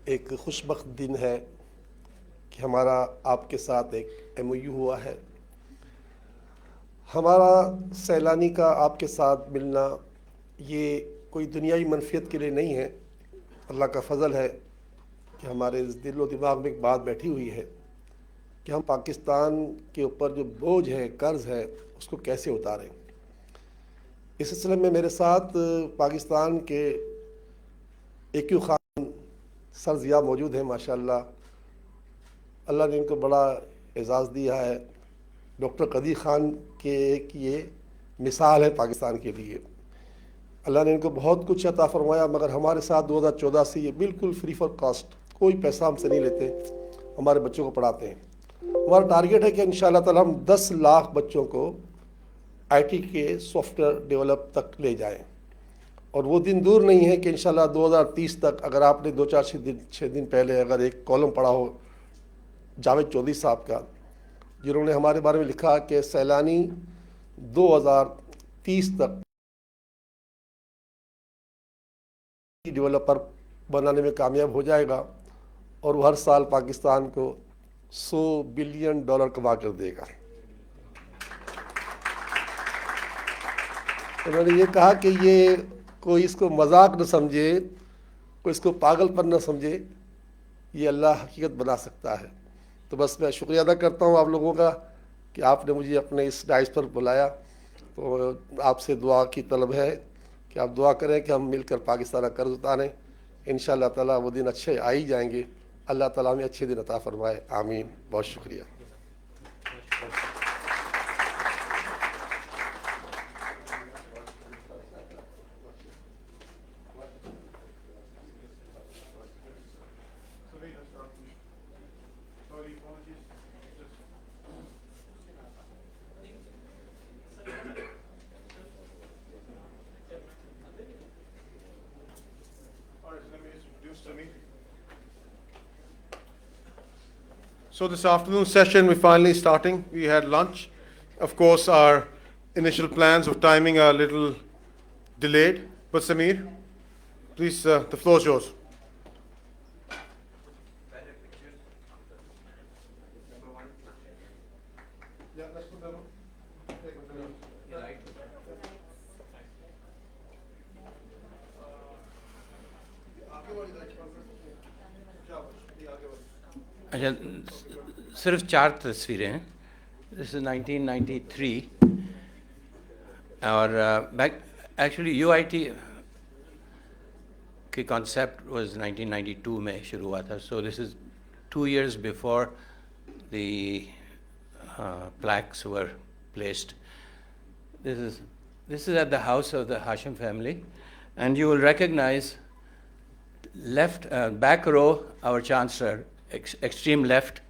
ایک خوش بخت دن ہے کہ ہمارا آپ کے ساتھ ایک ایم او یو ہوا ہے. ہمارا سیلانی کا آپ کے ساتھ ملنا یہ کوئی دنیائی منفیت کے لیے نہیں ہے. اللہ کا فضل ہے کہ ہمارے دل و دماغ میں ایک بات بیٹھی ہوئی ہے کہ ہم پاکستان کے اوپر جو بوجھ ہے، قرض ہے، اس کو کیسے اتاریں. اس سلسلے میں میرے ساتھ پاکستان کے ایکیو خان سر ضیاء موجود ہیں. ماشاءاللہ اللہ نے ان کو بڑا اعزاز دیا ہے. ڈاکٹر قدیر خان کے ایک یہ مثال ہے پاکستان کے لیے. اللہ نے ان کو بہت کچھ عطا فرمایا، مگر ہمارے ساتھ 2014 سے یہ بالکل فری فار کاسٹ، کوئی پیسہ ہم سے نہیں لیتے، ہمارے بچوں کو پڑھاتے ہیں. ہمارا ٹارگیٹ ہے کہ انشاءاللہ تعالی ہم 10 لاکھ بچوں کو آئی ٹی کے سافٹ ویئر ڈیولپ تک لے جائیں. اور وہ دن دور نہیں ہے کہ انشاءاللہ 2030 تک اگر آپ نے 6 دن پہلے اگر ایک کالم پڑھا ہو جاوید چودھری صاحب کا، جنہوں نے ہمارے بارے میں لکھا کہ سیلانی 2030 تک ڈیولپر بنانے میں کامیاب ہو جائے گا اور وہ ہر سال پاکستان کو $100 بلین کما کر دے گا. انہوں نے یہ کہا کہ یہ کوئی اس کو مذاق نہ سمجھے، کوئی اس کو پاگل پن نہ سمجھے، یہ اللہ حقیقت بنا سکتا ہے. تو بس میں شکریہ ادا کرتا ہوں آپ لوگوں کا کہ آپ نے مجھے اپنے اس ڈائس پر بلایا. تو آپ سے دعا کی طلب ہے کہ آپ دعا کریں کہ ہم مل کر پاکستان کا قرض اتاریں. انشاءاللہ تعالیٰ وہ دن اچھے آ ہی جائیں گے. اللہ تعالیٰ ہمیں اچھے دن عطا فرمائے. آمین. بہت شکریہ. So this afternoon session, we're finally starting. We had lunch. Of course, our initial plans of timing are a little delayed. But Samir, please, the floor is yours. اچھا، صرف 4 تصویریں ہیں. دس از 1993 اور ایکچولی یو آئی ٹی کی concept was 1992 میں شروع ہوا تھا. سو دس از 2 years before the plaques were placed. This is at the house of the Hashim family, and you will recognize left back row our chancellor, extreme left.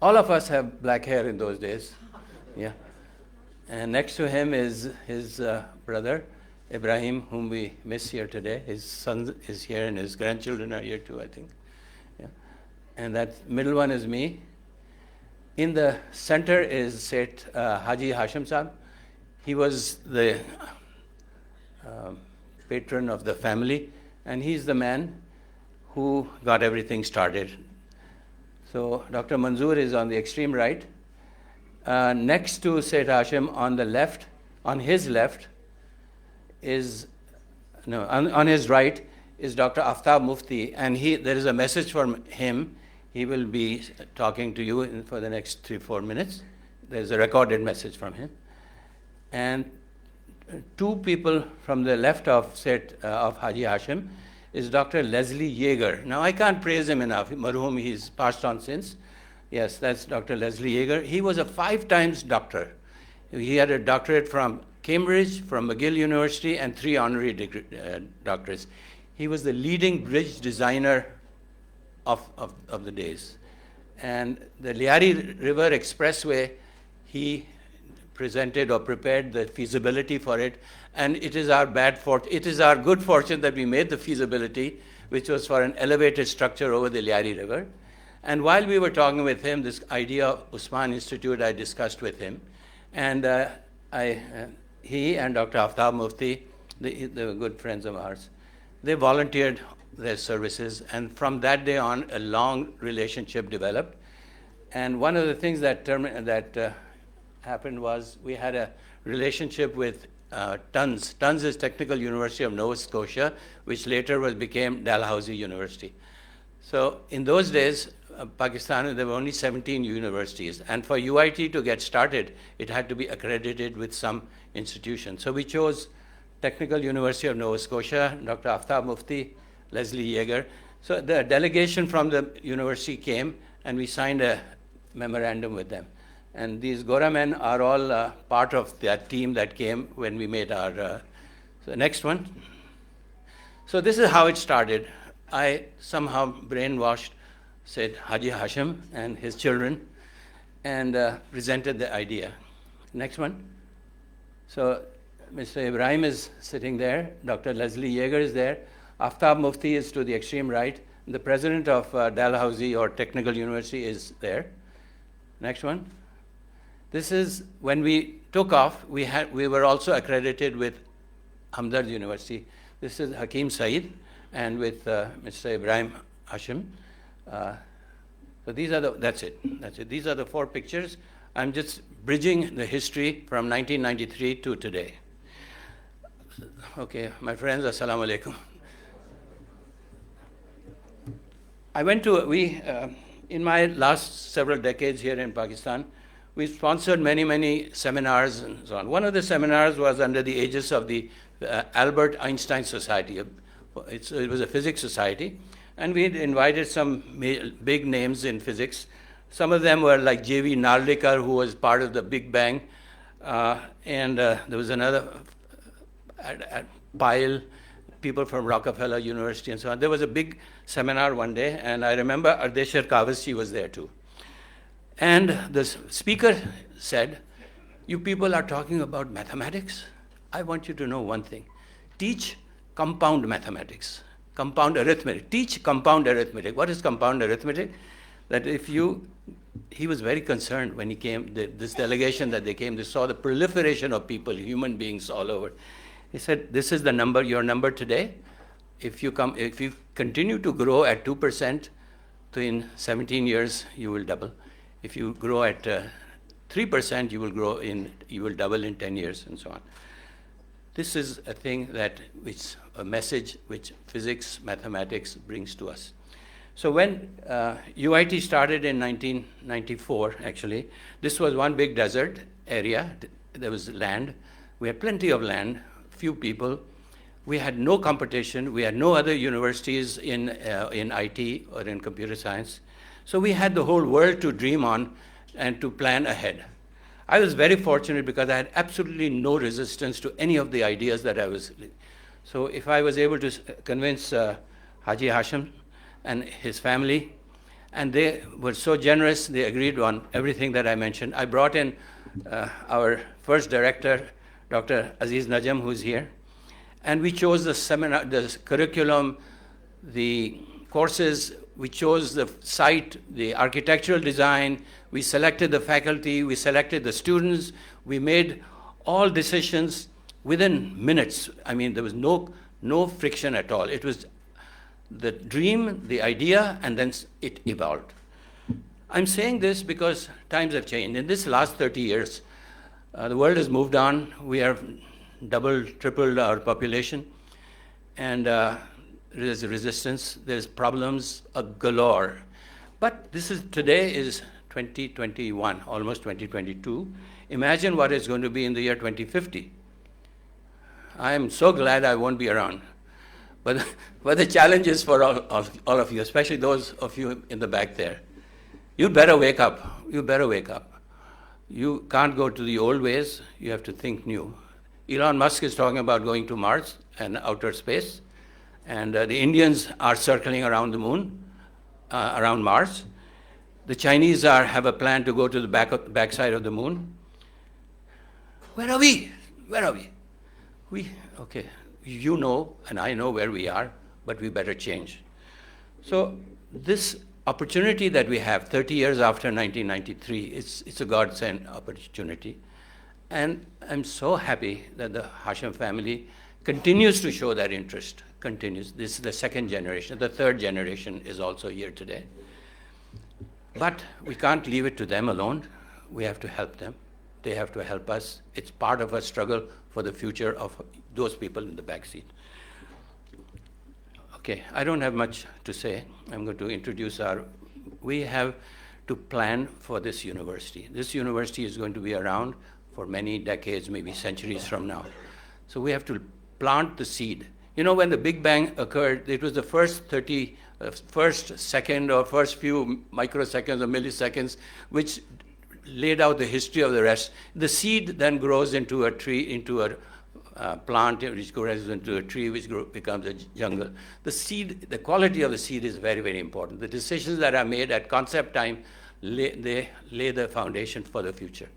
All of us have black hair in those days. Yeah. And next to him is his brother Ibrahim, whom we miss here today. His son is here and his grandchildren are here too, I think. Yeah. And that middle one is me. In the center is Seth Haji Hashim Sahab. He was the patron of the family, and he's the man who got everything started. So Dr. Manzoor is on the extreme right. Next to Seth Hashim on the left, on his left is, no, on his right is Dr. Aftab Mufti, and there is a message from him. He will be talking to you for the next 3-4 minutes. There's a recorded message from him. And 2 people from the left of of Haji Hashim is Dr. Leslie Yeager. Now, I can't praise him enough. Marhum, he's passed on since. Yes, that's Dr. Leslie Yeager. He was a 5 times doctor. He had a doctorate from Cambridge, from McGill University, and 3 honorary doctorates. He was the leading bridge designer of the days. And the Liari River Expressway, he presented or prepared the feasibility for it, and it is our good fortune that we made the feasibility, which was for an elevated structure over the Liari River. And while we were talking with him, this idea of Usman Institute I discussed with him, and he and Dr. Aftab Mufti, the good friends of ours, they volunteered their services. And from that day on, a long relationship developed. And one of the things that happened was we had a relationship with TUNS. TUNS is Technical University of Nova Scotia, which later became Dalhousie University. So in those days, Pakistan, there were only 17 universities. And for UIT to get started, it had to be accredited with some institution. So we chose Technical University of Nova Scotia, Dr. Aftab Mufti, Leslie Yeager. So the delegation from the university came, and we signed a memorandum with them. And these Gora men are all part of that team that came when we made our, so next one. So this is how it started. I somehow brainwashed, said Haji Hashim and his children, and presented the idea. Next one. So Mr. Ibrahim is sitting there, Dr. Leslie Yeager is there, Aftab Mufti is to the extreme right, the president of Dalhousie or Technical University is there. Next one. This is when we took off, we were also accredited with Hamdard University. This is Hakim Saeed and with Mr. Ibrahim Hashim. So these are that's it. These are the 4 pictures. I'm just bridging the history from 1993 to today. Okay, my friends, assalamu alaikum. I went to, in my last several decades here in Pakistan, we sponsored many seminars and so on. One of the seminars was under the aegis of the Albert Einstein Society. It was a physics society, and we had invited some big names in physics. Some of them were like J.V. Narlikar, who was part of the Big Bang, and there was another pile, people from Rockefeller University and so on. There was a big seminar one day, and I remember Ardeshir Kavasji was there too. And the speaker said, "You people are talking about mathematics? I want you to know one thing. Teach compound mathematics, compound arithmetic. Teach compound arithmetic." What is compound arithmetic? That he was very concerned when he came, this delegation that they came, they saw the proliferation of people, human beings all over. He said, "This is the number, your number today. If you continue to grow at 2%, in 17 years, you will double. If you grow at 3%, you will double in 10 years, and so on." This is a thing a message which physics, mathematics brings to us. So when UIT started in 1994, actually, this was one big desert area. There was land. We had plenty of land, few people. We had no competition. We had no other universities in IT or in computer science. So we had the whole world to dream on and to plan ahead. I was very fortunate because I had absolutely no resistance to any of the ideas that I was. So if I was able to convince Haji Hashim and his family, and they were so generous, they agreed on everything that I mentioned. I brought in our first director, Dr. Aziz Najam, who's here, and we chose the seminar, the curriculum, the courses. We chose the site, the architectural design, we selected the faculty, we selected the students, we made all decisions within minutes. I mean, there was no friction at all. It was the dream, the idea, and then it evolved. I'm saying this because times have changed. In this last 30 years, the world has moved on. We have doubled, tripled our population, and there's resistance, there's problems galore. But today is 2021, almost 2022. Imagine what it's going to be in the year 2050. I am so glad I won't be around. But the challenge is for all of you, especially those of you in the back there. You better wake up. You better wake up. You can't go to the old ways. You have to think new. Elon Musk is talking about going to Mars and outer space. And the Indians are circling around the moon, around Mars. The Chinese have a plan to go to the backside of the moon. Where are we? Where are we? Okay, you know, and I know where we are, but we better change. So this opportunity that we have 30 years after 1993, it's a godsend opportunity. And I'm so happy that the Hashim family continues to show that interest. continues. This is the second generation. The third generation is also here today. But we can't leave it to them alone. We have to help them. They have to help us. It's part of a struggle for the future of those people in the back seat. Okay, I don't have much to say. I'm going to introduce we have to plan for this university. This university is going to be around for many decades, maybe centuries from now. So we have to plant the seed. You know, when the Big Bang occurred, it was the first second or first few microseconds or milliseconds which laid out the history of the rest. The seed then grows into a tree, into a plant, which grows into a tree, which becomes a jungle. The seed, the quality of the seed is very, very important. The decisions that are made at concept time, they lay the foundation for the future.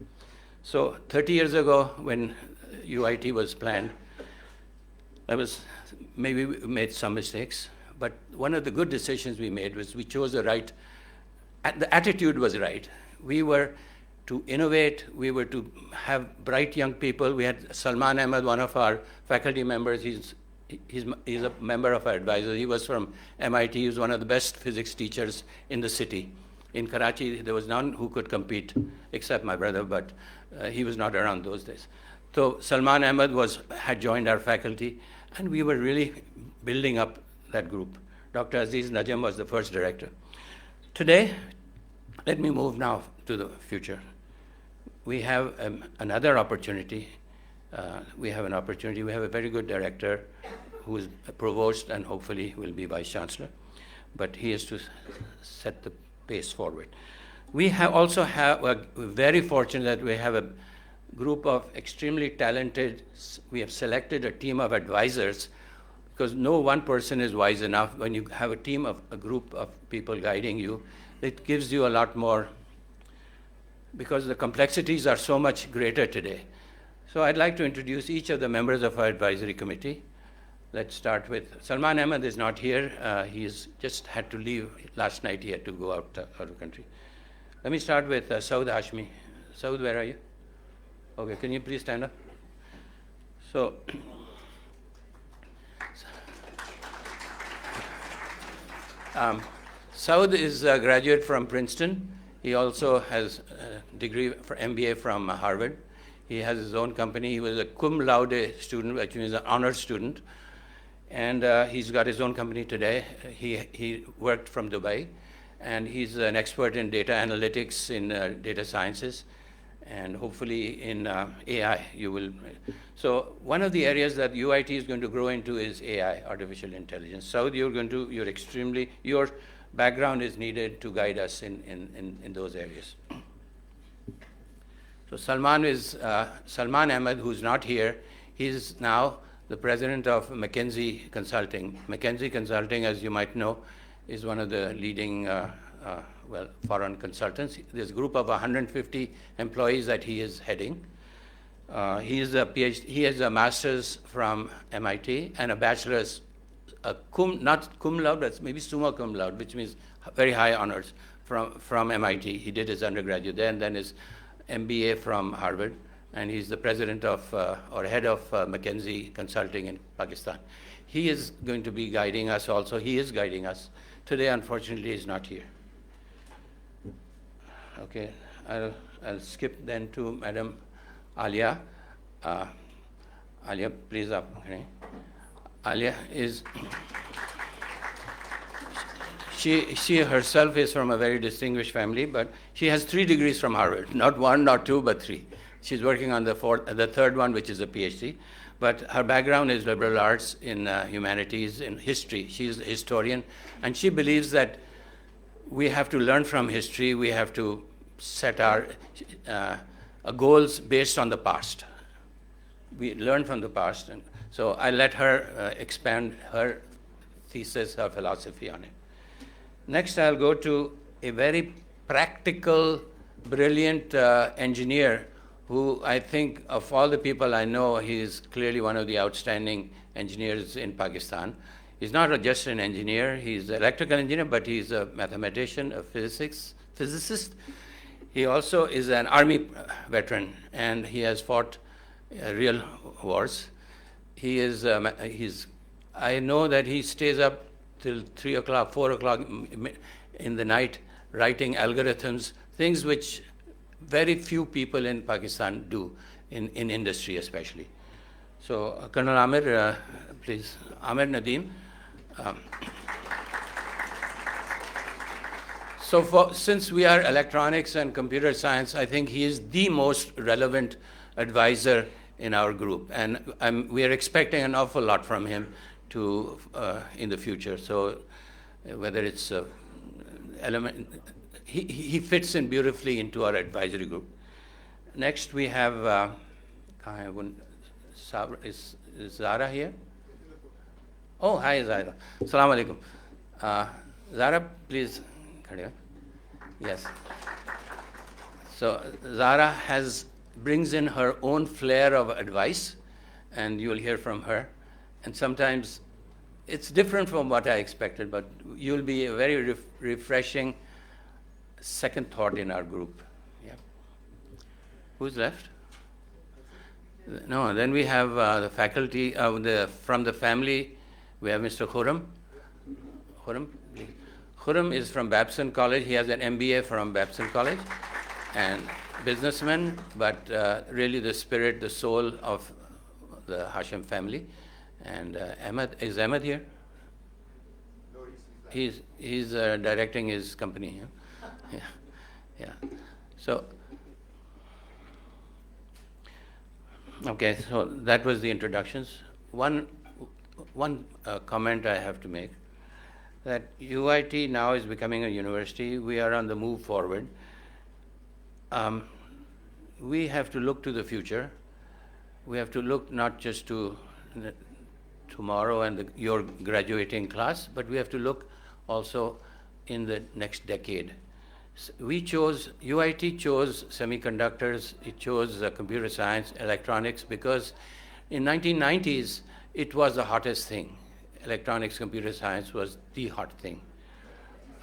So 30 years ago, when UIT was planned, maybe we made some mistakes, but one of the good decisions we made was we chose the attitude was right. We were to innovate, we were to have bright young people. We had Salman Ahmed, one of our faculty members. He's a member of our advisors. He was from MIT. He was one of the best physics teachers in the city. In Karachi, there was none who could compete, except my brother, but he was not around those days. So Salman Ahmed had joined our faculty, and we were really building up that group. Dr. Aziz Najam was the first director. Today, let me move now to the future. We have another opportunity. We have a very good director who is a provost and hopefully will be vice chancellor, but he has to set the pace forward. We we're very fortunate that we have a group of extremely talented. We have selected a team of advisors, because no one person is wise enough. When you have a group of people guiding you, it gives you a lot more, because the complexities are so much greater today. So I'd like to introduce each of the members of our advisory committee. Let's start with Salman Ahmed is not here. He's just had to leave. Last night he had to go out of the country. Let me start with Saud Hashmi. Saud, where are you? Okay, can you please stand up? So, Saud is a graduate from Princeton. He also has a degree for MBA from Harvard. He has his own company. He was a cum laude student, which means an honors student. And he's got his own company today. He worked from Dubai. And he's an expert in data analytics, in data sciences, and hopefully in AI. So one of the areas that UIT is going to grow into is AI, artificial intelligence. Saud, your background is needed to guide us in those areas. So Salman Ahmed, who's not here. He's now the president of McKinsey Consulting. McKinsey Consulting, as you might know, is one of the leading foreign consultants. There's a group of 150 employees that he is heading. He is a PhD. He has a master's from MIT and a bachelor's, not cum laude, but maybe summa cum laude, which means very high honors from MIT. He did his undergraduate there, and then his MBA from Harvard. And he's the president of or head of McKinsey Consulting in Pakistan. He is going to be guiding us also. He is guiding us. Today, unfortunately, he's not here. Okay, I'll skip then to Madam Alia. Alia, please up. Okay. Alia is, she herself is from a very distinguished family, but she has 3 degrees from Harvard. Not 1, not 2, but 3. She's working on the third one, which is a PhD. But her background is liberal arts, in humanities, in history. She's a historian, and she believes that we have to learn from history. We have to set our goals based on the past. We learn from the past, and so I let her expand her thesis, her philosophy on it. Next, I'll go to a very practical, brilliant engineer who I think of all the people I know, he is clearly one of the outstanding engineers in Pakistan. He's not just an engineer, he's an electrical engineer, but he's a mathematician, a physicist. He also is an army veteran, and he has fought real wars. He's I know that he stays up till 3 o'clock, 4 o'clock in the night writing algorithms, things which very few people in Pakistan do, in industry especially. So, Colonel Amir, please, Amir Nadeem. Since we are electronics and computer science, I think he is the most relevant advisor in our group, and we are expecting an awful lot from him in the future. So, whether it's element, he fits in beautifully into our advisory group. Next, we have is Zara here? Oh, hi, Zara. Assalamu alaikum. Zara, please. Yes. So Zara brings in her own flair of advice, and you'll hear from her. And sometimes it's different from what I expected, but you'll be a very refreshing second thought in our group. Yeah. Who's left? No, then we have the faculty, from the family, we have Mr. Khurram. Khurram, please. Khurram is from Babson College. He has an MBA from Babson College, and businessman, but really the spirit, the soul of the Hashim family. And is Ahmed here? No, He's directing his company. Yeah. So, okay, so that was the introductions. One comment I have to make, that UIT now is becoming a university. We are on the move forward. We have to look to the future. We have to look not just to tomorrow and your graduating class, but we have to look also in the next decade. UIT chose semiconductors, it chose computer science, electronics, because in 1990s, it was the hottest thing. Electronics, computer science was the hot thing.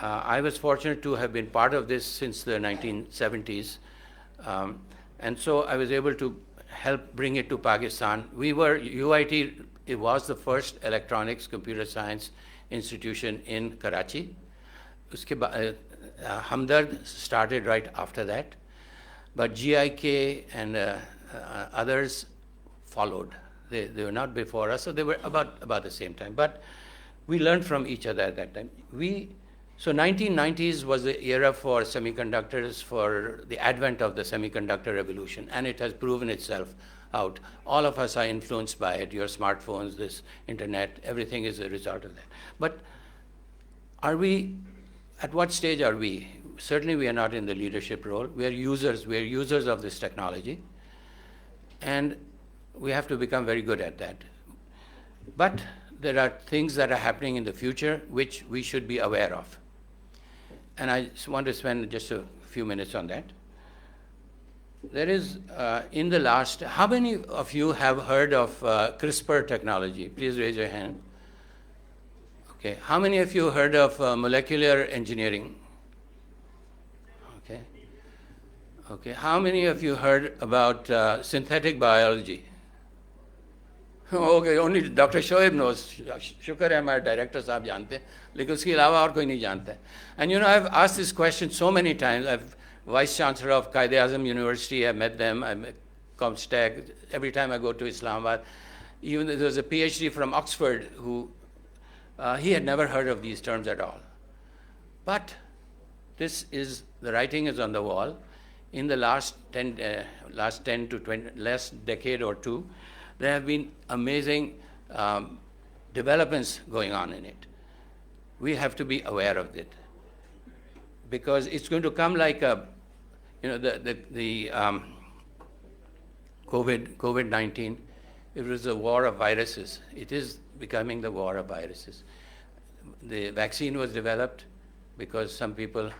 I was fortunate to have been part of this since the 1970s. And so I was able to help bring it to Pakistan. UIT, it was the first electronics, computer science institution in Karachi. Hamdard started right after that. But GIK and others followed. They were not before us, so they were about the same time. But we learned from each other at that time. So 1990s was the era for semiconductors, for the advent of the semiconductor revolution, and it has proven itself out. All of us are influenced by it. Your smartphones, this internet, everything is a result of that. But at what stage are we? Certainly we are not in the leadership role. We are users of this technology. And we have to become very good at that. But there are things that are happening in the future which we should be aware of. And I just want to spend just a few minutes on that. There is, how many of you have heard of CRISPR technology? Please raise your hand. Okay, how many of you heard of molecular engineering? Okay, how many of you heard about synthetic biology? Okay, only Dr. Shoaib knows. Shukar hai हमारे director साहब जानते हैं, लेकिन उसके अलावा और कोई नहीं जानता है. And I've asked this question so many times. I've Vice Chancellor of Quaid-e-Azam University. I met them. I met Comstech. Every time I go to Islamabad, even there was a PhD from Oxford who he had never heard of these terms at all. But the writing is on the wall. In the last decade or two, there have been amazing developments going on in it. We have to be aware of it, because it's going to come like the COVID-19. It was a war of viruses. It is becoming the war of viruses. The vaccine was developed because some people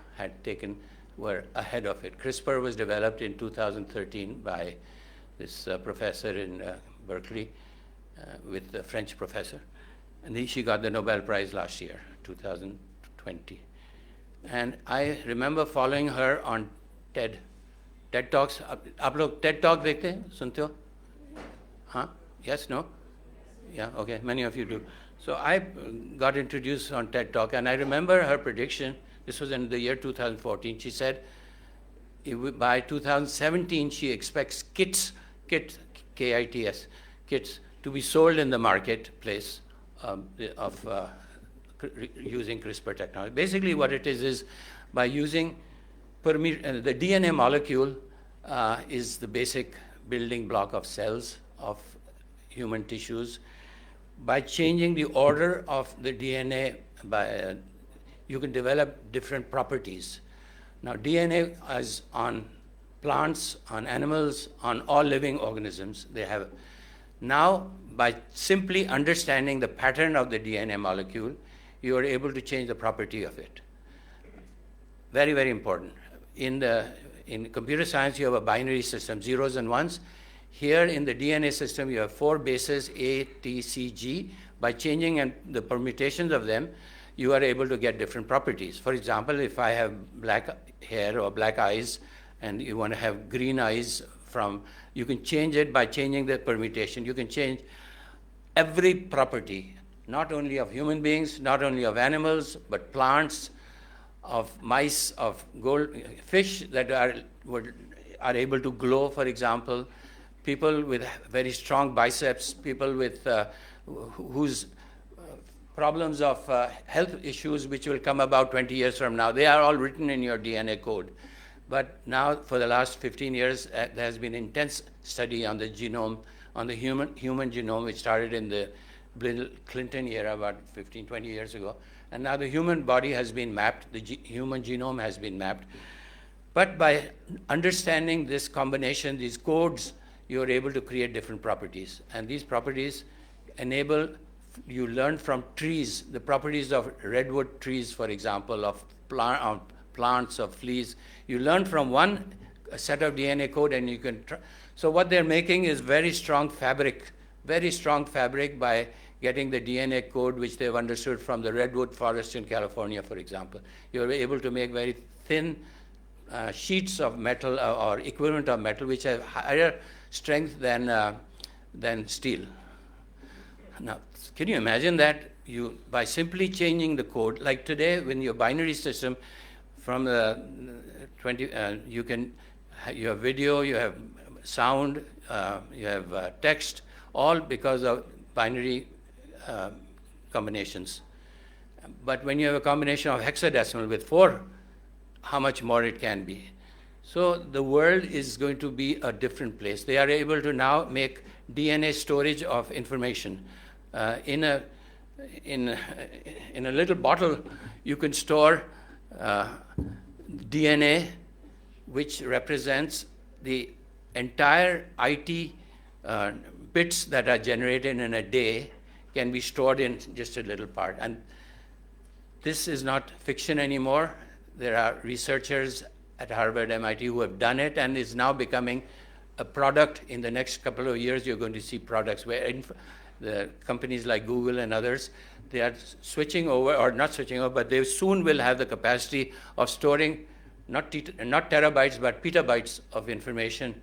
were ahead of it. CRISPR was developed in 2013 by this professor in Berkeley with a French professor. And she got the Nobel Prize last year, 2020. And I remember following her on TED Talks. आप लोग TED Talk देखते हैं, सुनते हो? Huh? Yes, no? Yeah, okay, many of you do. So I got introduced on TED Talk, and I remember her prediction. This was in the year 2014. She said by 2017, she expects kits, K-I-T-S, kits, to be sold in the marketplace using CRISPR technology. Basically what it is by using the DNA molecule is the basic building block of cells of human tissues. By changing the order of the DNA, you can develop different properties. Now, DNA is on plants, on animals, on all living organisms. They have. Now, by simply understanding the pattern of the DNA molecule, you are able to change the property of it. Very, very important. In computer science, you have a binary system, zeros and ones. Here in the DNA system, you have 4 bases, A, T, C, G. By changing the permutations of them, you are able to get different properties. For example, if I have black hair or black eyes, and you want to have green eyes you can change it by changing the permutation. You can change every property, not only of human beings, not only of animals, but plants, of mice, of fish that are able to glow, for example, people with very strong biceps, people with whose problems of health issues which will come about 20 years from now. They are all written in your DNA code. But now, for the last 15 years, there has been intense study on the genome, on the human genome, which started in the Bill Clinton era about 15, 20 years ago. And now the human body has been mapped, the human genome has been mapped. But by understanding this combination, these codes, you are able to create different properties. And these properties enable you learn from trees, the properties of redwood trees, for example, of plants, of fleas. You learn from one set of DNA code, and you can. So what they're making is very strong fabric by getting the DNA code which they've understood from the redwood forest in California, for example. You're able to make very thin sheets of metal or equivalent of metal which have higher strength than steel. Now, can you imagine that? By simply changing the code, like today, when your binary system from the you have video, you have sound, you have text, all because of binary combinations. But when you have a combination of hexadecimal with 4, how much more it can be. So the world is going to be a different place. They are able to now make DNA storage of information. In a little bottle, you can store DNA, which represents the entire IT bits that are generated in a day can be stored in just a little part. And this is not fiction anymore. There are researchers at Harvard, MIT who have done it, and it's now becoming a product. In the next couple of years, you're going to see products where the companies like Google and others, they are switching over, or not switching over, but they soon will have the capacity of storing not terabytes, but petabytes of information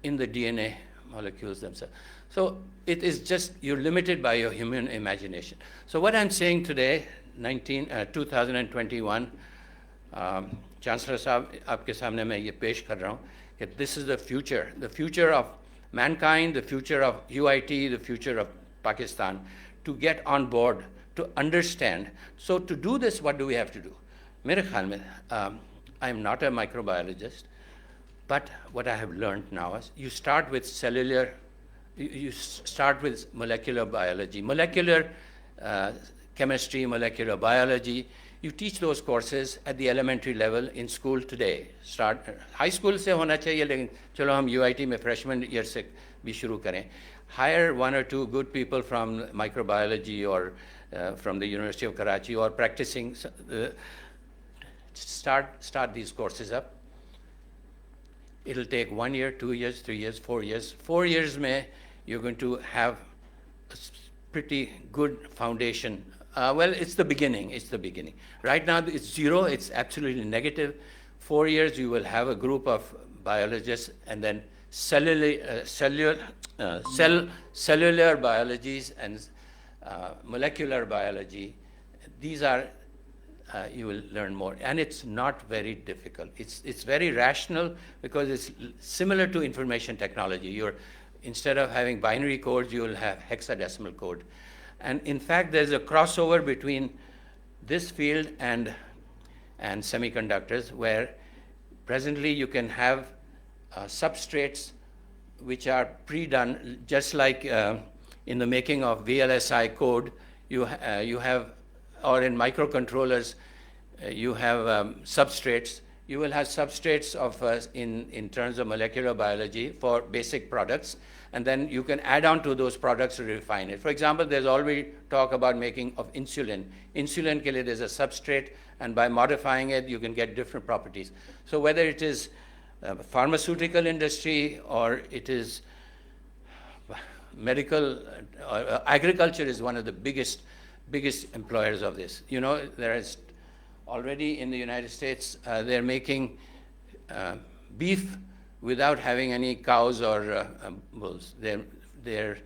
in the DNA molecules themselves. So it is just, you're limited by your human imagination. So what I'm saying today, 2021, Chancellor Saab, aapke samne main ye pesh kar raha hu, that this is the future of mankind, the future of UIT, the future of Pakistan, to get on board, to understand. So to do this, what do we have to do? Mere khayal mein, I'm not a microbiologist, but what I have learned now is you start with you start with molecular biology, molecular chemistry, molecular biology. You teach those courses at the elementary level in school today. High school se hona chahiye, lekin chalo hum UIT mein freshman year se bhi shuru karen. Hire 1 or 2 good people from microbiology or from the University of Karachi or practicing. Start these courses up. It'll take 1 year, 2 years, 3 years, 4 years. 4 years mein, you're going to have a pretty good foundation. Well, it's the beginning. Right now, it's 0. It's absolutely negative. 4 years, you will have a group of biologists, and then cellular biologies and molecular biology. These are, you will learn more. And it's not very difficult. It's very rational because it's similar to information technology. Instead of having binary codes, you will have hexadecimal code. And in fact, there's a crossover between this field and semiconductors, where presently you can have substrates which are pre-done, just like in the making of VLSI code, you have, or in microcontrollers, you have substrates. You will have substrates of in terms of molecular biology for basic products, and then you can add on to those products to refine it. For example, there's already talk about making of insulin. Insulin ke liye there's a substrate, and by modifying it, you can get different properties. So whether it is pharmaceutical industry or it is medical, agriculture is one of the biggest employers of this. You know, there is already in the United States, they're making beef without having any cows or bulls. They're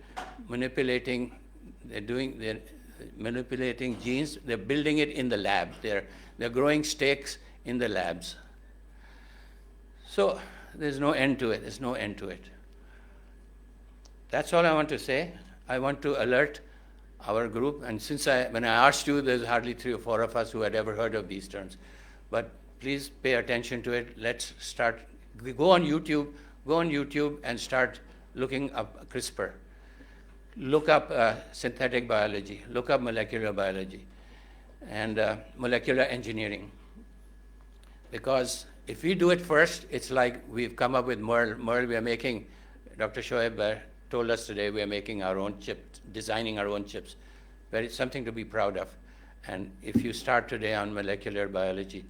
manipulating genes. They're building it in the lab. They're growing steaks in the labs. So there's no end to it. There's no end to it. That's all I want to say. I want to alert our group, and when I asked you, there's hardly 3 or 4 of us who had ever heard of these terms. But please pay attention to it. Let's start. We go on YouTube and start looking up CRISPR. Look up synthetic biology. Look up molecular biology and molecular engineering. Because if we do it first, it's like we've come up with Merle. Merle, we are making, Dr. Shoaib told us today, we are making our own chips, designing our own chips. But it's something to be proud of. And if you start today on molecular biology,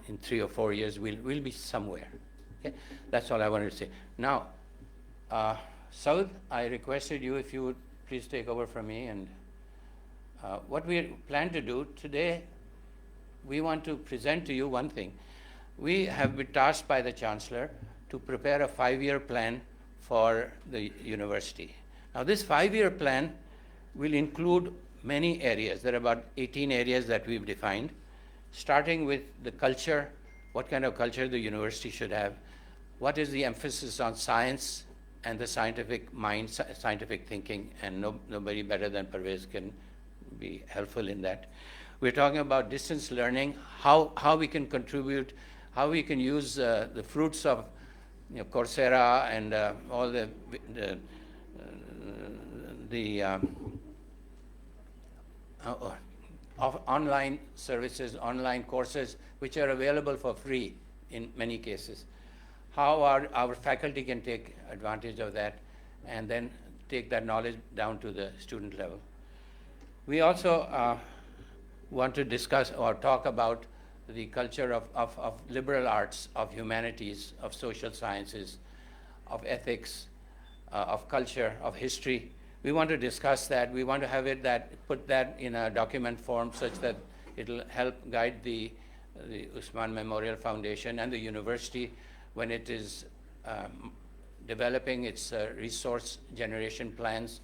in 3 or 4 years, we'll be somewhere. Okay? That's all I wanted to say. Now, Saud, I requested you if you would please take over from me. And what we plan to do today, we want to present to you one thing. We have been tasked by the Chancellor to prepare a 5-year plan for the university. Now, this 5-year plan will include many areas. There are about 18 areas that we've defined, starting with the culture, what kind of culture the university should have, what is the emphasis on science and the scientific mind, scientific thinking, and nobody better than Parvez can be helpful in that. We're talking about distance learning, how we can contribute, how we can use the fruits of Coursera and all the online services, online courses, which are available for free in many cases. How our faculty can take advantage of that and then take that knowledge down to the student level. We also want to discuss or talk about the culture of liberal arts, of humanities, of social sciences, of ethics, of culture, of history. We want to discuss that. We want to have it put that in a document form such that it'll help guide the Usman Memorial Foundation and the university when it is developing its resource generation plans.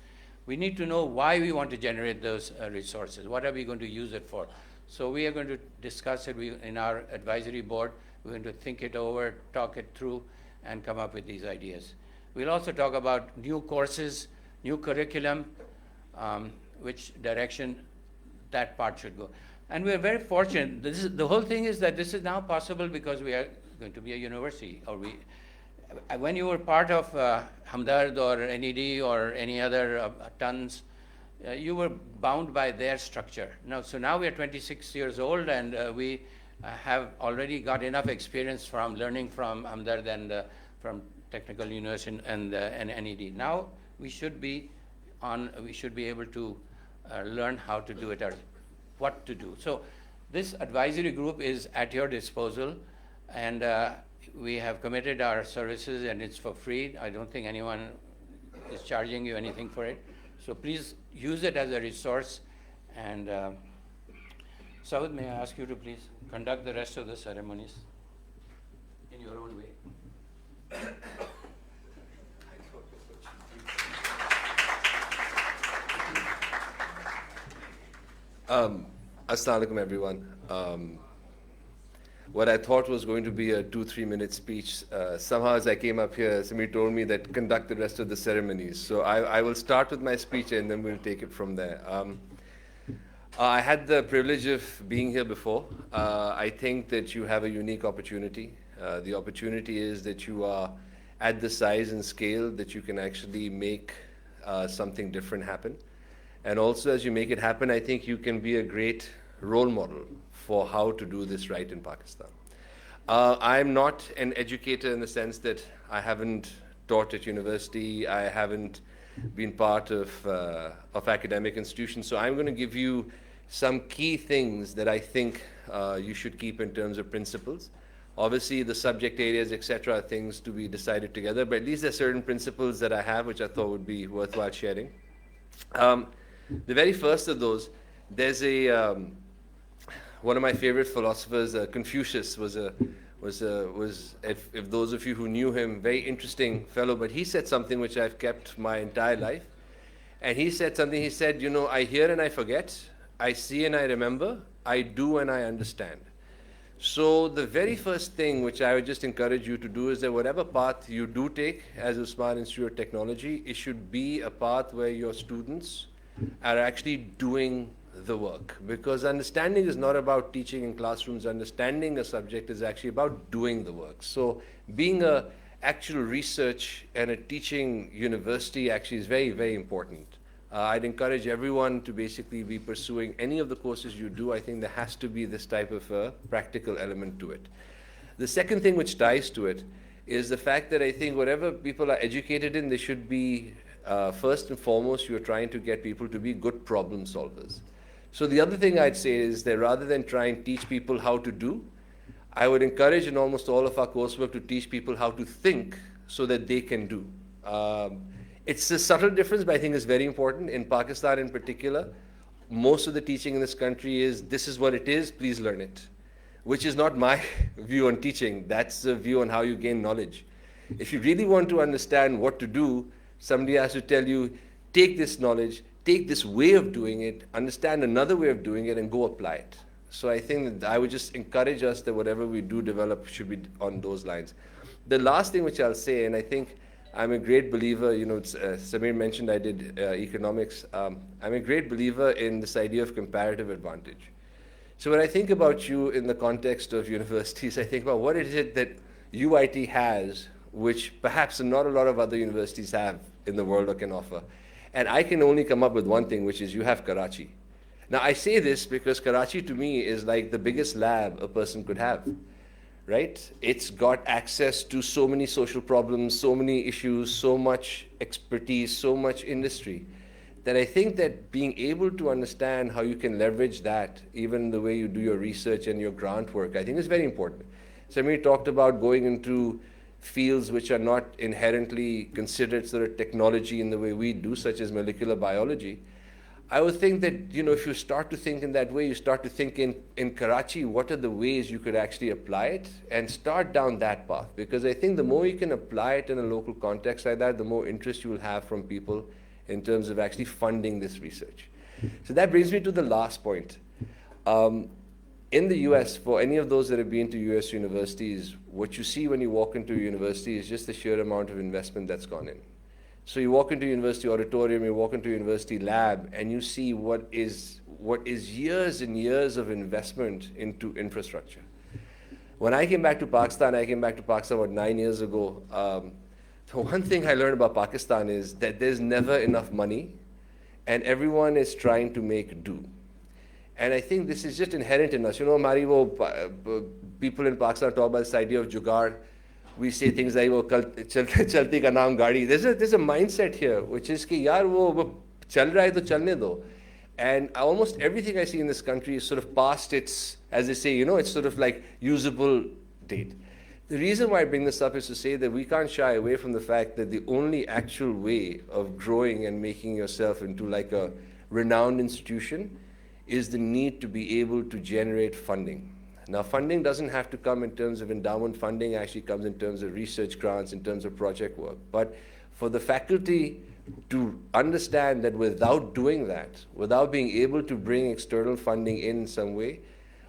We need to know why we want to generate those resources. What are we going to use it for? So we are going to discuss it in our advisory board. We're going to think it over, talk it through, and come up with these ideas. We'll also talk about new courses, new curriculum, which direction that part should go. And we're very fortunate. The whole thing is that this is now possible because we are going to be a university. When you were part of Hamdard or NED or any other TUNS, you were bound by their structure. So now we are 26 years old, and we have already got enough experience from learning from Hamdard and from Technical University and NED. Now we should be able to learn how to do it or what to do. So this advisory group is at your disposal, and we have committed our services, and it's for free. I don't think anyone is charging you anything for it. So please use it as a resource. And Saud, may I ask you to please conduct the rest of the ceremonies in your own way. Assalamu alaikum, everyone. What I thought was going to be a 2-3 minute speech, somehow as I came up here, Samir told me that conduct the rest of the ceremonies. So I will start with my speech and then we'll take it from there. I had the privilege of being here before. I think that you have a unique opportunity. The opportunity is that you are at the size and scale that you can actually make something different happen. And also, as you make it happen, I think you can be a great role model for how to do this right in Pakistan. I'm not an educator in the sense that I haven't taught at university, I haven't been part of academic institutions, so I'm going to give you some key things that I think you should keep in terms of principles. Obviously, the subject areas, etc., are things to be decided together, but at least there are certain principles that I have which I thought would be worthwhile sharing. The very first of those, there's one of my favorite philosophers, Confucius, was if those of you who knew him, very interesting fellow, but he said something which I've kept my entire life. And he said something, he said, you know, I hear and I forget, I see and I remember, I do and I understand. So the very first thing which I would just encourage you to do is that whatever path you do take as Usman Institute of Technology, it should be a path where your students are actually doing the work. Because understanding is not about teaching in classrooms, understanding a subject is actually about doing the work. So being a actual research and a teaching university actually is very, very important. I'd encourage everyone to basically be pursuing any of the courses you do. I think there has to be this type of a practical element to it. The second thing which ties to it is the fact that I think whatever people are educated in, they should be, first and foremost, you're trying to get people to be good problem solvers. So the other thing I'd say is that rather than try and teach people how to do, I would encourage in almost all of our coursework to teach people how to think so that they can do. It's a subtle difference, but I think it's very important. In Pakistan in particular, most of the teaching in this country is, this is what it is, please learn it. Which is not my view on teaching, that's the view on how you gain knowledge. If you really want to understand what to do, somebody has to tell you, take this knowledge, take this way of doing it, understand another way of doing it, and go apply it. So I think that I would just encourage us that whatever we do develop should be on those lines. The last thing which I'll say, and I think I'm a great believer, you know, Samir mentioned I did economics. I'm a great believer in this idea of comparative advantage. So when I think about you in the context of universities, I think about what is it that UIT has, which perhaps not a lot of other universities have in the world or can offer. And I can only come up with one thing, which is you have Karachi. Now I say this because Karachi to me is like the biggest lab a person could have. Right? It's got access to so many social problems, so many issues, so much expertise, so much industry, that I think that being able to understand how you can leverage that, even the way you do your research and your grant work, I think is very important. Samir talked about going into fields which are not inherently considered sort of technology in the way we do, such as molecular biology. I would think that, you know, if you start to think in that way, you start to think in Karachi, what are the ways you could actually apply it, and start down that path. Because I think the more you can apply it in a local context like that, the more interest you will have from people in terms of actually funding this research. So that brings me to the last point. In the US, for any of those that have been to US universities, what you see when you walk into a university is just the sheer amount of investment that's gone in. So you walk into university auditorium, you walk into university lab, and you see what is years and years of investment into infrastructure. When I came back to Pakistan about 9 years ago. The one thing I learned about Pakistan is that there's never enough money, and everyone is trying to make do. And I think this is just inherent in us. You know, people in Pakistan talk about this idea of jugaad. We say things like, "Wo chalti ka naam gaadi." There's a mindset here, which is ki yaar wo chal raha hai to chalne do. And almost everything I see in this country is sort of past its, as they say, you know, it's sort of like usable date. The reason why I bring this up is to say that we can't shy away from the fact that the only actual way of growing and making yourself into like a renowned institution is the need to be able to generate funding. Now, funding doesn't have to come in terms of endowment funding, actually comes in terms of research grants, in terms of project work. But for the faculty to understand that without doing that, without being able to bring external funding in some way,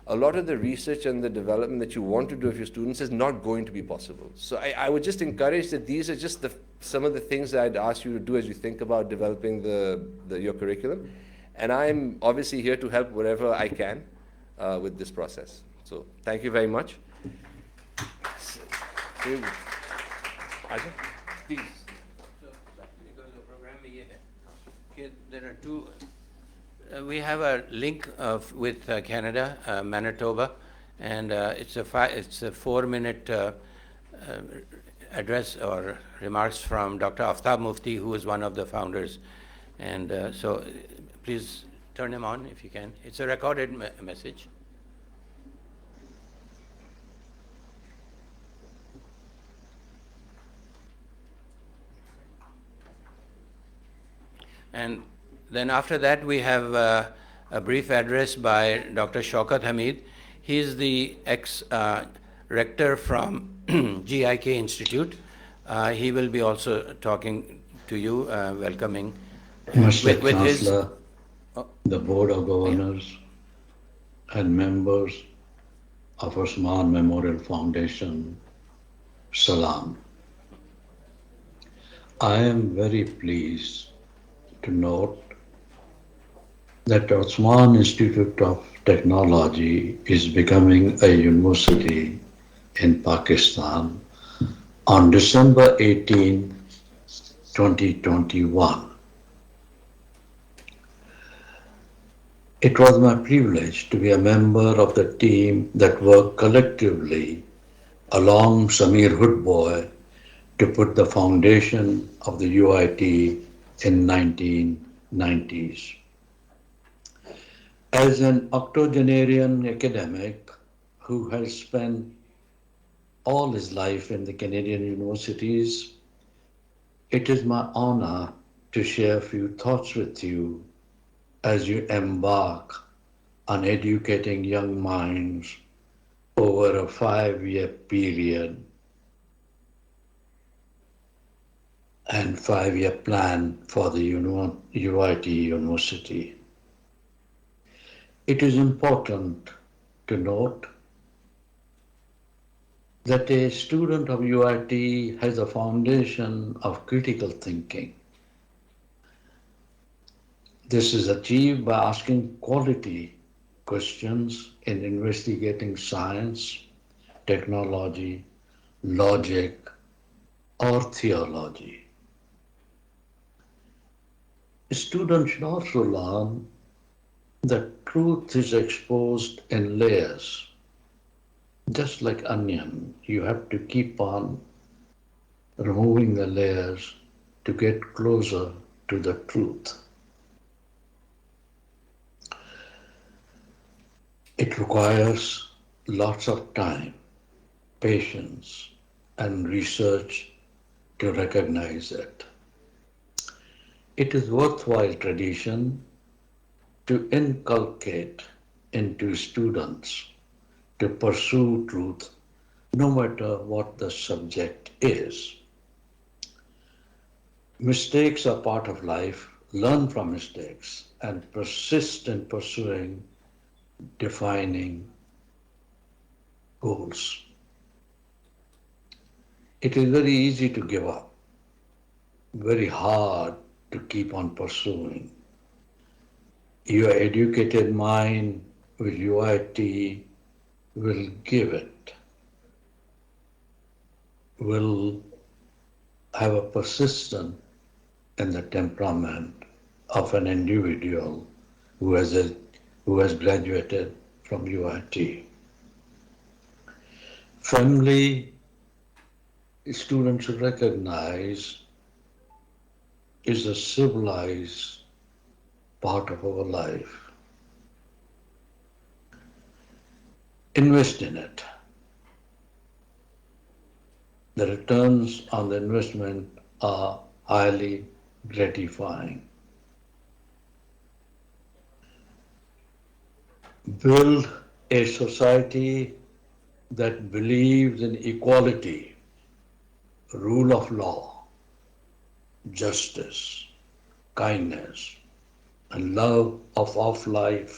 a lot of the research and the development that you want to do with your students is not going to be possible. So I would just encourage that these are just some of the things that I'd ask you to do as you think about developing your curriculum. And I'm obviously here to help wherever I can with this process. So thank you very much. Ajay, please. Because the program there are two. We have a link with Canada, Manitoba, and it's a 4-minute address or remarks from Dr. Aftab Mufti, who is one of the founders. And so please turn him on if you can. It's a recorded message. And then after that, we have a brief address by Dr. Shaukat Hamid. He is the ex-rector from GIK Institute. He will be also talking to you, welcoming. Mr. Chancellor, the Board of Governors, and members of Osman Memorial Foundation, Salam. I am very pleased to note that Osman Institute of Technology is becoming a university in Pakistan on December 18, 2021. It was my privilege to be a member of the team that worked collectively along Samir Hoodboy to put the foundation of the UIT in 1990s. As an octogenarian academic who has spent all his life in the Canadian universities, it is my honor to share a few thoughts with you as you embark on educating young minds over a 5-year period and 5-year plan for the UIT University. It is important to note that a student of UIT has a foundation of critical thinking. This is achieved by asking quality questions in investigating science, technology, logic, or theology. Students should also learn that truth is exposed in layers. Just like onion, you have to keep on removing the layers to get closer to the truth. It requires lots of time, patience, and research to recognize it. It is worthwhile tradition to inculcate into students to pursue truth no matter what the subject is. Mistakes are part of life. Learn from mistakes and persist in pursuing defining goals. It is very easy to give up, very hard to keep on pursuing. Your educated mind with UIT will give it, will have a persistence in the temperament of an individual who has graduated from UIT. Family, students should recognize, is a civilized part of our life. Invest in it. The returns on the investment are highly gratifying. Build a society that believes in equality, rule of law, justice, kindness, and love of life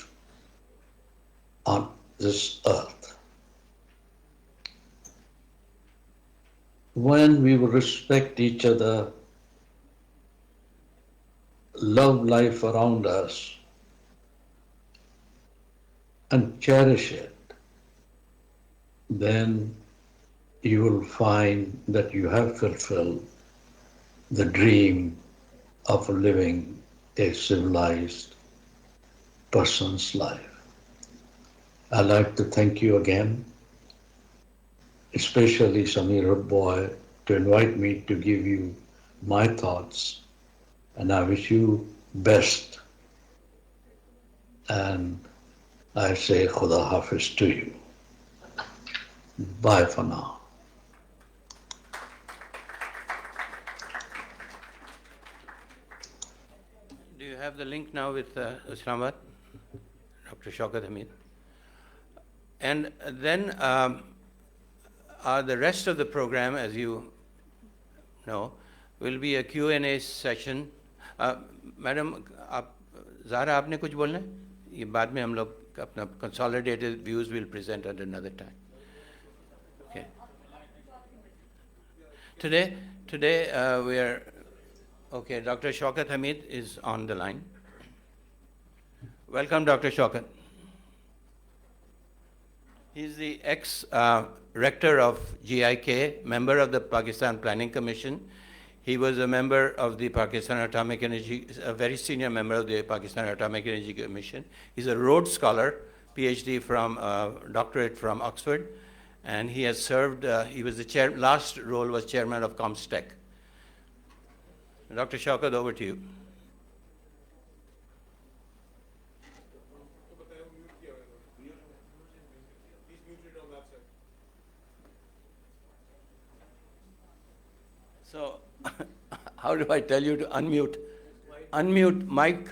on this earth. When we will respect each other, love life around us, and cherish it, then you will find that you have fulfilled the dream of living a civilized person's life. I'd like to thank you again, especially Samir Boy, to invite me to give you my thoughts, and I wish you best. And I say Khuda Hafiz to you. Bye for now. Do you have the link now with Islamabad, Dr. Shaukat Hamid? And then the rest of the program, as you know, will be a Q&A session. Madam, Zahra, आपने कुछ बोलना है? ये बाद में हम लोग अपना consolidated views will present at another time. Okay. Today we are, okay, Dr. Shaukat Hamid is on the line. Welcome, Dr. Shaukat. He's the ex-rector of GIK, member of the Pakistan Planning Commission. He was a member of the Pakistan Atomic Energy, a very senior member of the Pakistan Atomic Energy Commission. He's a Rhodes Scholar, PhD from, doctorate from Oxford. And he has served, he was the chair, last role was chairman of Comstech. Dr. Shaukat, over to you. So, how do I tell you to unmute? Unmute mic.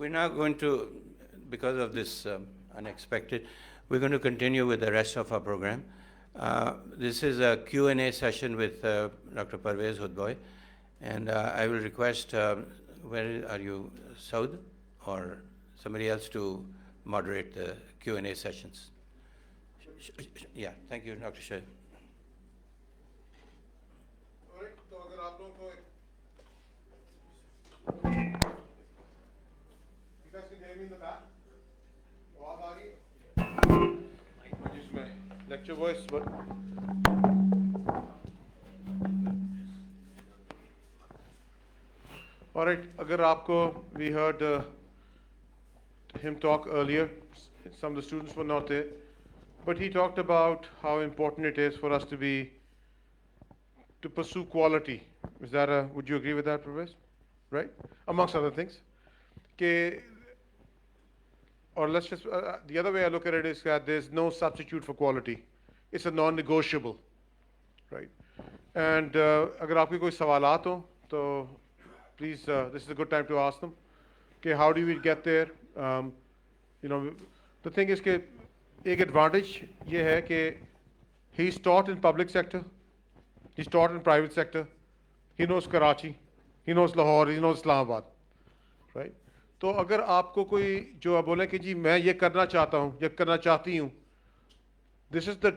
We're now going to, because of this unexpected, we're going to continue with the rest of our program. This is a Q&A session with Dr. Parvez Hudbhoy, and I will request, where are you, Saud, or somebody else to moderate the Q&A sessions? Yeah, thank you, Dr. Shoaib. All right, تو اگر آپ لوگوں کو You guys can hear me in the back? آواز آ رہی ہے؟ I'll use my lecture voice, but all right, agar aapko, we heard him talk earlier. Some of the students were not there, but he talked about how important it is for us to pursue quality. Is that would you agree with that, Professor? Right? Amongst other things. Or let's just, the other way I look at it is that there's no substitute for quality. It's a non-negotiable, right? And agar aapke koi sawalat ho, to please, this is a good time to ask them. Okay, how do we get there? You know, the thing is that ek advantage ye hai ke he's taught in public sector, he's taught in private sector, he knows Karachi, he knows Lahore, he knows Islamabad, right? تو اگر آپ کو کوئی جو بولے کہ جی میں یہ کرنا چاہتا ہوں یا کرنا چاہتی ہوں, this is the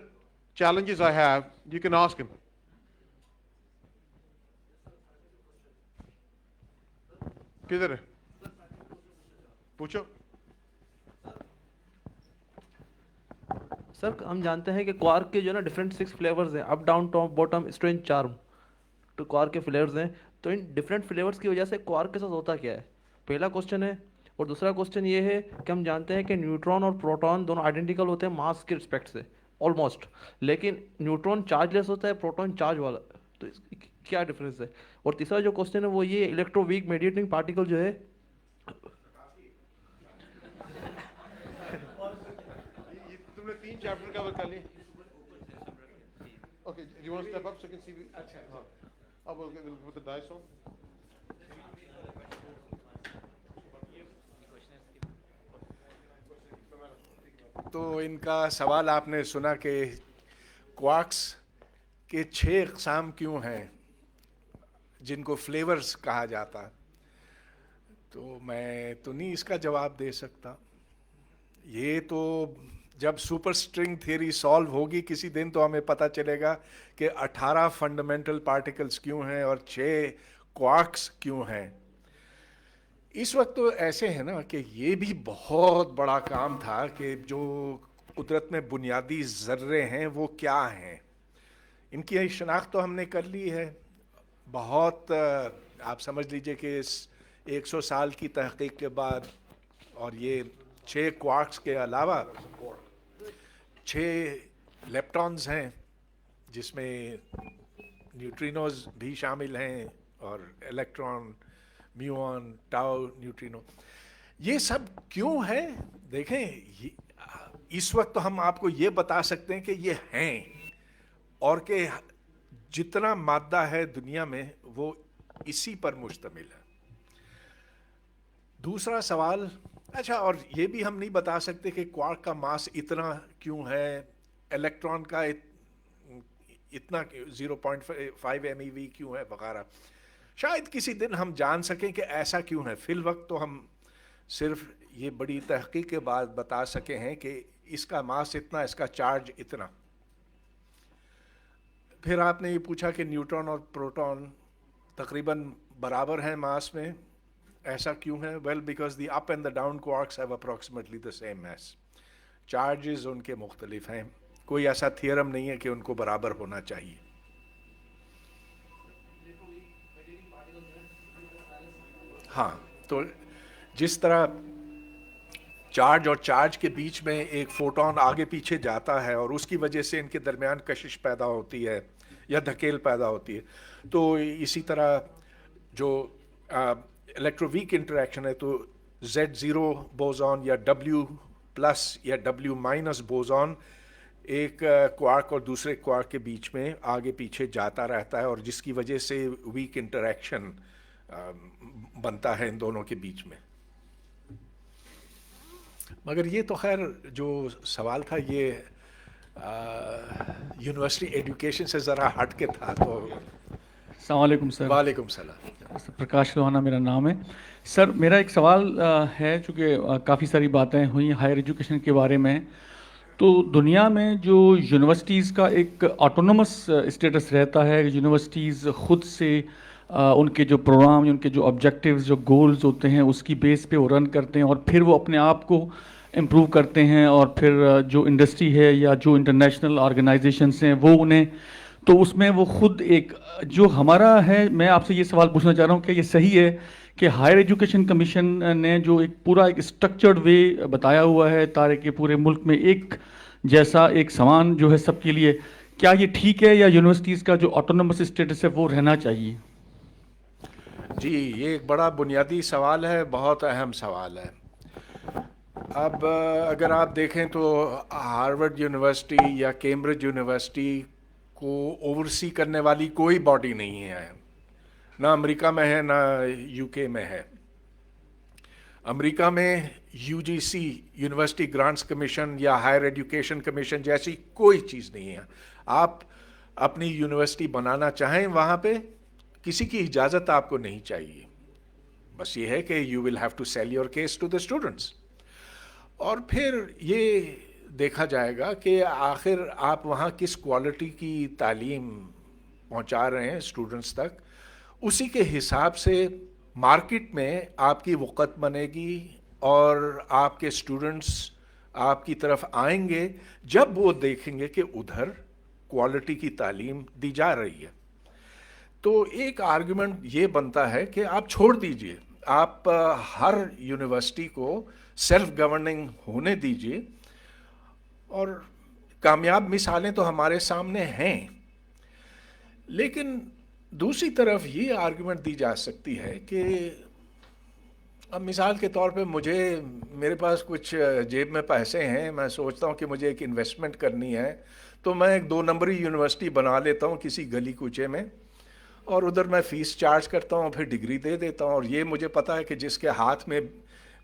challenges I have, you can ask him. کدھر ہے پوچھو. سر ہم جانتے ہیں کہ کوارک کے جو ہے نا ڈفرینٹ 6 فلیورز ہیں, up down top bottom strange charm, تو کوارک کے فلیورز ہیں. تو ان ڈفرینٹ فلیورز کی وجہ سے کوارک کے ساتھ ہوتا کیا ہے, پہلا کوسچن ہے. اور دوسرا کوسچن یہ ہے کہ ہم جانتے ہیں کہ نیوٹرون اور پروٹون دونوں آئیڈینٹیکل ہوتے ہیں ماس کے رسپیکٹ سے آلموسٹ, لیکن نیوٹرون چارج لیس ہوتا ہے, پروٹون چارج والا, تو اس کیا ڈفرینس ہے. اور تیسرا جو کوسچن ہے وہ یہ الیکٹرو ویک میڈیٹنگ پارٹیکل جو ہے تم نے 3 چیپٹر کور کر لیے. Okay, you want to step up so you can see? اچھا ہاں, اب we'll put the dice on. تو ان کا سوال آپ نے سنا کہ کوارکس کے 6 اقسام کیوں ہیں جن کو فلیورز کہا جاتا, تو میں تو نہیں اس کا جواب دے سکتا. یہ تو جب سپر اسٹرنگ تھیوری سالو ہوگی کسی دن تو ہمیں پتہ چلے گا کہ 18 فنڈامنٹل پارٹیکلز کیوں ہیں اور 6 کوارکس کیوں ہیں. اس وقت تو ایسے ہے نا کہ یہ بھی بہت بڑا کام تھا کہ جو قدرت میں بنیادی ذرے ہیں وہ کیا ہیں, ان کی شناخت تو ہم نے کر لی ہے. بہت آپ سمجھ لیجئے کہ اس 100 سال کی تحقیق کے بعد, اور یہ 6 کوارکس کے علاوہ 6 لیپٹونز ہیں جس میں نیوٹرینوز بھی شامل ہیں, اور الیکٹران, میون, ٹاؤ, نیوٹرینو. یہ سب کیوں ہے دیکھیں, اس وقت تو ہم آپ کو یہ بتا سکتے ہیں کہ یہ ہیں, اور کہ جتنا مادہ ہے دنیا میں وہ اسی پر مشتمل ہے. دوسرا سوال, اچھا, اور یہ بھی ہم نہیں بتا سکتے کہ کوارک کا ماس اتنا کیوں ہے, الیکٹران کا اتنا 0.5 MeV کیوں ہے وغیرہ. شاید کسی دن ہم جان سکیں کہ ایسا کیوں ہے. فی الوقت تو ہم صرف یہ بڑی تحقیق کے بعد بتا سکے ہیں کہ اس کا ماس اتنا, اس کا چارج اتنا. پھر آپ نے یہ پوچھا کہ نیوٹرون اور پروٹون تقریباً برابر ہیں ماس میں, ایسا کیوں ہے. Well because the up and the down quarks have approximately the same mass. Charges ان کے مختلف ہیں, کوئی ایسا تھیورم نہیں ہے کہ ان کو برابر ہونا چاہیے. ہاں, تو جس طرح چارج اور چارج کے بیچ میں ایک فوٹون آگے پیچھے جاتا ہے اور اس کی وجہ سے ان کے درمیان کشش پیدا ہوتی ہے یا دھکیل پیدا ہوتی ہے, تو اسی طرح جو الیکٹروویک انٹریکشن ہے تو Z0 بوزون یا W+ یا W- بوزون ایک کوارک اور دوسرے کوارک کے بیچ میں آگے پیچھے جاتا رہتا ہے, اور جس کی وجہ سے ویک انٹریکشن بنتا ہے ان دونوں کے بیچ میں. मगर ये तो खैर जो सवाल था ये यूनिवर्सिटी एजुकेशन से ज़रा हट के था, तो अस्सलाम वालेकुम सर। वालेकुम सलाम। प्रकाश लोहाना मेरा नाम है सर। मेरा एक सवाल है, चूँकि काफ़ी सारी बातें हुई हायर एजुकेशन के बारे में, तो दुनिया में जो यूनिवर्सिटीज़ का एक ऑटोनमस स्टेटस रहता है, यूनिवर्सिटीज़ खुद से उनके जो प्रोग्राम, उनके जो ऑब्जेक्टिव्स, जो गोल्स होते हैं, उसकी बेस पे वो रन करते हैं और फिर वो अपने आप को इम्प्रूव करते हैं, और फिर जो इंडस्ट्री है या जो इंटरनेशनल ऑर्गेनाइजेशंस हैं वो उन्हें, तो उसमें वो खुद एक जो हमारा है, मैं आपसे ये सवाल पूछना चाह रहा हूँ कि ये सही है कि हायर एजुकेशन कमीशन ने जो एक पूरा एक स्ट्रक्चर्ड वे बताया हुआ है ताकि के पूरे मुल्क में एक जैसा एक समान जो है सबके लिए, क्या ये ठीक है या यूनिवर्सिटीज़ का जो ऑटोनमस स्टेटस है वो रहना चाहिए? जी, ये एक बड़ा बुनियादी सवाल है, बहुत अहम सवाल है। अब अगर आप देखें तो हार्वर्ड यूनिवर्सिटी या कैम्ब्रिज यूनिवर्सिटी को ओवरसी करने वाली कोई बॉडी नहीं है, ना अमेरिका में है ना यूके में है। अमेरिका में यूजीसी, यूनिवर्सिटी ग्रांट्स कमीशन या हायर एजुकेशन कमीशन जैसी कोई चीज़ नहीं है। आप अपनी यूनिवर्सिटी बनाना चाहें वहाँ पे किसी की इजाज़त आपको नहीं चाहिए, बस ये है कि you will have to sell your case to the students, और फिर ये देखा जाएगा कि आखिर आप वहाँ किस क्वालिटी की तालीम पहुँचा रहे हैं स्टूडेंट्स तक, उसी के हिसाब से मार्केट में आपकी वक़्त बनेगी और आपके स्टूडेंट्स आपकी तरफ आएंगे जब वो देखेंगे कि उधर क्वालिटी की तालीम दी जा रही है। तो एक आर्गुमेंट ये बनता है कि आप छोड़ दीजिए, आप हर यूनिवर्सिटी को सेल्फ गवर्निंग होने दीजिए, और कामयाब मिसालें तो हमारे सामने हैं। लेकिन दूसरी तरफ ये आर्गुमेंट दी जा सकती है कि अब मिसाल के तौर पे मेरे पास कुछ जेब में पैसे हैं, मैं सोचता हूँ कि मुझे एक इन्वेस्टमेंट करनी है, तो मैं एक 2 नंबरी यूनिवर्सिटी बना लेता हूँ किसी गली कूचे में, और उधर मैं फ़ीस चार्ज करता हूँ, फिर डिग्री दे देता हूँ, और ये मुझे पता है कि जिसके हाथ में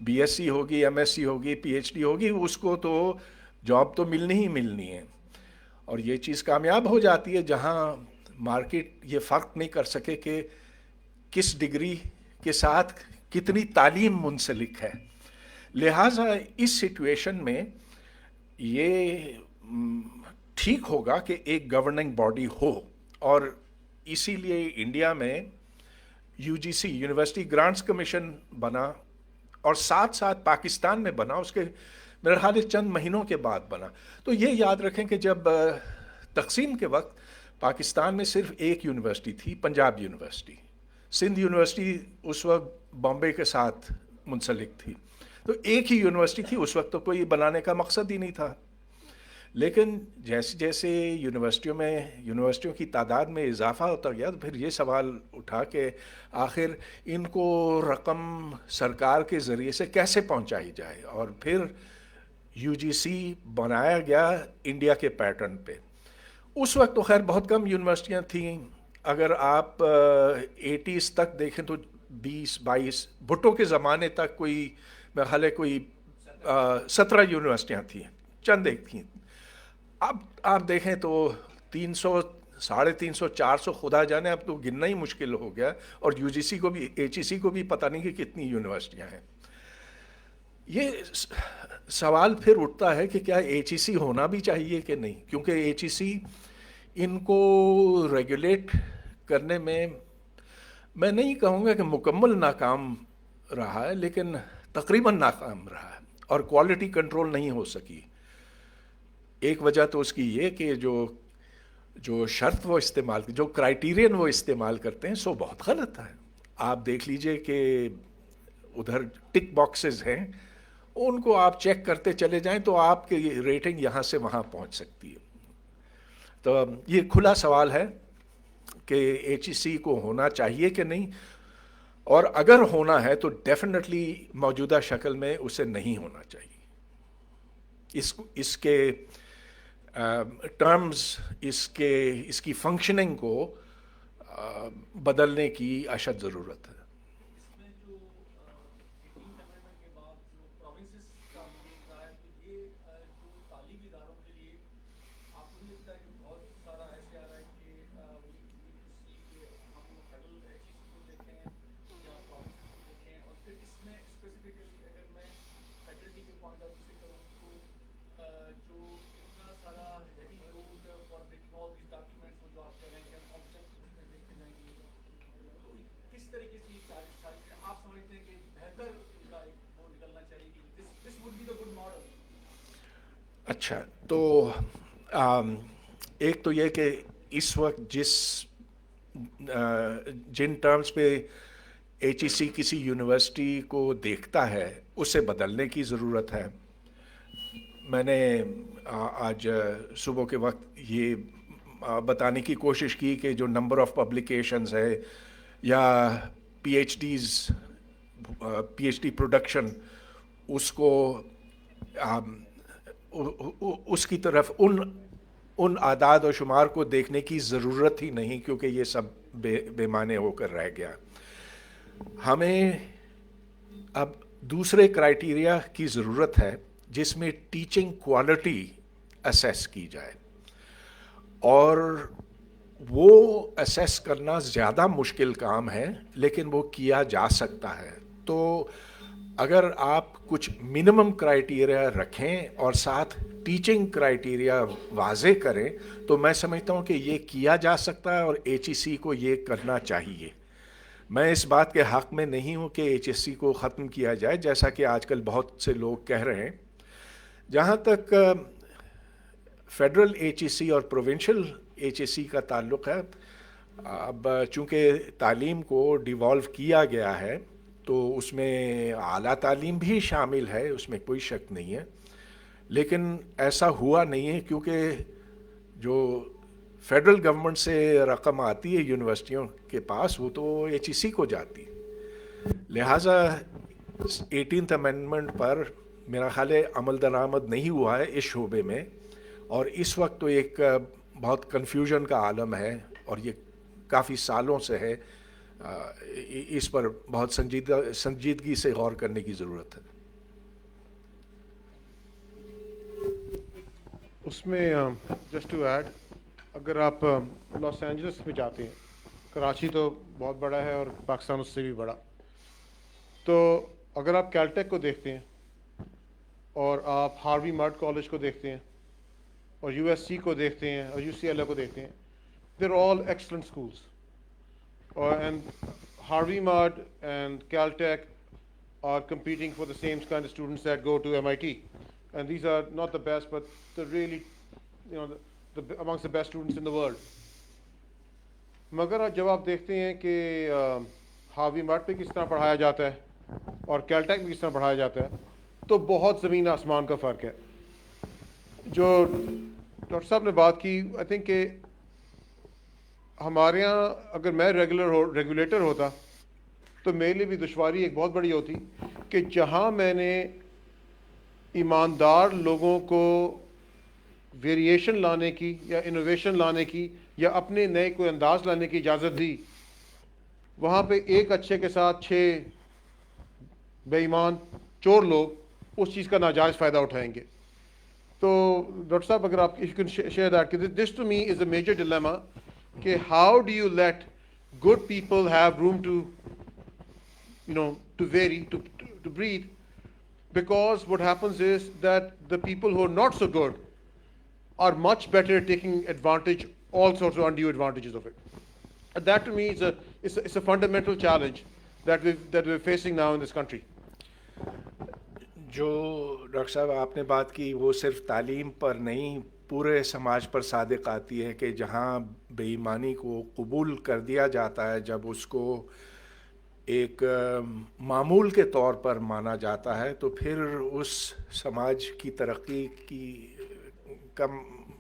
बीएससी होगी, एमएससी होगी, पीएचडी होगी, उसको तो जॉब तो मिलनी ही मिलनी है। और ये चीज़ कामयाब हो जाती है जहाँ मार्केट ये फ़र्क नहीं कर सके कि किस डिग्री के साथ कितनी तालीम मुंसलिक है। लिहाजा इस सिचुएशन में ये ठीक होगा कि एक गवर्निंग बॉडी हो, और इसीलिए इंडिया में यूजीसी, यूनिवर्सिटी ग्रांट्स कमीशन बना, और साथ साथ पाकिस्तान में बना, उसके मेरे ख्याल से चंद महीनों के बाद बना। तो ये याद रखें कि जब तकसीम के वक्त पाकिस्तान में सिर्फ एक यूनिवर्सिटी थी, पंजाब यूनिवर्सिटी। सिंध यूनिवर्सिटी उस वक्त बॉम्बे के साथ मुंसलिक थी, तो एक ही यूनिवर्सिटी थी। उस वक्त तो कोई बनाने का मकसद ही नहीं था। लेकिन जैसे जैसे यूनिवर्सिटियों की तादाद में इजाफा होता गया, तो फिर ये सवाल उठा कि आखिर इनको रकम सरकार के ज़रिए से कैसे पहुंचाई जाए, और फिर यूजीसी बनाया गया इंडिया के पैटर्न पे। उस वक्त तो खैर बहुत कम यूनिवर्सिटियां थीं। अगर आप 80s तक देखें तो 20-22, भुट्टो के ज़माने तक मेरे ख्याल है कोई 17 यूनिवर्सिटियां थीं, चंद एक थीं। अब आप देखें तो 300, 350, 400, खुदा जाने अब तो गिनना ही मुश्किल हो गया, और यूजीसी को भी, एचईसी को भी पता नहीं कि कितनी यूनिवर्सिटियां हैं। ये सवाल फिर उठता है कि क्या एचईसी होना भी चाहिए कि नहीं, क्योंकि एचईसी इनको रेगुलेट करने में मैं नहीं कहूँगा कि मुकम्मल नाकाम रहा है, लेकिन तकरीबन नाकाम रहा है, और क्वालिटी कंट्रोल नहीं हो सकी। एक वजह तो उसकी ये कि जो शर्त वो इस्तेमाल, जो क्राइटेरियन वो इस्तेमाल करते हैं, सो बहुत गलत है। आप देख लीजिए कि उधर टिक बॉक्सेस हैं, उनको आप चेक करते चले जाएं तो आपकी रेटिंग यहाँ से वहाँ पहुँच सकती है। तो ये खुला सवाल है कि एचईसी को होना चाहिए कि नहीं, और अगर होना है तो डेफिनेटली मौजूदा शक्ल में उसे नहीं होना चाहिए। इसके टर्म्स, इसकी फंक्शनिंग को बदलने की अशद ज़रूरत है। اچھا تو ایک تو یہ کہ اس وقت جن ٹرمز پہ ایچ ای سی کسی یونیورسٹی کو دیکھتا ہے اسے بدلنے کی ضرورت ہے. میں نے آج صبح کے وقت یہ بتانے کی کوشش کی کہ جو نمبر آف پبلیکیشنز ہے یا پی ایچ ڈی پروڈکشن اس کو اس کی طرف ان اعداد و شمار کو دیکھنے کی ضرورت ہی نہیں, کیونکہ یہ سب بے معنی ہو کر رہ گیا. ہمیں اب دوسرے کرائیٹیریا کی ضرورت ہے جس میں ٹیچنگ کوالٹی اسیس کی جائے, اور وہ اسیس کرنا زیادہ مشکل کام ہے لیکن وہ کیا جا سکتا ہے. تو اگر آپ کچھ منیمم کرائیٹیریا رکھیں اور ساتھ ٹیچنگ کرائیٹیریا واضح کریں تو میں سمجھتا ہوں کہ یہ کیا جا سکتا ہے اور ایچ ای سی کو یہ کرنا چاہیے. میں اس بات کے حق میں نہیں ہوں کہ ایچ ایس سی کو ختم کیا جائے جیسا کہ آج کل بہت سے لوگ کہہ رہے ہیں. جہاں تک فیڈرل ایچ ای سی اور پروونشل ایچ ای سی کا تعلق ہے, اب چونکہ تعلیم کو ڈیوالو کیا گیا ہے تو اس میں اعلیٰ تعلیم بھی شامل ہے, اس میں کوئی شک نہیں ہے, لیکن ایسا ہوا نہیں ہے کیونکہ جو فیڈرل گورنمنٹ سے رقم آتی ہے یونیورسٹیوں کے پاس وہ تو ایچ ای سی کو جاتی. لہٰذا 18th امینڈمنٹ پر میرا خیال ہے عمل درآمد نہیں ہوا ہے اس شعبے میں, اور اس وقت تو ایک بہت کنفیوژن کا عالم ہے اور یہ کافی سالوں سے ہے. اس پر بہت سنجیدگی سے غور کرنے کی ضرورت ہے. اس میں جسٹ ٹو ایڈ, اگر آپ لاس اینجلس میں جاتے ہیں, کراچی تو بہت بڑا ہے اور پاکستان اس سے بھی بڑا, تو اگر آپ کیلٹیک کو دیکھتے ہیں اور آپ ہاروی مڈ کالج کو دیکھتے ہیں اور یو ایس سی کو دیکھتے ہیں اور یو سی ایل اے کو دیکھتے ہیں, there all excellent schools. And Harvey Mudd and Caltech are competing for the same kind of students that go to MIT. And these are not the best, but the really, amongst the best students in the world. مگر جب آپ دیکھتے ہیں کہ Harvey mid پہ کس طرح پڑھایا جاتا ہے اور کیلٹیک میں کس طرح پڑھایا جاتا ہے, تو بہت زمین آسمان کا فرق ہے. جو ڈاکٹر صاحب نے بات کی, آئی تھنک کہ ہمارے یہاں اگر میں ریگولیٹر ہوتا تو میرے لیے بھی دشواری ایک بہت بڑی ہوتی کہ جہاں میں نے ایماندار لوگوں کو ویریشن لانے کی یا انوویشن لانے کی یا اپنے نئے کوئی انداز لانے کی اجازت دی, وہاں پہ ایک اچھے کے ساتھ 6 بے ایمان چور لوگ اس چیز کا ناجائز فائدہ اٹھائیں گے. تو ڈاکٹر صاحب اگر آپ share that, this to me is a major dilemma کہ how do you let good people have room to vary, to breathe, because what happens is that the people who are not so good are much better at taking advantage, all sorts of undue advantages of it. And that to me is a fundamental challenge that we're facing now in this country. جو doctor صاحب آپ نے بات کی وہ صرف تعلیم پر نہیں پورے سماج پر صادق آتی ہے کہ جہاں بے ایمانی کو قبول کر دیا جاتا ہے, جب اس کو ایک معمول کے طور پر مانا جاتا ہے تو پھر اس سماج کی ترقی کی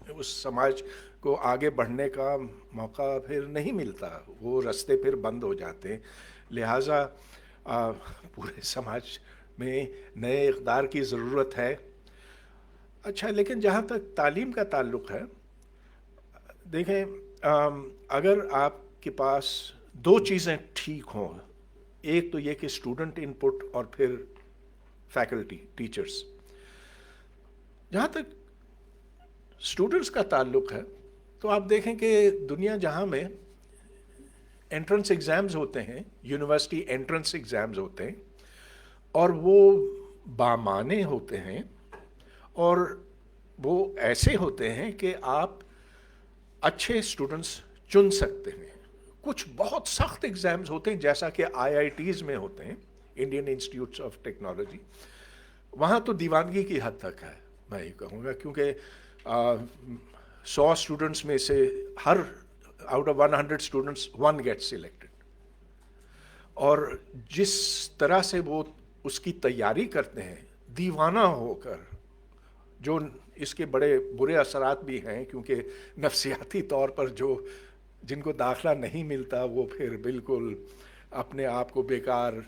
اس سماج کو آگے بڑھنے کا موقع پھر نہیں ملتا, وہ راستے پھر بند ہو جاتے ہیں. لہٰذا پورے سماج میں نئے اقدار کی ضرورت ہے. اچھا, لیکن جہاں تک تعلیم کا تعلق ہے, دیکھیں اگر آپ کے پاس 2 چیزیں ٹھیک ہوں, ایک تو یہ کہ اسٹوڈنٹ ان پٹ اور پھر فیکلٹی ٹیچرس. جہاں تک स्टूडेंट्स का ताल्लुक है तो आप देखें कि दुनिया जहाँ में एंट्रेंस एग्ज़ाम्स होते हैं, यूनिवर्सिटी एंट्रेंस एग्ज़ाम्स होते हैं और वो बामाने होते हैं और वो ऐसे होते हैं कि आप अच्छे स्टूडेंट्स चुन सकते हैं। कुछ बहुत सख्त एग्ज़ाम्स होते हैं जैसा कि IITs में होते हैं, इंडियन इंस्टीट्यूट्स ऑफ टेक्नोलॉजी, वहाँ तो दीवानगी की हद तक है मैं ये कहूँगा, क्योंकि 100 स्टूडेंट्स में से हर out of 100 students 1 gets selected. और जिस तरह से वो उसकी तैयारी करते हैं दीवाना होकर, जो इसके बड़े बुरे असरात भी हैं, क्योंकि नफसियाती तौर पर जो जिनको दाखला नहीं मिलता वो फिर बिल्कुल अपने आप को बेकार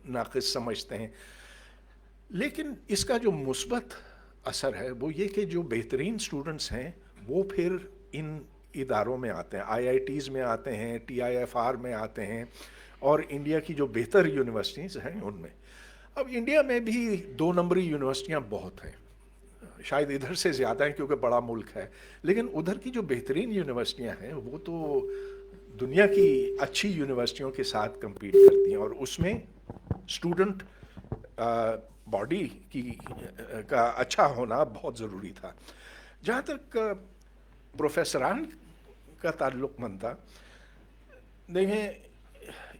नाक़िस समझते हैं। लेकिन इसका जो मुस्बत असर है वो ये कि जो बेहतरीन स्टूडेंट्स हैं वो फिर इन इदारों में आते हैं, IITs में आते हैं, TIFR में आते हैं और इंडिया की जो बेहतर यूनिवर्सिटीज़ हैं उनमें। अब इंडिया में भी 2 नंबरी यूनिवर्सिटियाँ बहुत हैं, शायद इधर से ज़्यादा हैं क्योंकि बड़ा मुल्क है, लेकिन उधर की जो बेहतरीन यूनिवर्सिटियाँ हैं वो तो दुनिया की अच्छी यूनिवर्सिटियों के साथ compete करती हैं और उसमें स्टूडेंट बॉडी की का अच्छा होना बहुत ज़रूरी था। जहाँ तक प्रोफेसरान का ताल्लुक़ था, देखें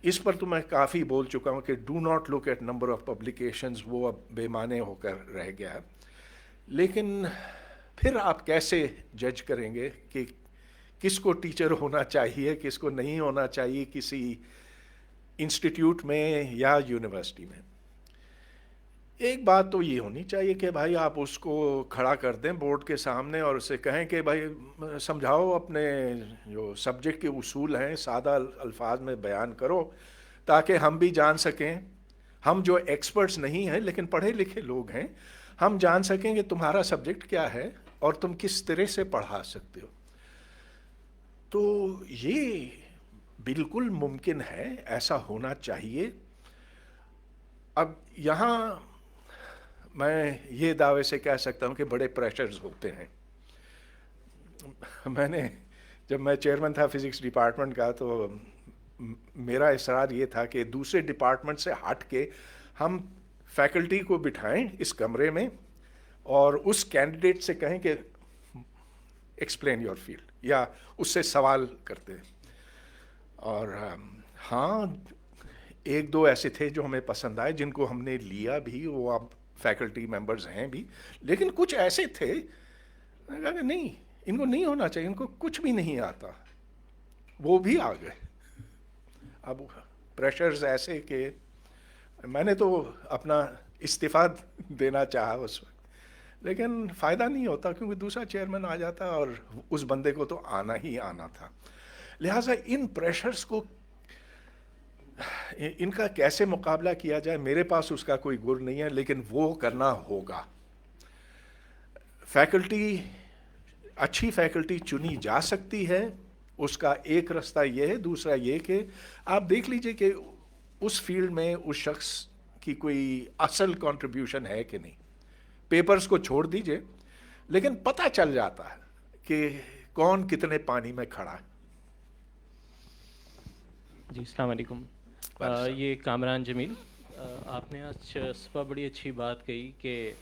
इस पर तो मैं काफ़ी बोल चुका हूँ कि do not look at number of publications, वो अब बेमाने होकर रह गया है। लेकिन फिर आप कैसे जज करेंगे कि किसको टीचर होना चाहिए, किसको नहीं होना चाहिए किसी इंस्टीट्यूट में या यूनिवर्सिटी में? एक बात तो ये होनी चाहिए कि भाई आप उसको खड़ा कर दें बोर्ड के सामने और उससे कहें कि भाई समझाओ, अपने जो सब्जेक्ट के उसूल हैं सादा अल्फाज में बयान करो ताकि हम भी जान सकें, हम जो एक्सपर्ट्स नहीं हैं लेकिन पढ़े लिखे लोग हैं, हम जान सकें कि तुम्हारा सब्जेक्ट क्या है और तुम किस तरह से पढ़ा सकते हो। तो ये बिल्कुल मुमकिन है, ऐसा होना चाहिए। अब यहाँ मैं ये दावे से कह सकता हूँ कि बड़े प्रेशर्स होते हैं। जब मैं चेयरमैन था फिज़िक्स डिपार्टमेंट का तो मेरा इसरार ये था कि दूसरे डिपार्टमेंट से हट के हम फैकल्टी को बिठाएं इस कमरे में और उस कैंडिडेट से कहें कि एक्सप्लेन योर फील्ड, या उससे सवाल करते हैं। और हाँ, 1-2 ऐसे थे जो हमें पसंद आए, जिनको हमने लिया भी, वो अब फैकल्टी मेंबर्स हैं भी। लेकिन कुछ ऐसे थे मैंने कहा नहीं, इनको नहीं होना चाहिए, इनको कुछ भी नहीं आता, वो भी आ गए। अब प्रेशर्स ऐसे कि मैंने तो अपना इस्तीफ़ा देना चाहा उस वक्त, लेकिन फ़ायदा नहीं होता क्योंकि दूसरा चेयरमैन आ जाता और उस बंदे को तो आना ही आना था। लिहाजा इन प्रेशर्स को, इनका कैसे मुकाबला किया जाए, मेरे पास उसका कोई गुर नहीं है, लेकिन वो करना होगा। फैकल्टी, अच्छी फैकल्टी चुनी जा सकती है, उसका एक रास्ता ये है। दूसरा ये कि आप देख लीजिए कि उस फील्ड में उस शख्स की कोई असल कंट्रीब्यूशन है कि नहीं। पेपर्स को छोड़ दीजिए, लेकिन पता चल जाता है कि कौन कितने पानी में खड़ा है। जी, अस्सलाम वालेकुम। ये कामरान जमील, आपने आज सुबह बड़ी अच्छी बात कही कि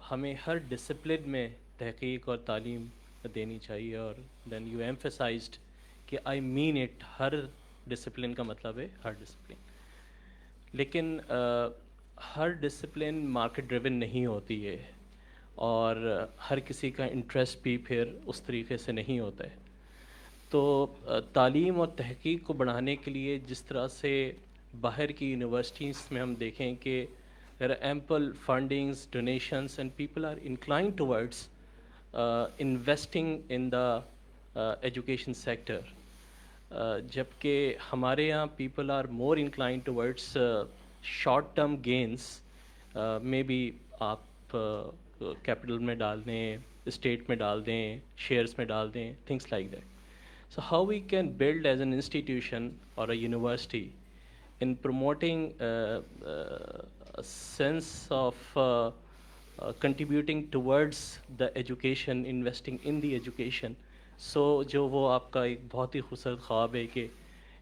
हमें हर डिसिप्लिन में तहकीक और तालीम देनी चाहिए, और देन यू एम्फसाइज्ड कि I mean it, her discipline का मतलब है हर डिसिप्लिन। लेकिन हर डिसिप्लिन मार्केट ड्रिवन नहीं होती है और हर किसी का इंटरेस्ट भी फिर उस तरीके से नहीं होता है। तो तालीम और तहकीक को बढ़ाने के लिए जिस तरह से बाहर की यूनिवर्सिटीज़ में हम देखें कि there are ample fundings, donations and people are inclined towards investing in the education sector, जबकि हमारे यहाँ people are more inclined towards short term gains. Maybe आप कैपिटल में डाल दें, स्टेट में डाल दें, शेयर्स में डाल दें, things like that. So how we can build as an institution or a university in promoting a sense of contributing towards the education, investing in the education. So جو وہ آپ کا ایک بہت ہی خوبصورت خواب ہے کہ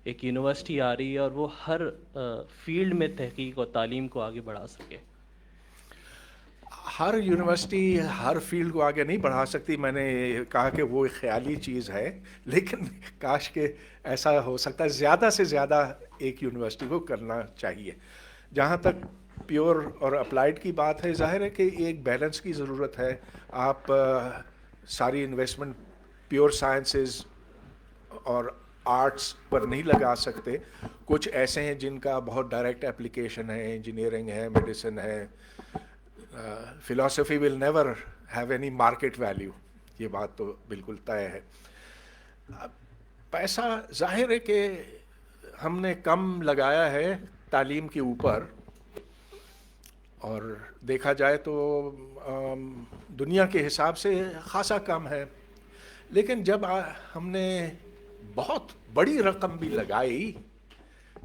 ایک یونیورسٹی آ رہی ہے اور وہ ہر فیلڈ میں تحقیق اور تعلیم کو آگے بڑھا سکے. ہر یونیورسٹی ہر فیلڈ کو آگے نہیں بڑھا سکتی. میں نے کہا کہ وہ ایک خیالی چیز ہے, لیکن کاش کہ ایسا ہو سکتا ہے. زیادہ سے زیادہ ایک یونیورسٹی کو کرنا چاہیے. جہاں تک پیور اور اپلائیڈ کی بات ہے, ظاہر ہے کہ ایک بیلنس کی ضرورت ہے. آپ ساری انویسٹمنٹ پیور سائنسز اور آرٹس پر نہیں لگا سکتے. کچھ ایسے ہیں جن کا بہت ڈائریکٹ اپلیکیشن ہے, انجینئرنگ ہے, میڈیسن ہے. Philosophy will never have any market value, یہ بات تو بالکل طے ہے. پیسہ ظاہر ہے کہ ہم نے کم لگایا ہے تعلیم کے اوپر, اور دیکھا جائے تو دنیا کے حساب سے خاصا کم ہے. لیکن جب ہم نے بہت بڑی رقم بھی لگائی,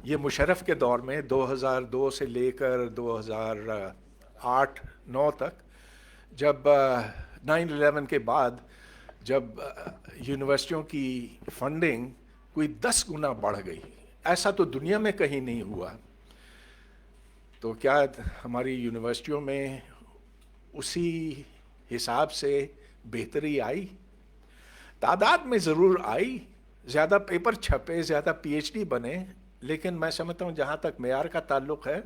یہ مشرف کے دور میں 2002 سے لے کر 2008-9 تک, جب 9/11 کے بعد جب یونیورسٹیوں کی فنڈنگ کوئی 10 گنا بڑھ گئی, ایسا تو دنیا میں کہیں نہیں ہوا. تو کیا ہماری یونیورسٹیوں میں اسی حساب سے بہتری آئی؟ تعداد میں ضرور آئی, زیادہ پیپر چھپے, زیادہ PhD بنے, لیکن میں سمجھتا ہوں جہاں تک معیار کا تعلق ہے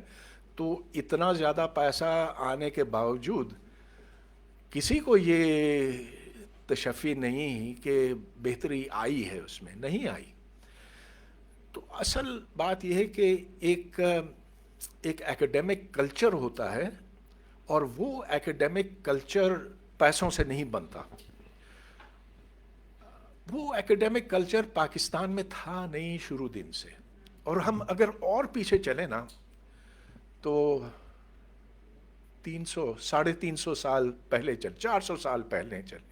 تو اتنا زیادہ پیسہ آنے کے باوجود کسی کو یہ تشفی نہیں کہ بہتری آئی ہے, اس میں نہیں آئی. تو اصل بات یہ ہے کہ ایک ایکیڈیمک کلچر ہوتا ہے, اور وہ ایکیڈیمک کلچر پیسوں سے نہیں بنتا. وہ ایکیڈیمک کلچر پاکستان میں تھا نہیں شروع دن سے, اور ہم اگر اور پیچھے چلیں نا تو 300-350 سال پہلے 400 سال پہلے چلے.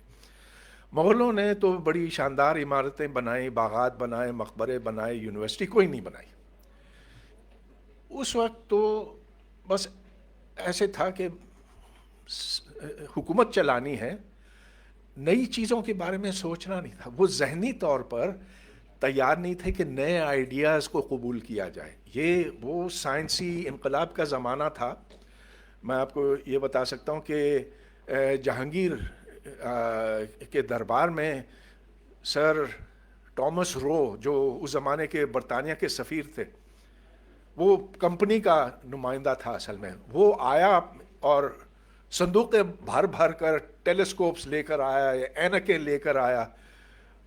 مغلوں نے تو بڑی شاندار عمارتیں بنائیں, باغات بنائے, مقبرے بنائے, یونیورسٹی کوئی نہیں بنائی. اس وقت تو بس ایسے تھا کہ حکومت چلانی ہے, نئی چیزوں کے بارے میں سوچنا نہیں تھا. وہ ذہنی طور پر تیار نہیں تھے کہ نئے آئیڈیاز کو قبول کیا جائے. یہ وہ سائنسی انقلاب کا زمانہ تھا. میں آپ کو یہ بتا سکتا ہوں کہ جہانگیر کے دربار میں سر ٹامس رو, جو اس زمانے کے برطانیہ کے سفیر تھے, وہ کمپنی کا نمائندہ تھا اصل میں. وہ آیا اور صندوقیں بھر بھر کر ٹیلیسکوپس لے کر آیا, اینکیں لے کر آیا,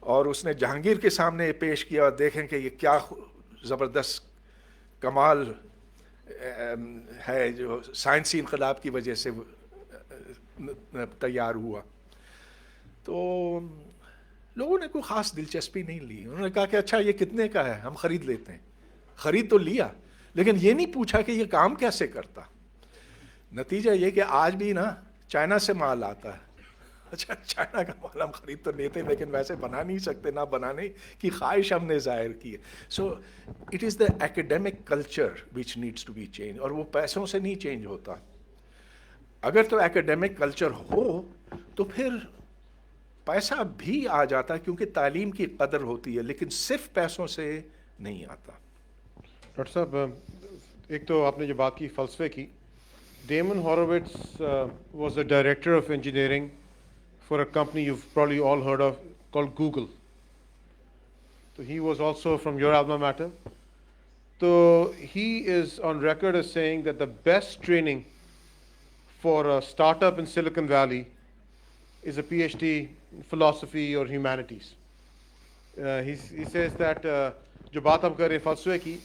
اور اس نے جہانگیر کے سامنے یہ پیش کیا, اور دیکھیں کہ یہ کیا زبردست کمال ہے جو سائنسی انقلاب کی وجہ سے تیار ہوا. تو لوگوں نے کوئی خاص دلچسپی نہیں لی. انہوں نے کہا کہ اچھا یہ کتنے کا ہے, ہم خرید لیتے ہیں. خرید تو لیا, لیکن یہ نہیں پوچھا کہ یہ کام کیسے کرتا. نتیجہ یہ کہ آج بھی نا چائنا سے مال آتا ہے. اچھا چائنا کا مال ہم خرید تو لیتے, لیکن ویسے بنا نہیں سکتے, نہ بنانے کی خواہش ہم نے ظاہر کی ہے. So it is the academic culture which needs to be change, اور وہ پیسوں سے نہیں چینج ہوتا. اگر تو ایکیڈیمک کلچر ہو تو پھر پیسہ بھی آ جاتا, کیونکہ تعلیم کی قدر ہوتی ہے, لیکن صرف پیسوں سے نہیں آتا. ڈاکٹر صاحب, ایک تو آپ نے جو بات کی فلسفے کی, Damon Horowitz was the director of engineering for a company you've probably all heard of called Google. So he was also from your alma mater. So he is on record as saying that the best training for a startup in Silicon Valley is a PhD in philosophy or humanities. He says that جو بات ہم کر رہے ہیں فلسفے کی,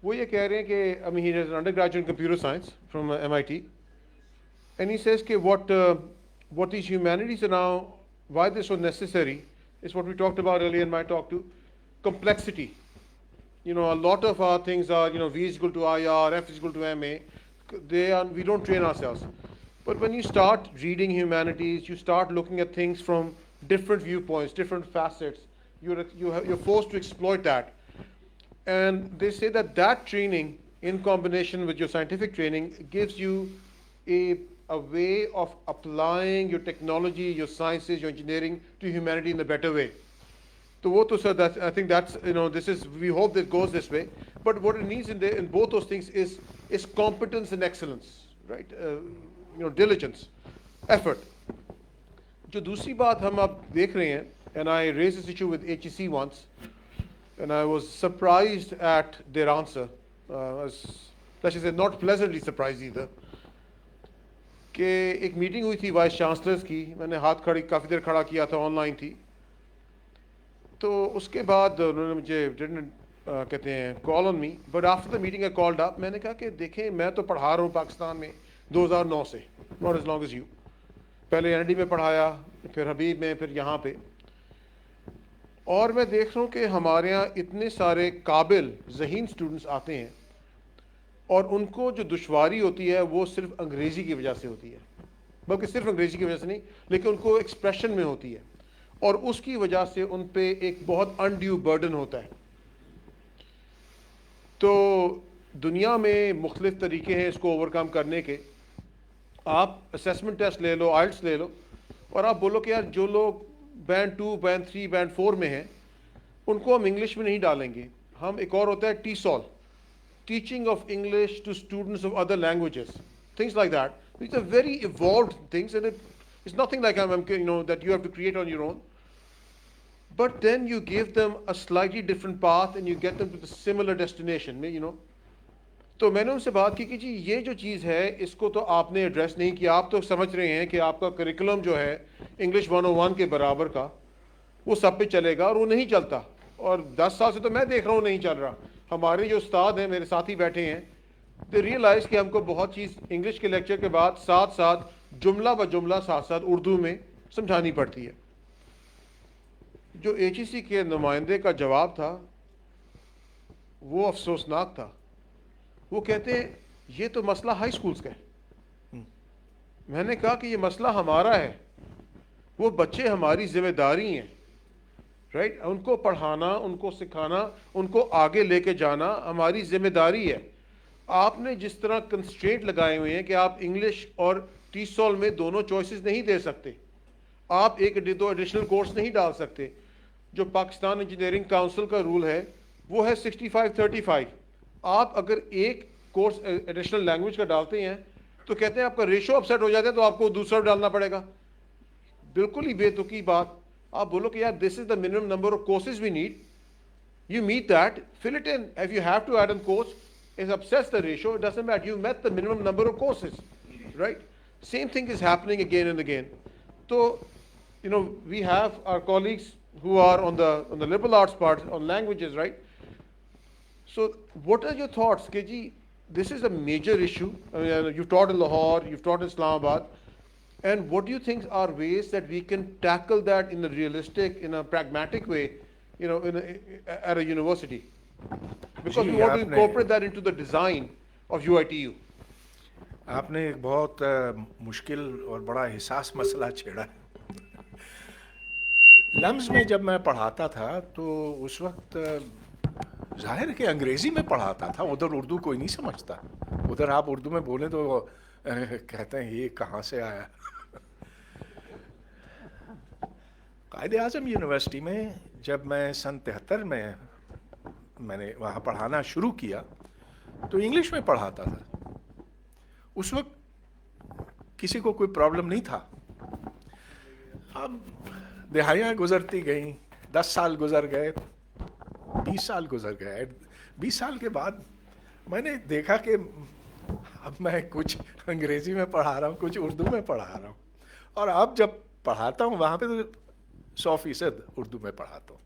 وہ یہ کہہ رہے ہیں کہ I mean he is an undergraduate in computer science from MIT, and he says کہ what these humanities are now, why they're so necessary, is what we talked about earlier in my talk too, complexity. You know, a lot of our things are, you know, V is equal to IR, F is equal to MA. We don't train ourselves. But when you start reading humanities, you start looking at things from different viewpoints, different facets. You're forced to exploit that. And they say that training in combination with your scientific training gives you a a way of applying your technology, your sciences, your engineering to humanity in a better way. So what to say that I think that's, this is, we hope that it goes this way. But what it needs in both those things is competence and excellence, right? Diligence, effort. جو دوسری بات ہم اب دیکھ رہے ہیں, and I raised this issue with HEC once, and I was surprised at their answer. Let's say not pleasantly surprised either. کہ ایک میٹنگ ہوئی تھی وائس چانسلرز کی, میں نے ہاتھ کافی دیر کھڑا کیا تھا, آن لائن تھی. تو اس کے بعد انہوں نے مجھے کہتے ہیں call on me, but after the meeting I called up. میں نے کہا کہ دیکھیں میں تو پڑھا رہا ہوں پاکستان میں 2009 سے, not as long as you. پہلے این ڈی میں پڑھایا, پھر حبیب میں, پھر یہاں پہ, اور میں دیکھ رہا ہوں کہ ہمارے یہاں اتنے سارے قابل ذہین اسٹوڈنٹس آتے ہیں, اور ان کو جو دشواری ہوتی ہے وہ صرف انگریزی کی وجہ سے ہوتی ہے, بلکہ صرف انگریزی کی وجہ سے نہیں, لیکن ان کو ایکسپریشن میں ہوتی ہے, اور اس کی وجہ سے ان پہ ایک بہت انڈیو برڈن ہوتا ہے. تو دنیا میں مختلف طریقے ہیں اس کو اوور کم کرنے کے. آپ اسیسمنٹ ٹیسٹ لے لو, آئلٹس لے لو, اور آپ بولو کہ یار جو لوگ بینڈ 2, بینڈ 3, بینڈ 4 میں ہیں ان کو ہم انگلش میں نہیں ڈالیں گے. ہم ایک اور ہوتا ہے ٹی سال, teaching of English to students of other languages, things like that. These are very evolved things, and it's nothing like that you have to create on your own. But then you give them a slightly different path and you get them to the similar destination, تو میں نے ان سے بات کی کہ جی یہ جو چیز ہے اس کو تو آپ نے ایڈریس نہیں کیا. آپ تو سمجھ رہے ہیں کہ آپ کا کریکولم جو ہے انگلش 101 کے برابر کا وہ سب پہ چلے گا, اور وہ نہیں چلتا. اور 10 سال سے تو میں دیکھ رہا ہوں نہیں چل رہا. ہمارے جو استاد ہیں, میرے ساتھی بیٹھے ہیں, دے ریئلائز کہ ہم کو بہت چیز انگلش کے لیکچر کے بعد ساتھ ساتھ جملہ ب جملہ ساتھ ساتھ اردو میں سمجھانی پڑتی ہے. جو ایچ ای سی کے نمائندے کا جواب تھا وہ افسوسناک تھا. وہ کہتے ہیں یہ تو مسئلہ ہائی سکولز کا ہے. میں نے کہا کہ یہ مسئلہ ہمارا ہے, وہ بچے ہماری ذمہ داری ہیں, رائٹ. ان کو پڑھانا, ان کو سکھانا, ان کو آگے لے کے جانا ہماری ذمہ داری ہے. آپ نے جس طرح کنسٹرینٹ لگائے ہوئے ہیں کہ آپ انگلش اور ٹی سال میں دونوں چوائسیز نہیں دے سکتے, آپ ایک 2 ایڈیشنل کورس نہیں ڈال سکتے. جو پاکستان انجینئرنگ کاؤنسل کا رول ہے وہ ہے 65-35. آپ اگر ایک کورس ایڈیشنل لینگویج کا ڈالتے ہیں تو کہتے ہیں آپ کا ریشو اپسیٹ ہو جاتا ہے تو آپ کو دوسرا ڈالنا پڑے گا. بالکل ہی بے تکی بات. آپ بولو کہ یار this is the minimum number of courses we need, you meet that, fill it in. If you have to add an course, it upsets the ratio, it doesn't matter, you met the minimum number of courses, right? Same thing is happening again and again. So we have our colleagues who are on the liberal arts part, on languages, right? So what are your thoughts, Keji? This is a major issue. You've taught in Lahore, you've taught in Islamabad, and what do you think are ways that we can tackle that in a realistic, in a pragmatic way, at a university? Because we want to incorporate that into the design of UITU. آپ نے ایک بہت مشکل اور بڑا حساس مسئلہ چھیڑا ہے. لمز میں جب میں پڑھاتا تھا تو اس وقت ظاہر کہ انگریزی میں پڑھاتا تھا, ادھر اردو کوئی نہیں سمجھتا. ادھر آپ اردو میں بولیں تو کہتے ہیں یہ کہاں سے آیا. قائد اعظم یونیورسٹی میں جب میں سن 73 میں نے وہاں پڑھانا شروع کیا تو انگلش میں پڑھاتا تھا. اس وقت کسی کو کوئی پرابلم نہیں تھا. اب دہائیاں گزرتی گئیں, 10 سال گزر گئے, 20 سال گزر گئے. 20 سال کے بعد میں نے دیکھا کہ اب میں کچھ انگریزی میں پڑھا رہا ہوں, کچھ اردو میں پڑھا رہا ہوں, اور اب جب پڑھاتا ہوں وہاں پہ تو 100% اردو میں پڑھاتا ہوں.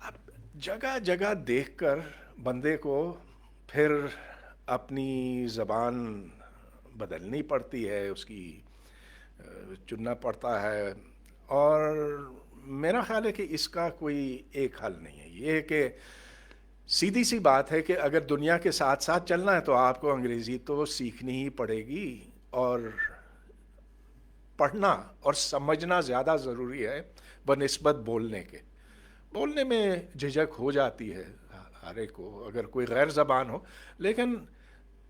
اب جگہ جگہ دیکھ کر بندے کو پھر اپنی زبان بدلنی پڑتی ہے, اس کی چننا پڑتا ہے. اور میرا خیال ہے کہ اس کا کوئی ایک حل نہیں ہے. یہ ہے کہ سیدھی سی بات ہے کہ اگر دنیا کے ساتھ ساتھ چلنا ہے تو آپ کو انگریزی تو سیکھنی ہی پڑے گی, اور پڑھنا اور سمجھنا زیادہ ضروری ہے بنسبت بولنے کے. بولنے میں جھجک ہو جاتی ہے ہر ایک کو اگر کوئی غیر زبان ہو, لیکن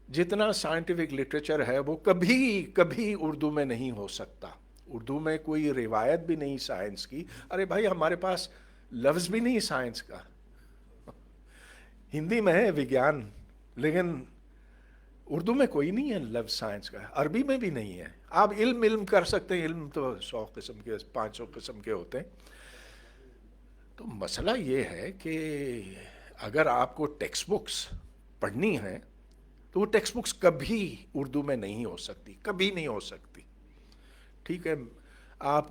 जितना साइंटिफिक लिटरेचर है वो कभी कभी उर्दू में नहीं हो सकता। उर्दू में कोई रिवायत भी नहीं साइंस की। अरे भाई हमारे पास लफ्ज़ भी नहीं साइंस का। हिंदी में है विज्ञान, लेकिन उर्दू में कोई नहीं है लफ्ज़ साइंस का, अरबी में भी नहीं है। आप इल्म कर सकते हैं, इल्म तो 100 किस्म के 500 किस्म के होते हैं। तो मसला ये है कि अगर आपको टेक्स्ट बुक्स पढ़नी है तो वो टेक्स्ट बुक्स कभी उर्दू में नहीं हो सकती, कभी नहीं हो सकती। ठीक है, आप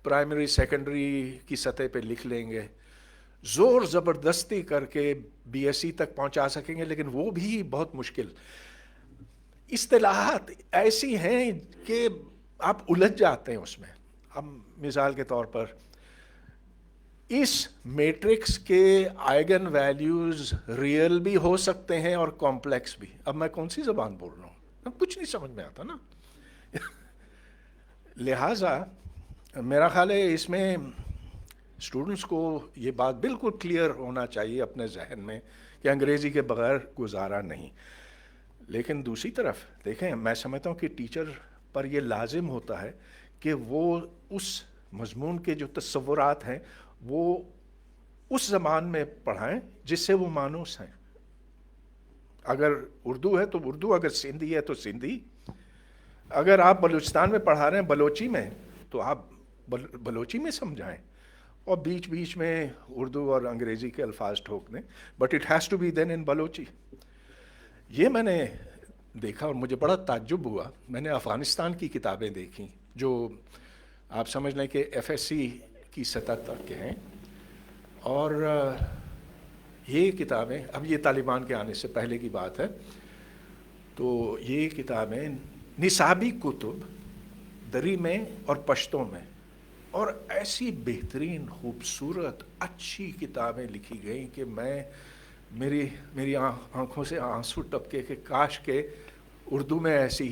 प्राइमरी सेकेंडरी की सतह पे लिख लेंगे, ज़ोर ज़बरदस्ती करके बीएससी तक पहुंचा सकेंगे, लेकिन वो भी बहुत मुश्किल। इस्तिलाहात ऐसी हैं कि आप उलझ जाते हैं उसमें। अब मिसाल के तौर पर इस मैट्रिक्स के आइगन वैल्यूज रियल भी हो सकते हैं और कॉम्प्लेक्स भी। अब मैं कौन सी ज़बान बोल रहा हूँ, अब कुछ नहीं समझ में आता ना। लिहाजा मेरा ख्याल है इसमें स्टूडेंट्स को ये बात बिल्कुल क्लियर होना चाहिए अपने जहन में कि अंग्रेज़ी के बगैर गुजारा नहीं। लेकिन दूसरी तरफ देखें, मैं समझता हूँ कि टीचर पर ये लाजिम होता है कि वो उस मजमून के जो तस्वुरात हैं वो उस ज़बान में पढ़ाएं जिससे वो मानूस हैं। अगर उर्दू है तो उर्दू, अगर सिंधी है तो सिंधी। अगर आप बलूचिस्तान में पढ़ा रहे हैं बलोची में तो आप बलोची में समझाएं, और बीच बीच में उर्दू और अंग्रेज़ी के अल्फाज ठोक दें, but it has to be then in Balochi. ये मैंने देखा और मुझे बड़ा ताज्जुब हुआ। मैंने अफ़गानिस्तान की किताबें देखी जो आप समझ लें कि एफएससी की सतह तक के हैं, और ये किताबें, अब ये तालिबान के आने से पहले की बात है, तो ये किताबें निसाबी कुतुब दरी में और पश्तो में, और ऐसी बेहतरीन खूबसूरत अच्छी किताबें लिखी गई कि मेरी आंखों से आंसू टपके कि काश के उर्दू में ऐसी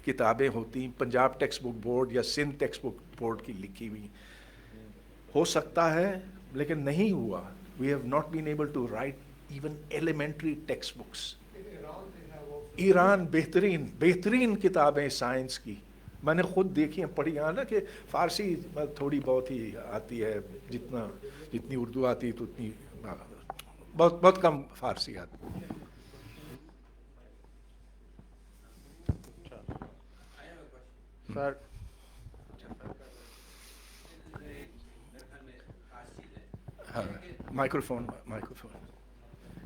किताबें होती, पंजाब टेक्स्ट बुक बोर्ड या सिंध टेक्स्ट बुक बोर्ड की लिखी हुई। हो सकता है लेकिन नहीं हुआ। We have not been able to write even elementary text books. Iran बेहतरीन किताबें साइंस की मैंने खुद देखी हैं, पढ़ी हैं। ना कि फ़ारसी थोड़ी बहुत ही आती है, जितनी उर्दू आती है तो उतनी बहुत कम फ़ारसी आती है। सर हाँ, माइक्रोफोन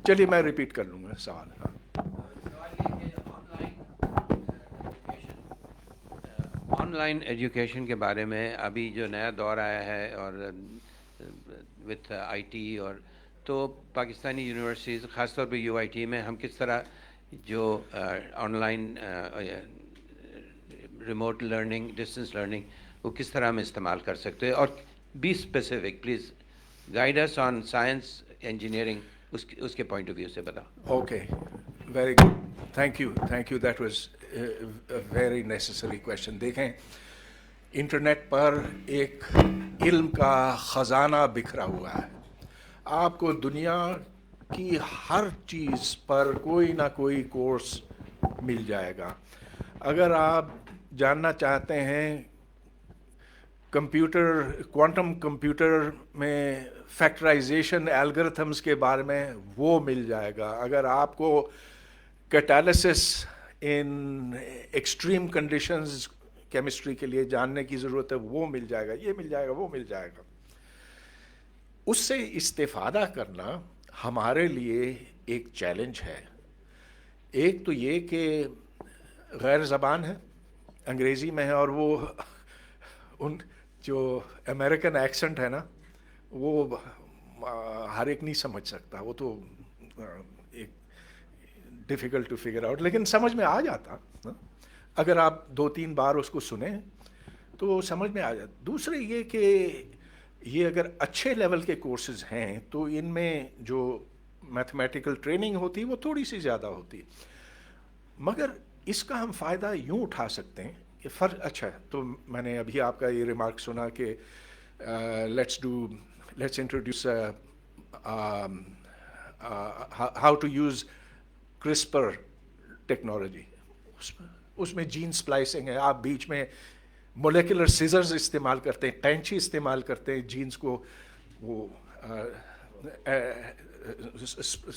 चलिए मैं रिपीट कर लूँगा सवाल। हाँ, ऑनलाइन एजुकेशन के बारे में अभी जो नया दौर आया है और विथ आईटी, और तो पाकिस्तानी यूनिवर्सिटीज़ ख़ासतौर पे यूआईटी में हम किस तरह जो online remote learning, distance learning, वो किस तरह हम इस्तेमाल कर सकते हैं, और be specific please guide us on science engineering, उसके पॉइंट ऑफ व्यू से बताओ। Okay, very good, thank you, that was a very necessary question. देखें, इंटरनेट पर एक इल्म का ख़जाना बिखरा हुआ है। आपको दुनिया की हर चीज़ पर कोई ना कोई कोर्स मिल जाएगा। अगर आप जानना चाहते हैं क्वांटम कंप्यूटर में फैक्टराइजेशन एल्गोरिथम्स के बारे में, वो मिल जाएगा। अगर आपको catalysis in extreme conditions chemistry के लिए जानने की ज़रूरत है, वो मिल जाएगा। ये मिल जाएगा, वो मिल जाएगा। उससे इस्तेफ़ादा करना हमारे लिए एक चैलेंज है। एक तो ये कि गैर ज़बान है, अंग्रेज़ी में है, और वो उन जो अमेरिकन एक्सेंट है ना, वो हर एक नहीं समझ सकता। वो तो एक डिफ़िकल्ट टू फिगर आउट, लेकिन समझ में आ जाता ना? अगर आप 2-3 बार उसको सुने तो समझ में आ जाता। दूसरे ये कि ये अगर अच्छे लेवल के कोर्सेज हैं तो इनमें जो मैथमेटिकल ट्रेनिंग होती है वो थोड़ी सी ज़्यादा होती है, मगर इसका हम फ़ायदा यूँ उठा सकते हैं कि अच्छा है। तो मैंने अभी आपका ये रिमार्क सुना कि let's introduce how to use CRISPR technology, उसमें जीन स्प्लाइसिंग है, आप बीच में मोलिकुलर सीजर्स इस्तेमाल करते हैं, कैंची इस्तेमाल करते हैं जीन्स को वो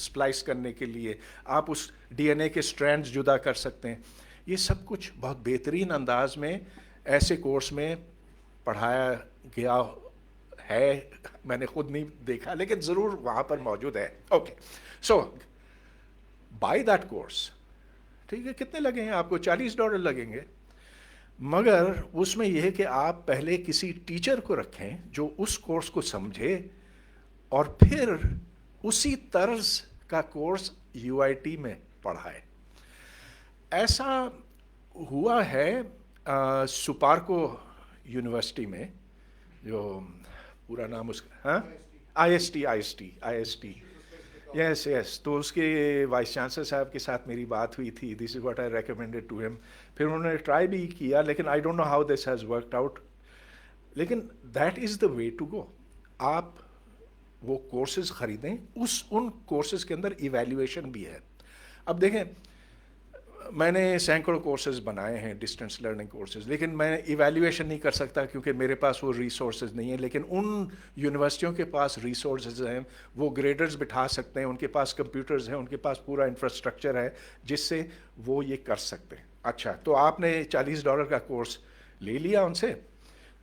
स्प्लाइस करने के लिए, आप उस डीएनए के स्ट्रैंड्स जुदा कर सकते हैं। ये सब कुछ बहुत बेहतरीन अंदाज में ऐसे कोर्स में पढ़ाया गया है, मैंने खुद नहीं देखा लेकिन ज़रूर वहाँ पर मौजूद है। Okay, so by that course, ठीक है, कितने लगेंगे आपको? $40 लगेंगे, मगर उसमें यह है कि आप पहले किसी टीचर को रखें जो उस कोर्स को समझे और फिर उसी तर्ज का कोर्स UIT में पढ़ाए। ऐसा हुआ है सुपार्को यूनिवर्सिटी में, जो पूरा नाम उसका, हाँ, IST, यस, तो उसके वाइस चांसलर साहब के साथ मेरी बात हुई थी, this is what I recommended to him. फिर उन्होंने ट्राई भी किया, लेकिन I don't know how this has worked out, लेकिन that is the way to go. आप वो कोर्सेज ख़रीदें, उन कोर्सेज के अंदर इवैल्यूएशन भी है। अब देखें, मैंने सैकड़ों कोर्सेज बनाए हैं, डिस्टेंस लर्निंग कोर्सेज, लेकिन मैं इवैल्यूएशन नहीं कर सकता क्योंकि मेरे पास वो रिसोर्सेज नहीं है। लेकिन उन यूनिवर्सिटियों के पास रिसोर्सेज हैं, वो ग्रेडर्स बिठा सकते हैं, उनके पास कंप्यूटर्स हैं, उनके पास पूरा इंफ्रास्ट्रक्चर है जिससे वो ये कर सकते हैं। अच्छा, तो आपने $40 का कोर्स ले लिया उनसे,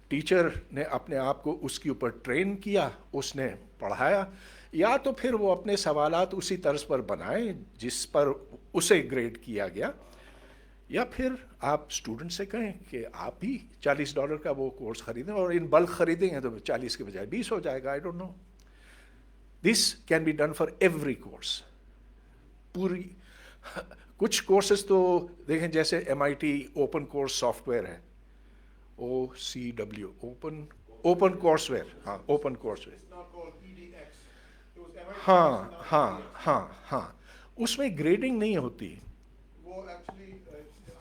टीचर ने अपने आप को उसके ऊपर ट्रेन किया, उसने पढ़ाया, या तो फिर वो अपने सवालात उसी तर्ज पर बनाएं जिस पर उसे ग्रेड किया गया, या फिर आप स्टूडेंट से कहें कि आप भी $40 का वो कोर्स खरीदें, और इन बल्क खरीदेंगे तो 40 के बजाय 20 हो जाएगा, आई don't no. This can be done for every course, पूरी। कुछ कोर्सेज तो देखें, जैसे MIT ओपन कोर्स सॉफ्टवेयर है, OCW, ओपन कोर्सवेयर, हाँ, ओपन कोर्सवेयर, हाँ, उसमें ग्रेडिंग नहीं होती। वो actually,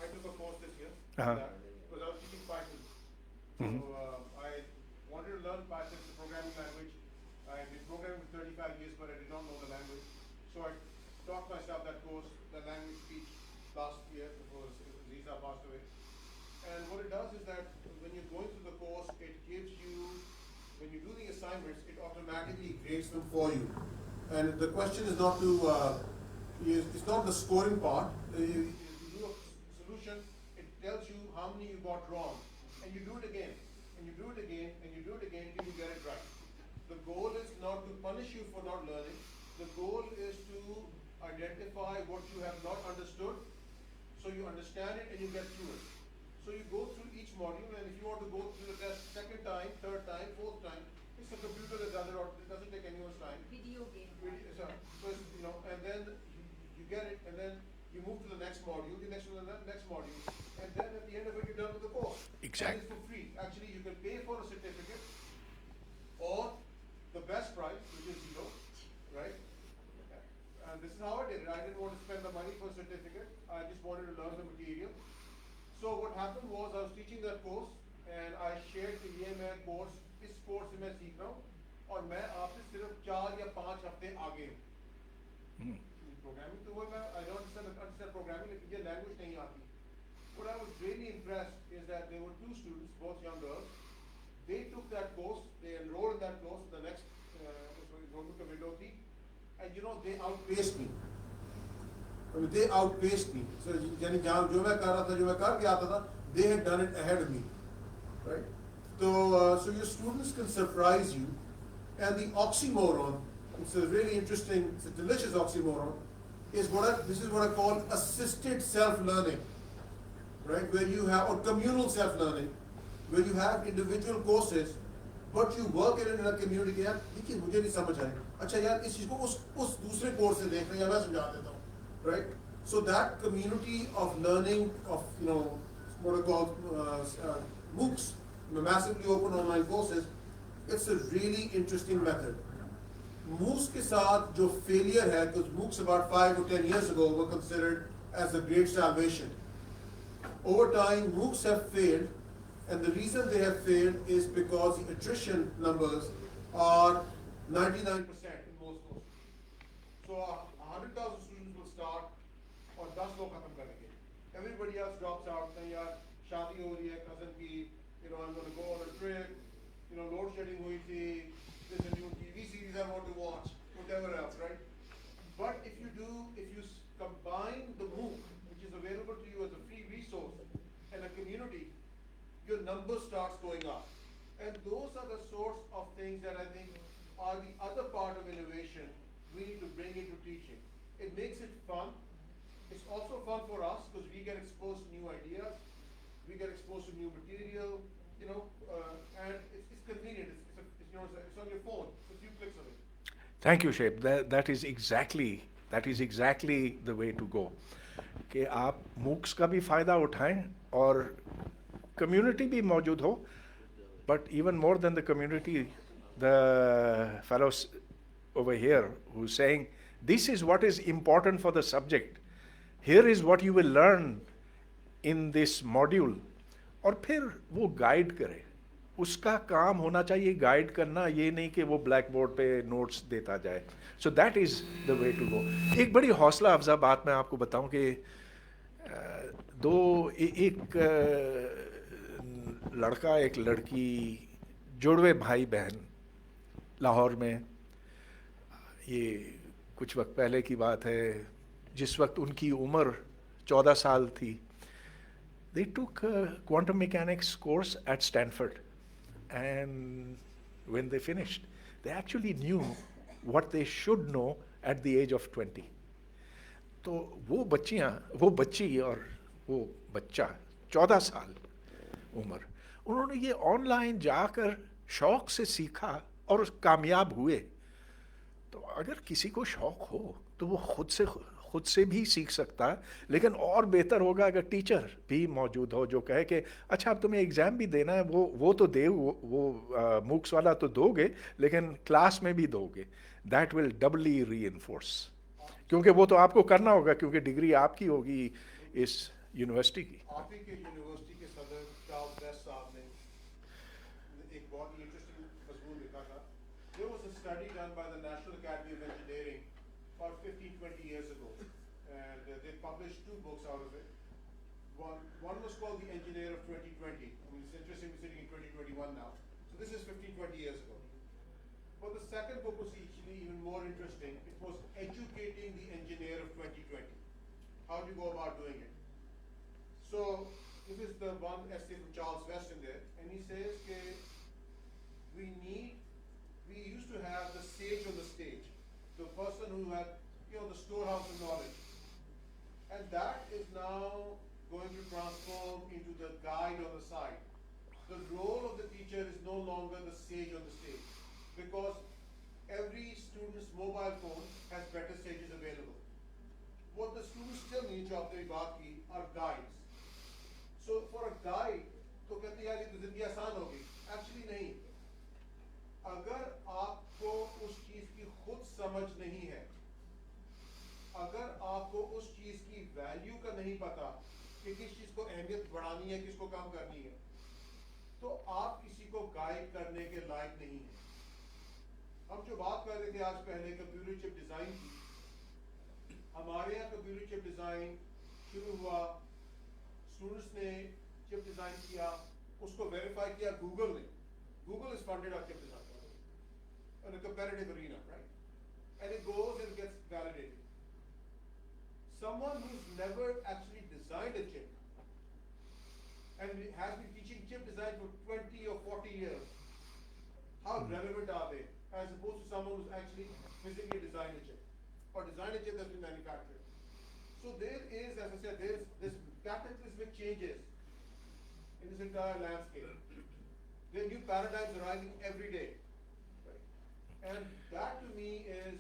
I took a course this year, Uh-huh. because I was teaching Python. So I wanted to learn Python, the programming language. I did programming for 35 years, but I did not know the language. So I taught myself that course, the language speech, last year before Lisa passed away. And what it does is that when you're going through the course, it gives you, when you do the assignments, it automatically grades them for you. And the question is not to, it's not the scoring part. You do a solution, it tells you how many you got wrong. And you do it again, and you do it again, and you do it again till you get it right. The goal is not to punish you for not learning. The goal is to identify what you have not understood, so you understand it and you get through it. So you go through each module, and if you want to go through the test second time, third time, fourth time, it's a computer that does it, or it doesn't take anyone's time. Video game. So, you know, and then you get it, and then you move to the next module, the next one, the next module, and then at the end of it, you're done with the course. Exactly. And it's for free. Actually, you can pay for a certificate, or the best price, which is $0, right? And this is how I did it. I didn't want to spend the money for a certificate. I just wanted to learn the material. So what happened was, I was teaching that course, and I shared the EMA course, इस course से मैं सीख रहा हूँ, और मैं आपसे सिर्फ 4 या 5 हफ्ते आगे हूँ। Programming तो वो मैं, I don't understand programming, लेकिन ये language नहीं आती। What I was really impressed is that there were 2 students, both young girls. They took that course, they enrolled in that course, the next, and you know, they outpaced me. I mean, they outpaced me. So, यानी जो मैं कर रहा था, जो मैं कर गया था, they had done it ahead of me, right? So your students can surprise you, and the oxymoron, it's a really interesting, it's a delicious oxymoron, is this is what I call assisted self-learning, right? Where you have, or communal self-learning, where you have individual courses, but you work in a community. यार देखिए मुझे नहीं समझ आए, अच्छा यार इस चीज को उस दूसरे कोर्स से देख रहे हैं, मैं समझा देता हूँ, right? So that community of learning, of, you know, what are called MOOCs, massively open online courses, it's a really interesting method. MOOCs के साथ जो failure है, because MOOCs about 5 or 10 years ago were considered as the great salvation. Over time, MOOCs have failed, and the reason they have failed is because the attrition numbers are 99% in most courses. So 100,000 students will start, और 10 लोग खत्म कर everybody else drops out. Then yaar, shadi ho rahi hai, cousin ki, I'm going to go on a trip, load shedding hui thi, there's a new TV series I want to watch, whatever else, right? But if you combine the MOOC, which is available to you as a free resource, and a community, your number starts going up. And those are the sorts of things that I think are the other part of innovation we need to bring into teaching. It makes it fun. It's also fun for us because we get exposed to new ideas, we get exposed to new material, and it's convenient. It's on your phone. It's a few clicks of it. Thank you, Shape. That is exactly the way to go. कि आप MOOCs का भी फ़ायदा उठाएं और community भी मौजूद हो, but even more than the community, the fellows over here who's saying, this is what is important for the subject. Here is what you will learn in this module. और फिर वो गाइड करे. उसका काम होना चाहिए गाइड करना, ये नहीं कि वो ब्लैक बोर्ड पे नोट्स देता जाए. So that is the way to go. एक बड़ी हौसला अफजा बात मैं आपको बताऊं कि एक लड़का एक लड़की जुड़वे भाई बहन लाहौर में, ये कुछ वक्त पहले की बात है, जिस वक्त उनकी उम्र 14 साल थी. They took a quantum mechanics course at Stanford, and when they finished, they actually knew what they should know at the age of 20. तो वो बच्ची और वो बच्चा 14 साल उम्र, उन्होंने ये ऑनलाइन जाकर शौक से सीखा और कामयाब हुए. तो अगर किसी को शौक हो तो वो खुद से भी सीख सकता है, लेकिन और बेहतर होगा अगर टीचर भी मौजूद हो जो कहे कि अच्छा अब तुम्हें एग्ज़ाम भी देना है, वो तो दे, वो MOOCs वाला तो दोगे, लेकिन क्लास में भी दोगे. दैट विल डबली रीइंफोर्स, क्योंकि वो तो आपको करना होगा, क्योंकि डिग्री आपकी होगी इस यूनिवर्सिटी की. आप ही के यूनिवर्सिटी के सदर चार्ल्स वेस्ट साहब ने एक बहुत ही इंटरेस्टिंग मजमून लिखा था. There was a study done by the National Academy of Engineering about 15-20 years ago, and they published 2 books out of it. One was called The Engineer of 2020. I mean, it's interesting we're sitting in 2021 now. So this is 15-20 years ago. But the second book was actually even more interesting. It was Educating the Engineer of 2020. How do you go about doing it? So this is the one essay from Charles West in there, and he says that we used to have the sage on the stage, the person who had, the storehouse of knowledge. And that is now going to transform into the guide on the side. The role of the teacher is no longer the sage on the stage, because every student's mobile phone has better sages available. What the students still need, jo aapne baat ki, are guides. So for a guide, to kehte yaar ye to zindagi aasan hogi. Actually nahi. अगर आपको उस चीज की खुद समझ नहीं है, अगर आपको उस चीज की वैल्यू का नहीं पता कि किस चीज को अहमियत बढ़ानी है, किसको कम करनी है, तो आप किसी को गाइड करने के लायक नहीं है. हम जो बात कर रहे थे आज पहले कंप्यूटर चिप डिजाइन की, हमारे यहाँ कंप्यूटर चिप डिजाइन शुरू हुआ, स्टूडेंट्स ने चिप डिजाइन किया, उसको वेरीफाई किया गूगल ने. Google is funded on chip design in a competitive arena, right? And it goes and gets validated. Someone who's never actually designed a chip and has been teaching chip design for 20 or 40 years, how relevant are they as opposed to someone who's actually physically designed a chip or designed a chip that's been manufactured? So there is, as I said, there's this cataclysmic changes in this entire landscape. There are new paradigms arising every day. Right? And that to me is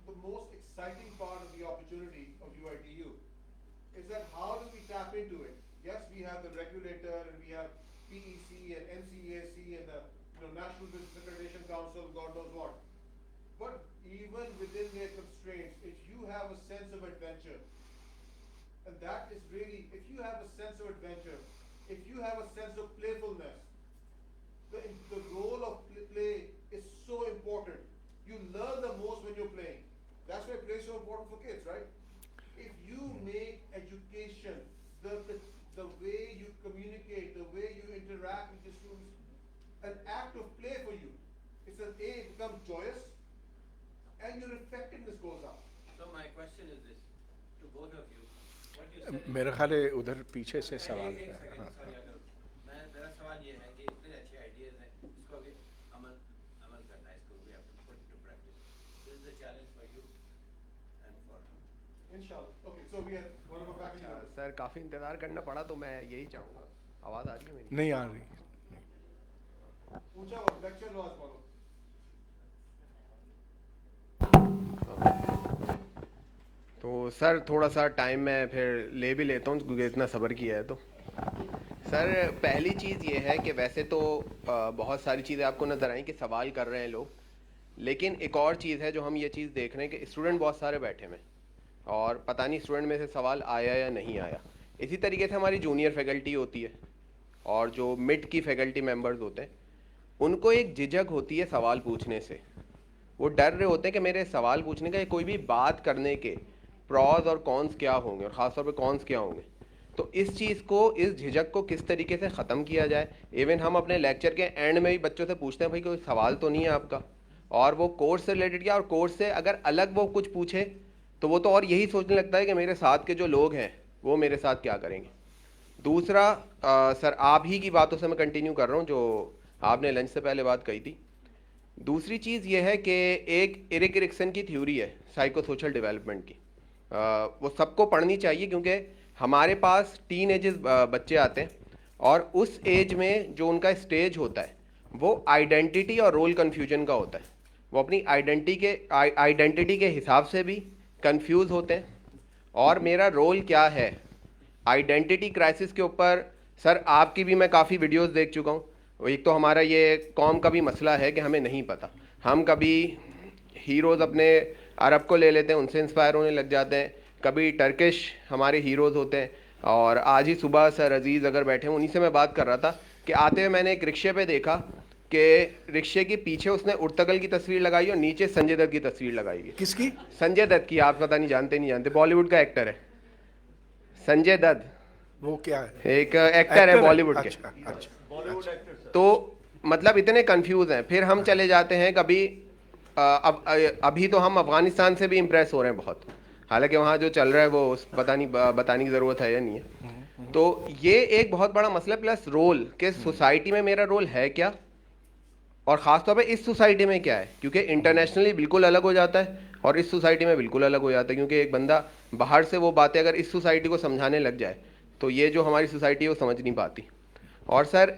the most exciting part of the opportunity of UITU, is that how do we tap into it? Yes, we have the regulator and we have PEC and NCAC and the National Business Accreditation Council, God knows what. But even within their constraints, if you have a sense of adventure, and that is really, if you have a sense of adventure, if you have a sense of playfulness, the role of play is so important. You learn the most when you're playing. That's why play is so important for kids, right? If you make education communicate, the way you interact with the students, an act of play for you. It's an A, it becomes joyous, and your effectiveness goes up. So my question is this, to both of you, what you said. मेरा ख्याल है उधर पीछे से सवाल एक है। Second, हाँ, sorry, अगर मेरा सवाल ये है कि इतने अच्छे आइडियाज हैं, इसको भी अमल करना है, इसको we have to put into practice. This is the challenge for you and for Inshallah. Okay, so we have one of our faculty members. Sir काफ़ी इंतज़ार करना पड़ा, तो मैं यही चाहूँगा। आवाज़ आ रही है मेरी? नहीं आ रही। पूछा हुआ lecture लो आज follow. तो सर थोड़ा सा टाइम मैं फिर ले भी लेता हूँ क्योंकि इतना सब्र किया है। तो सर पहली चीज़ ये है कि वैसे तो बहुत सारी चीज़ें आपको नज़र आई कि सवाल कर रहे हैं लोग, लेकिन एक और चीज़ है जो हम ये चीज़ देख रहे हैं कि स्टूडेंट बहुत सारे बैठे हुए और पता नहीं स्टूडेंट में से सवाल आया या नहीं आया। इसी तरीके से हमारी जूनियर फैकल्टी होती है और जो मिड की फैकल्टी मेंबर्स होते हैं, उनको एक झिझक होती है सवाल पूछने से। वो डर रहे होते हैं कि मेरे सवाल पूछने का या कोई भी बात करने के प्रॉज और कॉन्स क्या होंगे और ख़ासतौर पे कॉन्स क्या होंगे। तो इस चीज़ को, इस झिझक को किस तरीके से ख़त्म किया जाए। इवन हम अपने लेक्चर के एंड में भी बच्चों से पूछते हैं भाई कोई सवाल तो नहीं है आपका, और वो कोर्स से रिलेटेड किया, और कोर्स से अगर अलग वो कुछ पूछे तो वो तो और यही सोचने लगता है कि मेरे साथ के जो लोग हैं वो मेरे साथ क्या करेंगे। दूसरा सर आप ही की बातों से मैं कंटिन्यू कर रहा हूँ जो आपने लंच से पहले बात कही थी। दूसरी चीज़ ये है कि एक एरिक एरिक्सन की थ्योरी है साइको सोशल डेवलपमेंट की, वो सबको पढ़नी चाहिए क्योंकि हमारे पास टीन एजेस बच्चे आते हैं और उस एज में जो उनका स्टेज होता है वो आइडेंटिटी और रोल कन्फ्यूजन का होता है। वो अपनी आइडेंटिटी के हिसाब से भी कंफ्यूज होते हैं और मेरा रोल क्या है। आइडेंटिटी क्राइसिस के ऊपर सर आपकी भी मैं काफ़ी वीडियोस देख चुका हूँ। एक तो हमारा ये कौम का भी मसला है कि हमें नहीं पता, हम कभी हीरोज़ अपने अरब को ले लेते हैं, उनसे इंस्पायर होने लग जाते हैं, कभी टर्किश हमारे हीरोज़ होते हैं। और आज ही सुबह सर अजीज़ अगर बैठे हैं, उन्हीं से मैं बात कर रहा था कि आते हुए मैंने एक रिक्शे पे देखा कि रिक्शे के पीछे उसने उर्तगल की तस्वीर लगाई और नीचे संजय दत्त की तस्वीर लगाई है। किसकी? संजय दत्त की। आप पता नहीं जानते, बॉलीवुड का एक्टर है संजय दत्त। वो क्या है? एक एक्टर है बॉलीवुड के। अच्छा। तो मतलब इतने कंफ्यूज हैं। फिर हम चले जाते हैं कभी अभी तो हम अफगानिस्तान से भी इम्प्रेस हो रहे हैं बहुत, हालांकि वहाँ जो चल रहा है वो पता नहीं बताने की ज़रूरत है या नहीं है। तो ये एक बहुत बड़ा मसला। प्लस रोल कि सोसाइटी में मेरा रोल है क्या और ख़ासतौर पे इस सोसाइटी में क्या है, क्योंकि इंटरनेशनली बिल्कुल अलग हो जाता है और इस सोसाइटी में बिल्कुल अलग हो जाता है। क्योंकि एक बंदा बाहर से वो बातें अगर इस सोसाइटी को समझाने लग जाए तो ये जो हमारी सोसाइटी है वो समझ नहीं पाती। और सर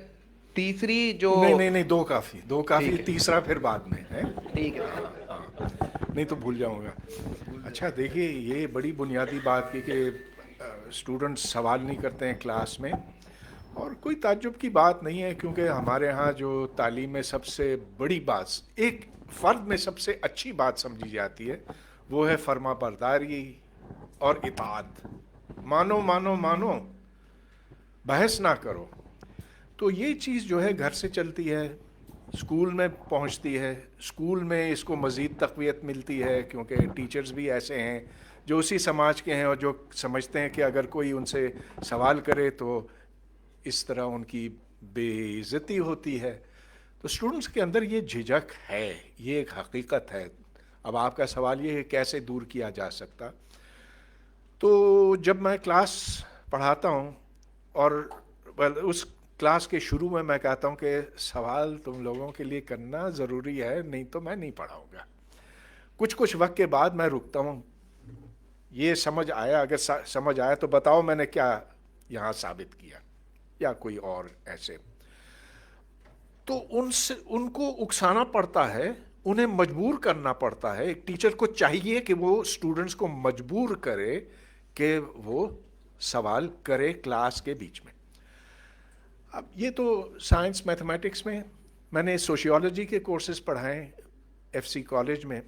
तीसरी जो नहीं दो काफ़ी तीसरा फिर बाद में है। ठीक है। हाँ, नहीं तो भूल जाऊंगा। अच्छा देखिए, ये बड़ी बुनियादी बात की कि स्टूडेंट्स सवाल नहीं करते हैं क्लास में, और कोई ताज्जुब की बात नहीं है क्योंकि हमारे यहाँ जो तालीम में सबसे बड़ी बात, एक फ़र्द में सबसे अच्छी बात समझी जाती है वो है फर्मा बरदारी और इताअत। मानो मानो मानो, बहस ना करो। तो ये चीज़ जो है घर से चलती है, स्कूल में पहुंचती है, स्कूल में इसको मज़ीद तक़वियत मिलती है क्योंकि टीचर्स भी ऐसे हैं जो उसी समाज के हैं और जो समझते हैं कि अगर कोई उनसे सवाल करे तो इस तरह उनकी बेइज्जती होती है। तो स्टूडेंट्स के अंदर ये झिझक है, ये एक हकीकत है। अब आपका सवाल ये है कैसे दूर किया जा सकता। तो जब मैं क्लास पढ़ाता हूँ और उस क्लास के शुरू में मैं कहता हूँ कि सवाल तुम लोगों के लिए करना ज़रूरी है, नहीं तो मैं नहीं पढ़ाऊँगा। कुछ वक्त के बाद मैं रुकता हूँ, ये समझ आया? अगर समझ आया तो बताओ मैंने क्या यहाँ साबित किया, या कोई और ऐसे। तो उनको उकसाना पड़ता है, उन्हें मजबूर करना पड़ता है। एक टीचर को चाहिए कि वो स्टूडेंट्स को मजबूर करे कि वो सवाल करे क्लास के बीच में। अब ये तो साइंस मैथमेटिक्स में, मैंने सोशियोलॉजी के कोर्सेज पढ़ाए एफसी कॉलेज में,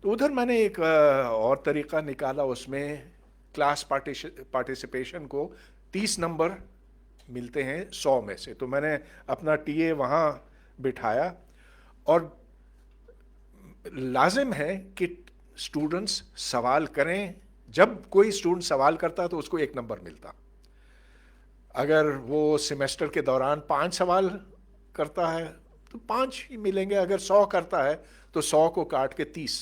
तो उधर मैंने एक और तरीक़ा निकाला। उसमें क्लास पार्टिसिपेशन को 30 नंबर मिलते हैं 100 में से। तो मैंने अपना टीए वहाँ बिठाया और लाजिम है कि स्टूडेंट्स सवाल करें। जब कोई स्टूडेंट सवाल करता तो उसको 1 नंबर मिलता। اگر وہ سیمیسٹر کے دوران 5 سوال کرتا ہے تو 5 ہی ملیں گے. اگر 100 کرتا ہے تو 100 کو کاٹ کے 30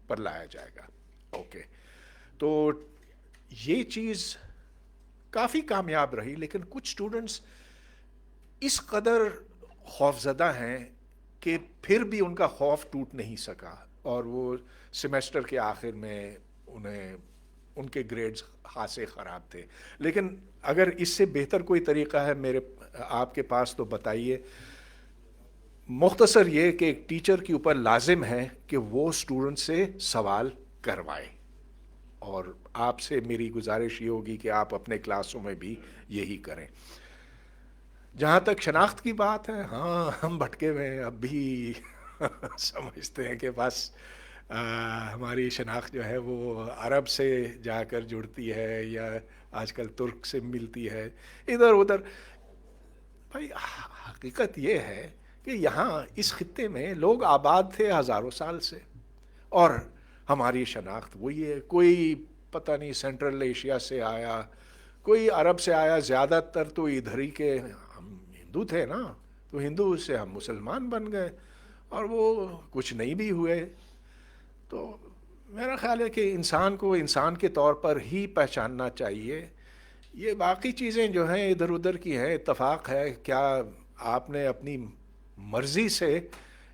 پر لایا جائے گا. اوکے, تو یہ چیز کافی کامیاب رہی. لیکن کچھ اسٹوڈنٹس اس قدر خوفزدہ ہیں کہ پھر بھی ان کا خوف ٹوٹ نہیں سکا, اور وہ سیمیسٹر کے آخر میں ان کے گریڈز خاصے خراب تھے. لیکن اگر اس سے بہتر کوئی طریقہ ہے آپ کے پاس تو بتائیے. مختصر یہ کہ ایک ٹیچر کے اوپر لازم ہے کہ وہ اسٹوڈنٹ سے سوال کروائے, اور آپ سے میری گزارش یہ ہوگی کہ آپ اپنے کلاسوں میں بھی یہی کریں. جہاں تک شناخت کی بات ہے, ہاں ہم بھٹکے ہوئے ہیں اب بھی. سمجھتے ہیں کہ بس ہماری شناخت جو ہے وہ عرب سے جا کر جڑتی ہے یا آج کل ترک سے ملتی ہے ادھر ادھر. بھائی حقیقت یہ ہے کہ یہاں اس خطے میں لوگ آباد تھے ہزاروں سال سے, اور ہماری شناخت وہی ہے. کوئی پتہ نہیں سینٹرل ایشیا سے آیا, کوئی عرب سے آیا, زیادہ تر تو ادھر ہی کے ہم ہندو تھے نا, تو ہندو سے ہم مسلمان بن گئے, اور وہ کچھ نہیں بھی ہوئے. تو میرا خیال ہے کہ انسان کو انسان کے طور پر ہی پہچاننا چاہیے. یہ باقی چیزیں جو ہیں ادھر ادھر کی ہیں, اتفاق ہے. کیا آپ نے اپنی مرضی سے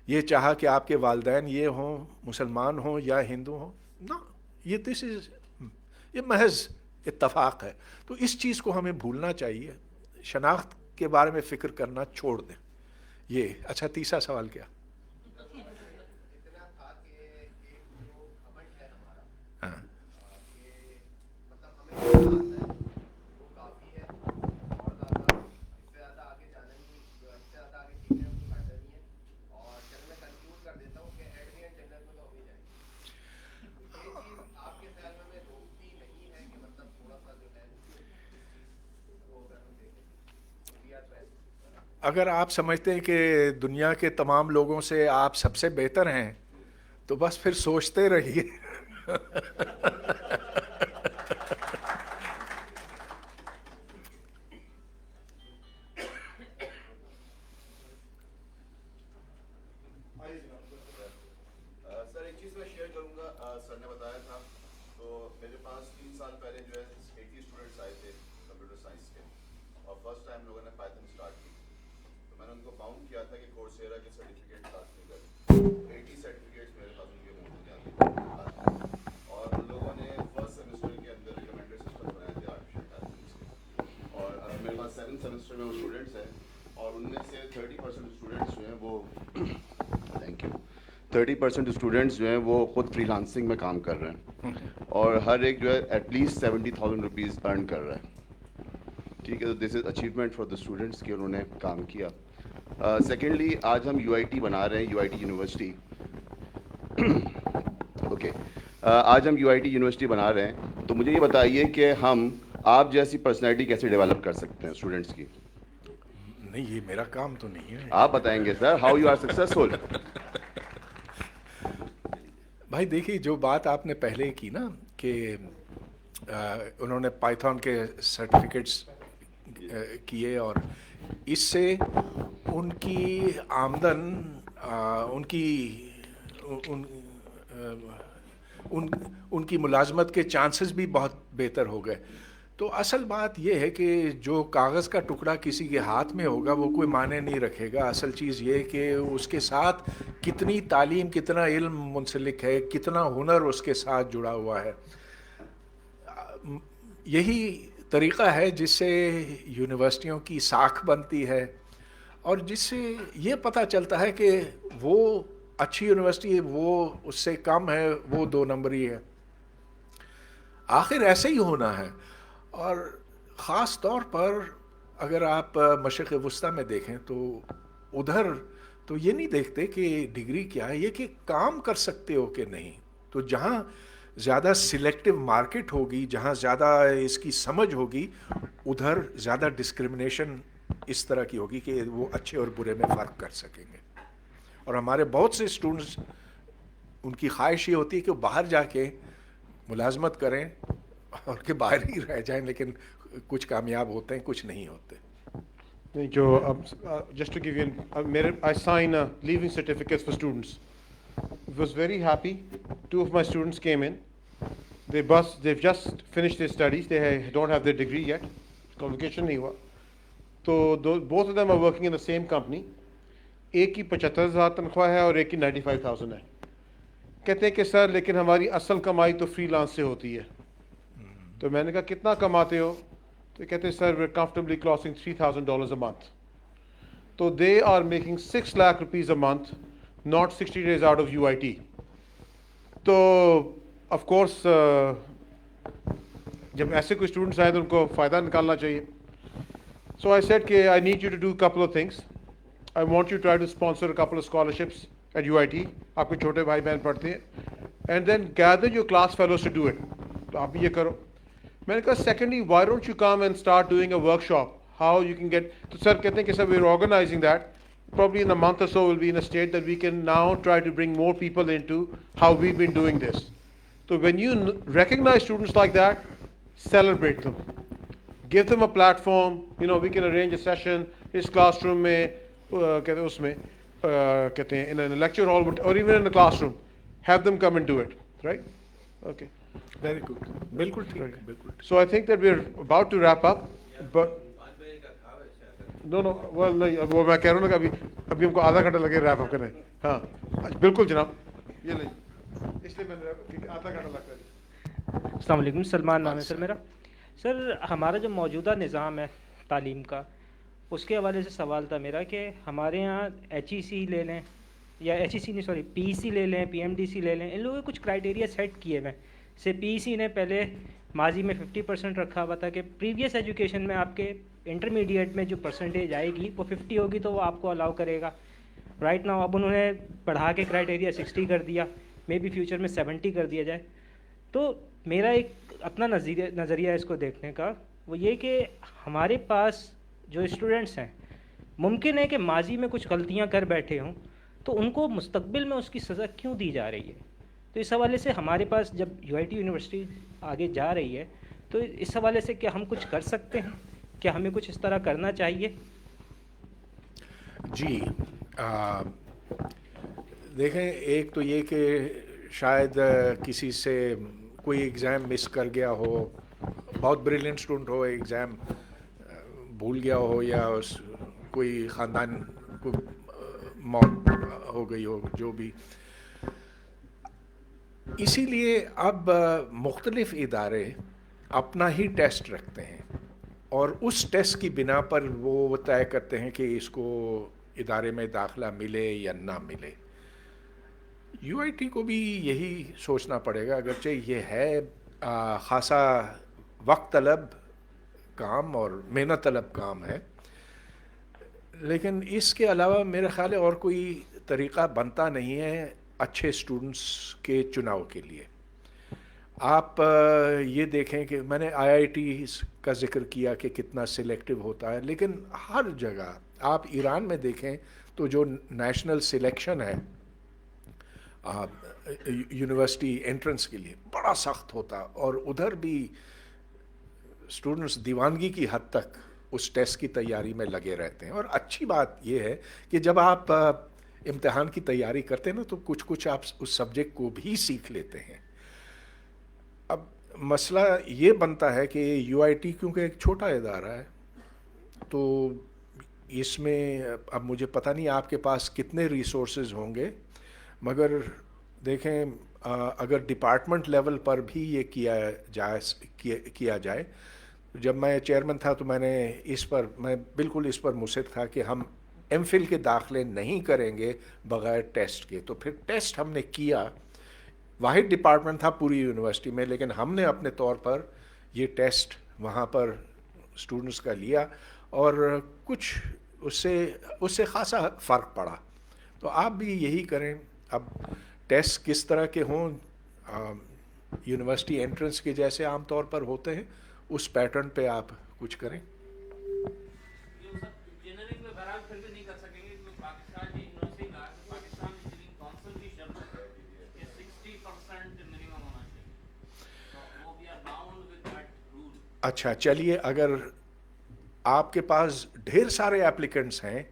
یہ چاہا کہ آپ کے والدین یہ ہوں, مسلمان ہوں یا ہندو ہوں؟ نا, یہ محض اتفاق ہے. تو اس چیز کو ہمیں بھولنا چاہیے, شناخت کے بارے میں فکر کرنا چھوڑ دیں. یہ اچھا, تیسرا سوال کیا؟ اگر آپ سمجھتے ہیں کہ دنیا کے تمام لوگوں سے آپ سب سے بہتر ہیں تو بس پھر سوچتے رہیے. سر ایک چیز میں شیئر کروں گا, سر نے بتایا تھا تو میرے پاس 3 سال پہلے جو ہے 80 اسٹوڈنٹس آئے تھے کمپیوٹر سائنس کے, اور فرسٹ ٹائم لوگوں نے پائتھن اسٹارٹ کی. تو میں نے ان کو باؤنڈ کیا تھا کہ کورسیرا کے سرٹیفکیٹ لازمی کریں. 80 سرٹیفکیٹس میرے پاس ان کے منہ میں آتے, اور ان لوگوں نے فرسٹ سیمسٹر کے اندر ریکمینڈیڈ سسٹم بنائے تھے آرٹیفیشیل انٹیلیجنس کے. اور اب میرے پاس 7 سیمسٹر میں وہ اسٹوڈنٹس ہیں, اور ان میں سے 30% اسٹوڈنٹس جو ہیں وہ 30% اسٹوڈنٹس جو ہیں وہ خود فری لانسنگ میں کام کر رہے ہیں, اور ہر ایک جو ہے ایٹ لیسٹ 70,000 روپیز ارن کر رہا ہے. ٹھیک ہے, تو دس از اچیومنٹ فار دا اسٹوڈنٹس کہ انہوں نے کام کیا. سیکنڈلی, آج ہم UIT بنا رہے ہیں, UIT یونیورسٹی. اوکے, آج ہم UIT یونیورسٹی بنا رہے ہیں, تو مجھے یہ بتائیے کہ ہم آپ جیسی پرسنالٹی کیسے ڈیولپ کر سکتے ہیں اسٹوڈنٹس کی؟ نہیں, یہ میرا کام تو نہیں ہے. آپ بتائیں گے سر, ہاؤ یو آر سکسیسفل. بھائی دیکھیے, جو بات آپ نے پہلے کی نا کہ انہوں نے پائتھن کے سرٹیفکیٹس کیے, اور اس سے ان کی آمدن, ان کی ملازمت کے چانسز بھی بہت بہتر ہو گئے. تو اصل بات یہ ہے کہ جو کاغذ کا ٹکڑا کسی کے ہاتھ میں ہوگا وہ کوئی معنی نہیں رکھے گا. اصل چیز یہ کہ اس کے ساتھ کتنی تعلیم, کتنا علم منسلک ہے, کتنا ہنر اس کے ساتھ جڑا ہوا ہے. یہی طریقہ ہے جس سے یونیورسٹیوں کی ساکھ بنتی ہے, اور جس سے یہ پتہ چلتا ہے کہ وہ اچھی یونیورسٹی ہے, وہ اس سے کم ہے, وہ 2 نمبری ہے. آخر ایسے ہی ہونا ہے. اور خاص طور پر اگر آپ مشرق وسطیٰ میں دیکھیں تو ادھر تو یہ نہیں دیکھتے کہ ڈگری کیا ہے, یہ کہ کام کر سکتے ہو کہ نہیں. تو جہاں زیادہ سلیکٹیو مارکیٹ ہوگی, جہاں زیادہ اس کی سمجھ ہوگی, ادھر زیادہ ڈسکرمنیشن اس طرح کی ہوگی کہ وہ اچھے اور برے میں فرق کر سکیں گے. اور ہمارے بہت سے اسٹوڈنٹس, ان کی خواہش یہ ہوتی ہے کہ وہ باہر جا کے ملازمت کریں اور کہ باہر ہی رہ جائیں, لیکن कुछ कामयाब होते हैं, कुछ नहीं होते. जो just to give you I sign leaving certificates for students. Was very happy. 2 of my students came in. They've just finished their studies. They don't have their degree yet. Convocation नहीं हुआ. तो both of them are working in the same company. एक की 75,000 तनख्वाह है और एक की 95,000 है. कहते हैं कि सर लेकिन हमारी असल कमाई तो फ्रीलांस से होती है. तो मैंने कहा कितना कमाते हो? तो कहते हैं sir we're comfortably crossing $3,000 a month. So they are making 6 lakh rupees a month, not 60 days out of UIT. So of course जब ऐसे कोई स्टूडेंट्स आए तो उनको फ़ायदा निकालना चाहिए. So I said कि I need you to do a couple of things. I want you to try to sponsor a couple of scholarships at UIT. आपके छोटे भाई बहन पढ़ते हैं. And then gather your class fellows to do it. तो आप भी ये करो. मैंने कहा secondly, why don't you come and start doing a workshop? How you can get, तो सर कहते हैं कि sir we're organizing that. Probably in a month or so we'll be in a state that we can now try to bring more people into how we've been doing this. So when you recognize students like that, celebrate them. Give them a platform. You know, we can arrange a session. इस classroom में कहते हैं उसमें कहते हैं in a lecture hall or even in a classroom. Have them come and do it. Right? Okay. Very good. बिल्कुल ठीक है, बिल्कुल. So I think that we're about to wrap up, but no, well नहीं, वो मैं कह रहा हूँ ना कि अभी हमको आधा घंटा लगे रैप अप करने. हाँ, बिल्कुल जनाब. ये नहीं, इसलिए मैंने आधा घंटा लगता है. अस्सलाम वालेकुम, सलमान नाम है सर मेरा. सर हमारा जो मौजूदा निज़ाम है तालीम का, उसके हवाले से सवाल था मेरा कि हमारे यहाँ HEC ले लें या HEC नहीं सॉरी PEC ले लें, PMDC ले लें, इन लोगों ने कुछ क्राइटेरिया सेट किए हुए. से PEC ने पहले माजी में 50% रखा हुआ था कि प्रीवियस एजुकेशन में आपके इंटरमीडिएट में जो परसेंटेज आएगी वो 50 होगी तो वो आपको अलाउ करेगा. राइट नाउ अब उन्होंने बढ़ा के क्राइटेरिया 60 कर दिया, मे बी फ्यूचर में 70 कर दिया जाए. तो मेरा एक अपना नज़रिया है इसको देखने का, वो ये कि हमारे पास जो स्टूडेंट्स हैं मुमकिन है कि माजी में कुछ गलतियां कर बैठे हों, तो उनको मुस्तकबिल में उसकी सज़ा क्यों दी जा रही है. तो इस हवाले से हमारे पास जब UIT यूनिवर्सिटी आगे जा रही है तो इस हवाले से क्या हम कुछ कर सकते हैं, क्या हमें कुछ इस तरह करना चाहिए? जी देखें, एक तो ये कि शायद किसी से कोई एग्ज़ाम मिस कर गया हो, बहुत ब्रिलियंट स्टूडेंट हो, एग्ज़ाम भूल गया हो या कोई ख़ानदान को मौत हो गई हो, जो भी. इसीलिए अब मुख्तलिफ़ इदारे अपना ही टेस्ट रखते हैं और उस टेस्ट की बिना पर वो तय करते हैं कि इसको इदारे में दाखिला मिले या ना मिले. UIT को भी यही सोचना पड़ेगा, अगरचे ये है ख़ासा वक्त तलब काम और मेहनत तलब काम है, लेकिन इसके अलावा मेरे ख़्याल है और कोई तरीक़ा बनता नहीं है अच्छे स्टूडेंट्स के चुनाव के लिए. आप ये देखें कि मैंने IIT का ज़िक्र किया कि कितना सिलेक्टिव होता है, लेकिन हर जगह आप ईरान में देखें तो जो नेशनल सिलेक्शन है यूनिवर्सिटी एंट्रेंस के लिए बड़ा सख्त होता, और उधर भी स्टूडेंट्स दीवानगी की हद तक उस टेस्ट की तैयारी में लगे रहते हैं. और अच्छी बात यह है कि जब आप इम्तिहान की तैयारी करते हैं ना, तो कुछ कुछ आप उस सब्जेक्ट को भी सीख लेते हैं. अब मसला ये बनता है कि UIT क्योंकि एक छोटा इदारा है, तो इसमें अब मुझे पता नहीं आपके पास कितने रिसोर्सेज होंगे, मगर देखें अगर डिपार्टमेंट लेवल पर भी ये किया जाए. जब मैं चेयरमैन था तो मैं बिल्कुल इस पर मुसद था कि हम MPhil के दाखिले नहीं करेंगे बग़ैर टेस्ट के. तो फिर टेस्ट हमने किया, वाहिद डिपार्टमेंट था पूरी यूनिवर्सिटी में, लेकिन हमने अपने तौर पर ये टेस्ट वहाँ पर स्टूडेंट्स का लिया और कुछ उससे ख़ासा फ़र्क पड़ा. तो आप भी यही करें. अब टेस्ट किस तरह के हों, यूनिवर्सिटी एंट्रेंस के जैसे आम तौर पर होते हैं, उस पैटर्न पे आप कुछ करें. अच्छा चलिए, अगर आपके पास ढेर सारे एप्लीकेंट्स हैं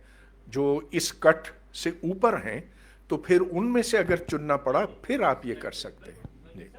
जो इस कट से ऊपर हैं, तो फिर उनमें से अगर चुनना पड़ा फिर आप ये कर सकते हैं जी।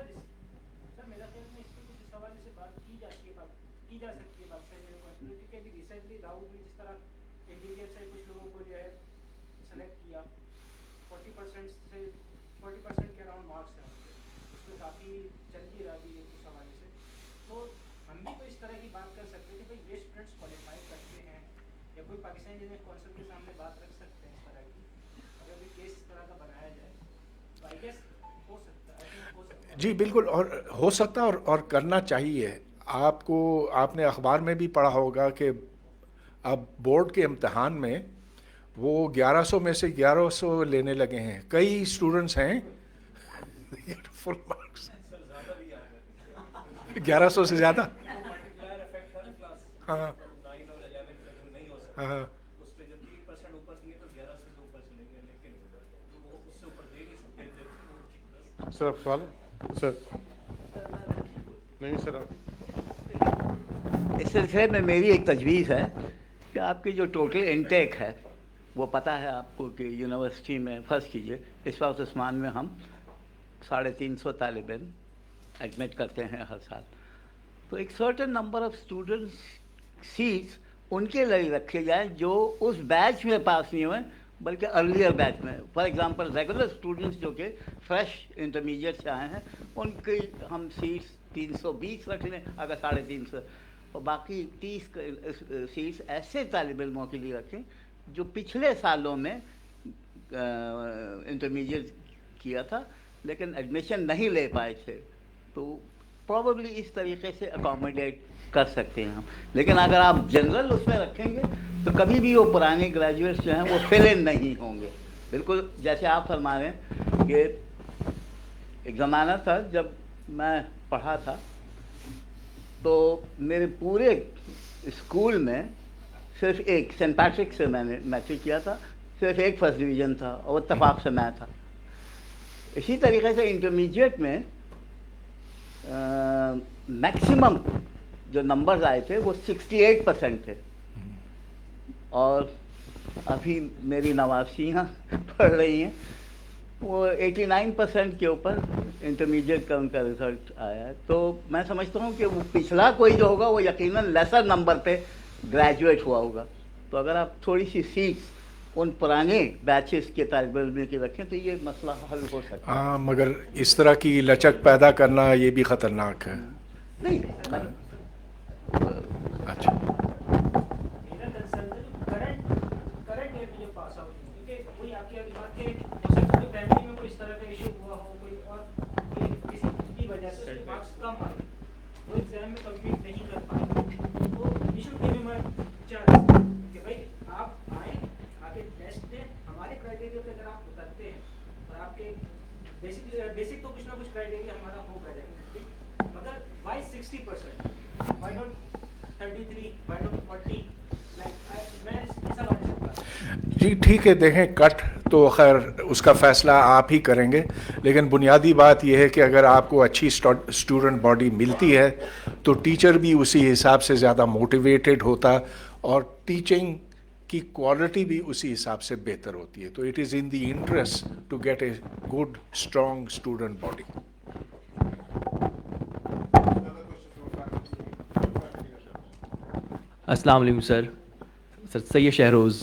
जी बिल्कुल, और हो सकता है और करना चाहिए। आपको, आपने अखबार में भी पढ़ा होगा कि अब बोर्ड के इम्तिहान में वो 1100 में से 1100 लेने लगे हैं। कई स्टूडेंट्स हैं फुल मार्क्स 1100 से ज़्यादा। हाँ हाँ सर आप सवाल सर नहीं सर इस सिलसिले में मेरी एक तजवीज़ है कि आपकी जो टोटल इनटेक है वो पता है आपको कि यूनिवर्सिटी में फ़र्ज़ कीजिए इस वक्त उस्मान में हम 350 तालिब इल्म एडमिट करते हैं हर साल, तो एक certain number of students seats उनके लिए रखे जाएँ जो उस बैच में पास नहीं हुए बल्कि अर्लियर बैच में। फॉर एग्जांपल रेगुलर स्टूडेंट्स जो कि फ्रेश इंटरमीडिएट से आए हैं उनकी हम सीट्स 320 रख लें अगर 350, और बाकी 30 सीट्स ऐसे तालिब इल्मों के लिए रखें जो पिछले सालों में इंटरमीडिएट किया था लेकिन एडमिशन नहीं ले पाए थे, तो प्रॉबली इस तरीके से अकोमोडेट कर सकते हैं हम। लेकिन अगर आप जनरल उसमें रखेंगे तो कभी भी वो पुराने ग्रेजुएट्स जो हैं वो फिल इन नहीं होंगे। बिल्कुल जैसे आप फरमा रहे हैं कि एक ज़माना था जब मैं पढ़ा था तो मेरे पूरे स्कूल में सिर्फ एक सेंट पैट्रिक से मैंने मैट्रिक किया था, सिर्फ एक फर्स्ट डिवीज़न था और इत्तेफाक से मैं था। इसी तरीके से इंटरमीडिएट में मैक्सिमम जो नंबर्स आए थे वो 68% थे, और अभी मेरी नवासियाँ पढ़ रही हैं वो 89% के ऊपर इंटरमीडिएट का उनका रिजल्ट आया है। तो मैं समझता हूँ कि वो पिछला कोई जो होगा वो यकीनन लेसर नंबर पे ग्रेजुएट हुआ होगा। तो अगर आप थोड़ी सी सीट्स उन पुराने बैचेस के तालिब इल्म की रखें तो ये मसला हल हो सकता है। हाँ, मगर इस तरह की लचक पैदा करना ये भी ख़तरनाक है। नहीं अच्छा बेसिक तो कुछ ना कुछ क्राइटेरिया हमारा हो जाएगा, मगर why 60%? Why not 33? Why not 40? मैं ऐसा बात नहीं करता। जी ठीक है, देखें कट तो खैर उसका फ़ैसला आप ही करेंगे, लेकिन बुनियादी बात यह है कि अगर आपको अच्छी स्टूडेंट बॉडी मिलती है तो टीचर भी उसी हिसाब से ज़्यादा मोटिवेटेड होता और टीचिंग की क्वालिटी भी उसी हिसाब से बेहतर होती है। तो it is in the interest to get a good strong student body. अस्सलाम वालेकुम sir Syed Shahroz.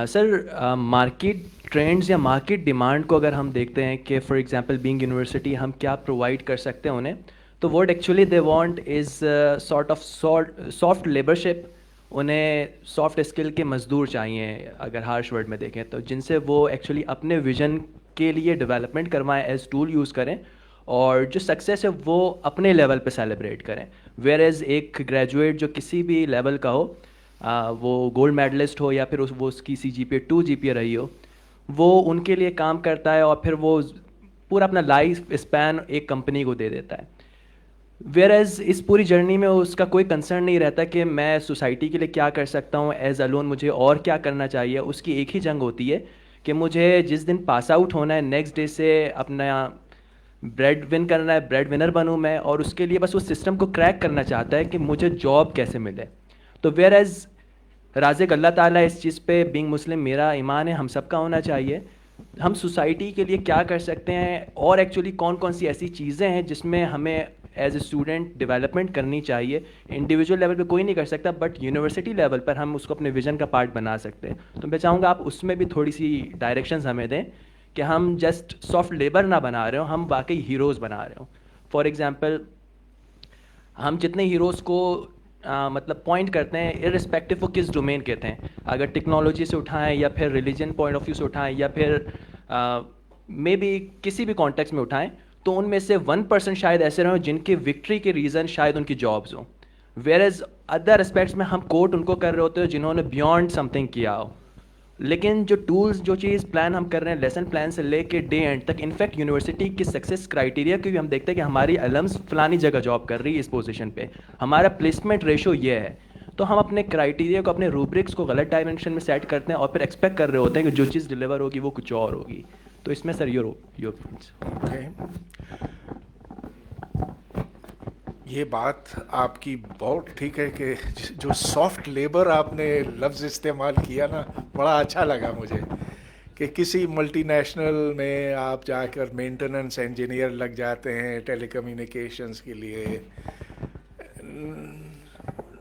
Sir market trends या मार्केट डिमांड को अगर हम देखते हैं कि फॉर एग्जांपल बीइंग यूनिवर्सिटी हम क्या प्रोवाइड कर सकते हैं उन्हें, तो what actually they want is sort of soft leadership. उन्हें सॉफ्ट स्किल के मज़दूर चाहिए अगर हार्श वर्ड में देखें तो, जिनसे वो एक्चुअली अपने विजन के लिए डेवलपमेंट करवाएं, एज टूल यूज़ करें और जो सक्सेस है वो अपने लेवल पे सेलिब्रेट करें। वेयर एज़ एक ग्रेजुएट जो किसी भी लेवल का हो, वो गोल्ड मेडलिस्ट हो या फिर वो उसकी CGPA 2 GPA रही हो, वो उनके लिए काम करता है और फिर वो पूरा अपना लाइफ स्पैन एक कंपनी को दे देता है। वेयर एज़ इस पूरी जर्नी में उसका कोई कंसर्न नहीं रहता कि मैं सोसाइटी के लिए क्या कर सकता हूँ एज अलोन, मुझे और क्या करना चाहिए। उसकी एक ही जंग होती है कि मुझे जिस दिन पास आउट होना है नेक्स्ट डे से अपना بریڈ ون کرنا ہے, بریڈ ونر بنوں میں, اور اس کے لیے بس اس سسٹم کو کریک کرنا چاہتا ہے کہ مجھے جاب کیسے ملے. تو ویئر ایز رازق اللہ تعالیٰ اس چیز پہ بینگ مسلم میرا ایمان ہے, ہم سب کا ہونا چاہیے. ہم سوسائٹی کے لیے کیا کر سکتے ہیں, اور ایکچولی کون کون سی ایسی چیزیں ہیں جس میں ہمیں ایز اے اسٹوڈنٹ ڈیولپمنٹ کرنی چاہیے. انڈیویجول لیول پہ کوئی نہیں کر سکتا, بٹ یونیورسٹی لیول پر ہم اس کو اپنے ویژن کا پارٹ بنا سکتے ہیں. تو میں چاہوں گا آپ اس میں بھی تھوڑی سی ڈائریکشنز ہمیں دیں کہ ہم جسٹ سافٹ لیبر نہ بنا رہے ہوں, ہم واقعی ہیروز بنا رہے ہوں. فار ایگزامپل ہم جتنے ہیروز کو مطلب پوائنٹ کرتے ہیں ارسپیکٹو وہ کس ڈومین کے تھے, اگر ٹیکنالوجی سے اٹھائیں یا پھر ریلیجن پوائنٹ آف ویو سے اٹھائیں یا پھر مے بی کسی بھی کانٹیکس میں اٹھائیں, تو ان میں سے 1% شاید ایسے رہے ہوں جن کی وکٹری کے ریزن شاید ان کی جابز ہوں. ویئر ایز ادر اسپیکٹس میں ہم کوٹ ان کو کر رہے ہوتے ہیں جنہوں نے بیونڈ سم تھنگ کیا ہو. لیکن جو ٹولز, جو چیز پلان ہم کر رہے ہیں لیسن پلان سے لے کے ڈے اینڈ تک, انفیکٹ یونیورسٹی کی سکسیس کرائٹیریا کی بھی ہم دیکھتے ہیں کہ ہماری المز فلانی جگہ جاب کر رہی ہے اس پوزیشن پہ, ہمارا پلیسمنٹ ریشو یہ ہے. تو ہم اپنے کرائٹیریا کو, اپنے روبرکس کو غلط ڈائمینشن میں سیٹ کرتے ہیں اور پھر ایکسپیکٹ کر رہے ہوتے ہیں کہ جو چیز ڈلیور ہوگی وہ کچھ اور ہوگی. تو اس میں سر یہ بات آپ کی بہت ٹھیک ہے کہ جو سافٹ لیبر آپ نے لفظ استعمال کیا نا, بڑا اچھا لگا مجھے کہ کسی ملٹی نیشنل میں آپ جا کر مینٹیننس انجینئر لگ جاتے ہیں ٹیلی کمیونیکیشنز کے لیے,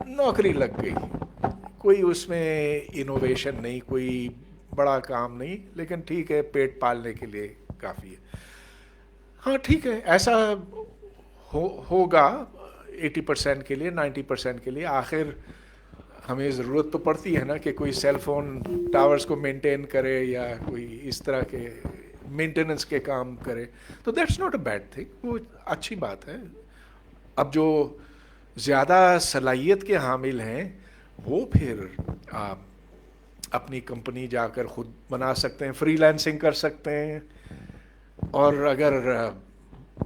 نوکری لگ گئی, کوئی اس میں انوویشن نہیں, کوئی بڑا کام نہیں, لیکن ٹھیک ہے پیٹ پالنے کے لیے کافی ہے. ہاں ٹھیک ہے, ایسا ہوگا 80% کے لیے, 90% کے لیے. آخر ہمیں ضرورت تو پڑتی ہے نا کہ کوئی سیل فون ٹاورز کو مینٹین کرے یا کوئی اس طرح کے مینٹیننس کے کام کرے, تو that's not a bad thing, وہ اچھی بات ہے. اب جو زیادہ صلاحیت کے حامل ہیں وہ پھر اپنی کمپنی جا کر خود بنا سکتے ہیں, فری لانسنگ کر سکتے ہیں, اور اگر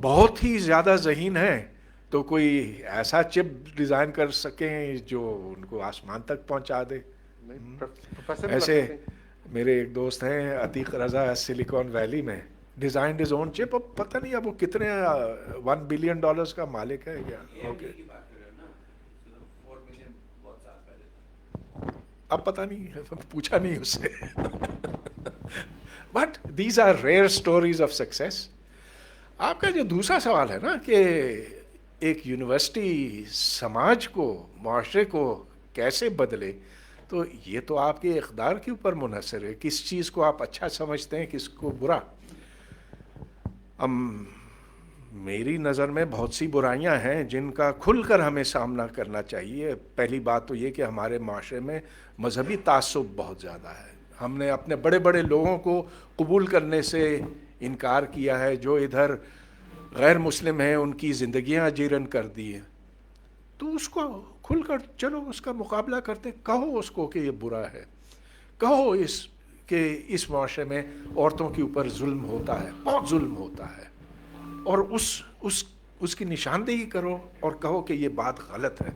بہت ہی زیادہ ذہین ہیں تو کوئی ایسا چپ ڈیزائن کر سکیں جو ان کو آسمان تک پہنچا دے. ایسے میرے ایک دوست ہیں عتیق رضا, سلیکون ویلی میں ڈیزائنڈ ہز اون چپ. اب پتہ نہیں اب وہ کتنے $1 بلین کا مالک ہے کیا, اب پتہ نہیں, پوچھا نہیں اس سے. But these are rare stories of success. آپ کا جو دوسرا سوال ہے نا کہ ایک یونیورسٹی سماج کو, معاشرے کو کیسے بدلے, تو یہ تو آپ کے اقدار کے اوپر منحصر ہے, کس چیز کو آپ اچھا سمجھتے ہیں, کس کو برا. میری نظر میں بہت سی برائیاں ہیں جن کا کھل کر ہمیں سامنا کرنا چاہیے. پہلی بات تو یہ کہ ہمارے معاشرے میں مذہبی تعصب بہت زیادہ ہے. ہم نے اپنے بڑے بڑے لوگوں کو قبول کرنے سے انکار کیا ہے, جو ادھر غیر مسلم ہیں ان کی زندگیاں جیرن کر دی ہیں. تو اس کو کھل کر چلو اس کا مقابلہ کرتے, کہو اس کو کہ یہ برا ہے, کہو کہ اس معاشرے میں عورتوں کے اوپر ظلم ہوتا ہے, بہت ظلم ہوتا ہے, اور اس کی نشاندہی کرو اور کہو کہ یہ بات غلط ہے.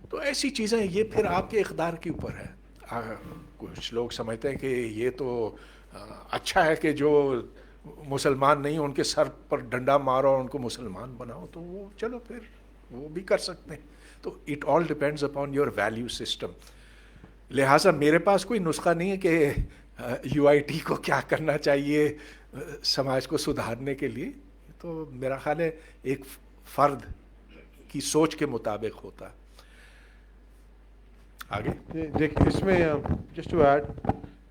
تو ایسی چیزیں یہ پھر آپ کے اقدار کے اوپر ہے. کچھ لوگ سمجھتے ہیں کہ یہ تو اچھا ہے کہ جو مسلمان نہیں ان کے سر پر ڈنڈا مارو, ان کو مسلمان بناؤ, تو وہ چلو پھر وہ بھی کر سکتے ہیں. تو it all depends upon your value system. لہٰذا میرے پاس کوئی نسخہ نہیں ہے کہ UIT کو کیا کرنا چاہیے سماج کو سدھارنے کے لیے. تو میرا خیال ہے ایک فرد کی سوچ کے مطابق ہوتا ہے. آگے دیکھیں اس میں جسٹ ٹو ایڈ,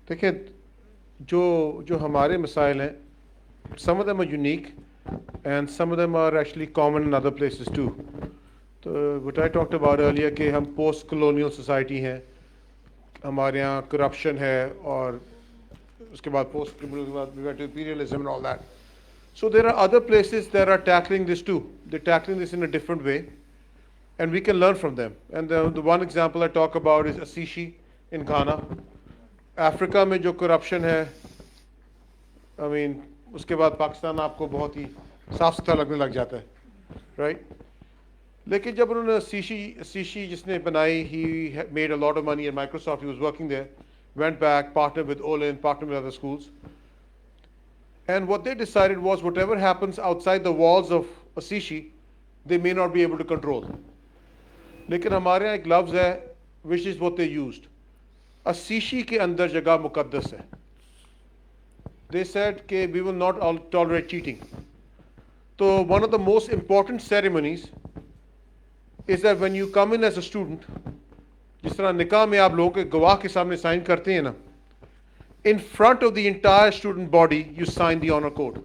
دیکھیں جو ہمارے مسائل ہیں, some of them are unique and some of them are actually common in other places too. تو what I talked about earlier کہ ہم post colonial society ہیں, ہمارے یہاں corruption ہے, اور اس کے بعد post colonial کے بعد we went to imperialism and all that. So there are other places that are tackling this too. They're tackling this in a different way, and we can learn from them. And the one example I talk about is Asisi in Ghana. Africa میں جو corruption ہے, I mean اس کے بعد پاکستان آپ کو بہت ہی صاف ستھرا لگنے لگ جاتا ہے, رائٹ. لیکن جب انہوں نے سیشی جس نے بنائی, he made a lot of money at Microsoft, he was working there, went back, partnered with Olin, partnered with other schools. And what they decided was whatever happens outside the walls of Asishi, they may not be able to control. لیکن ہمارے یہاں ایک لفظ ہے which is what they used. Asishi کے اندر جگہ مقدس ہے. They said کہ we will not tolerate cheating. So one of the most important ceremonies is that when you come in as a student, جس طرح نکاح میں آپ لوگوں کے گواہ کے سامنے سائن کرتے ہیں نا, in front of the entire student body you sign the honor code.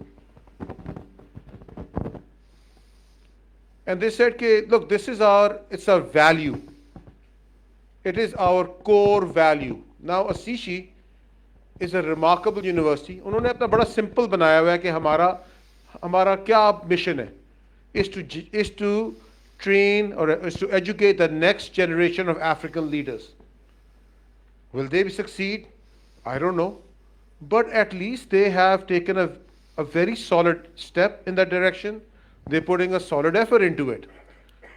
And they said کہ look, this is it's our value. It is our core value. Now Asishi is a remarkable university. انہوں نے اپنا بڑا simple بنایا ہوا ہے کہ ہمارا کیا مشن ہے, is to train or is to educate the next generation of African leaders. Will they succeed? I don't know. But at least they have taken a very solid step in that direction. They're putting a solid effort into it.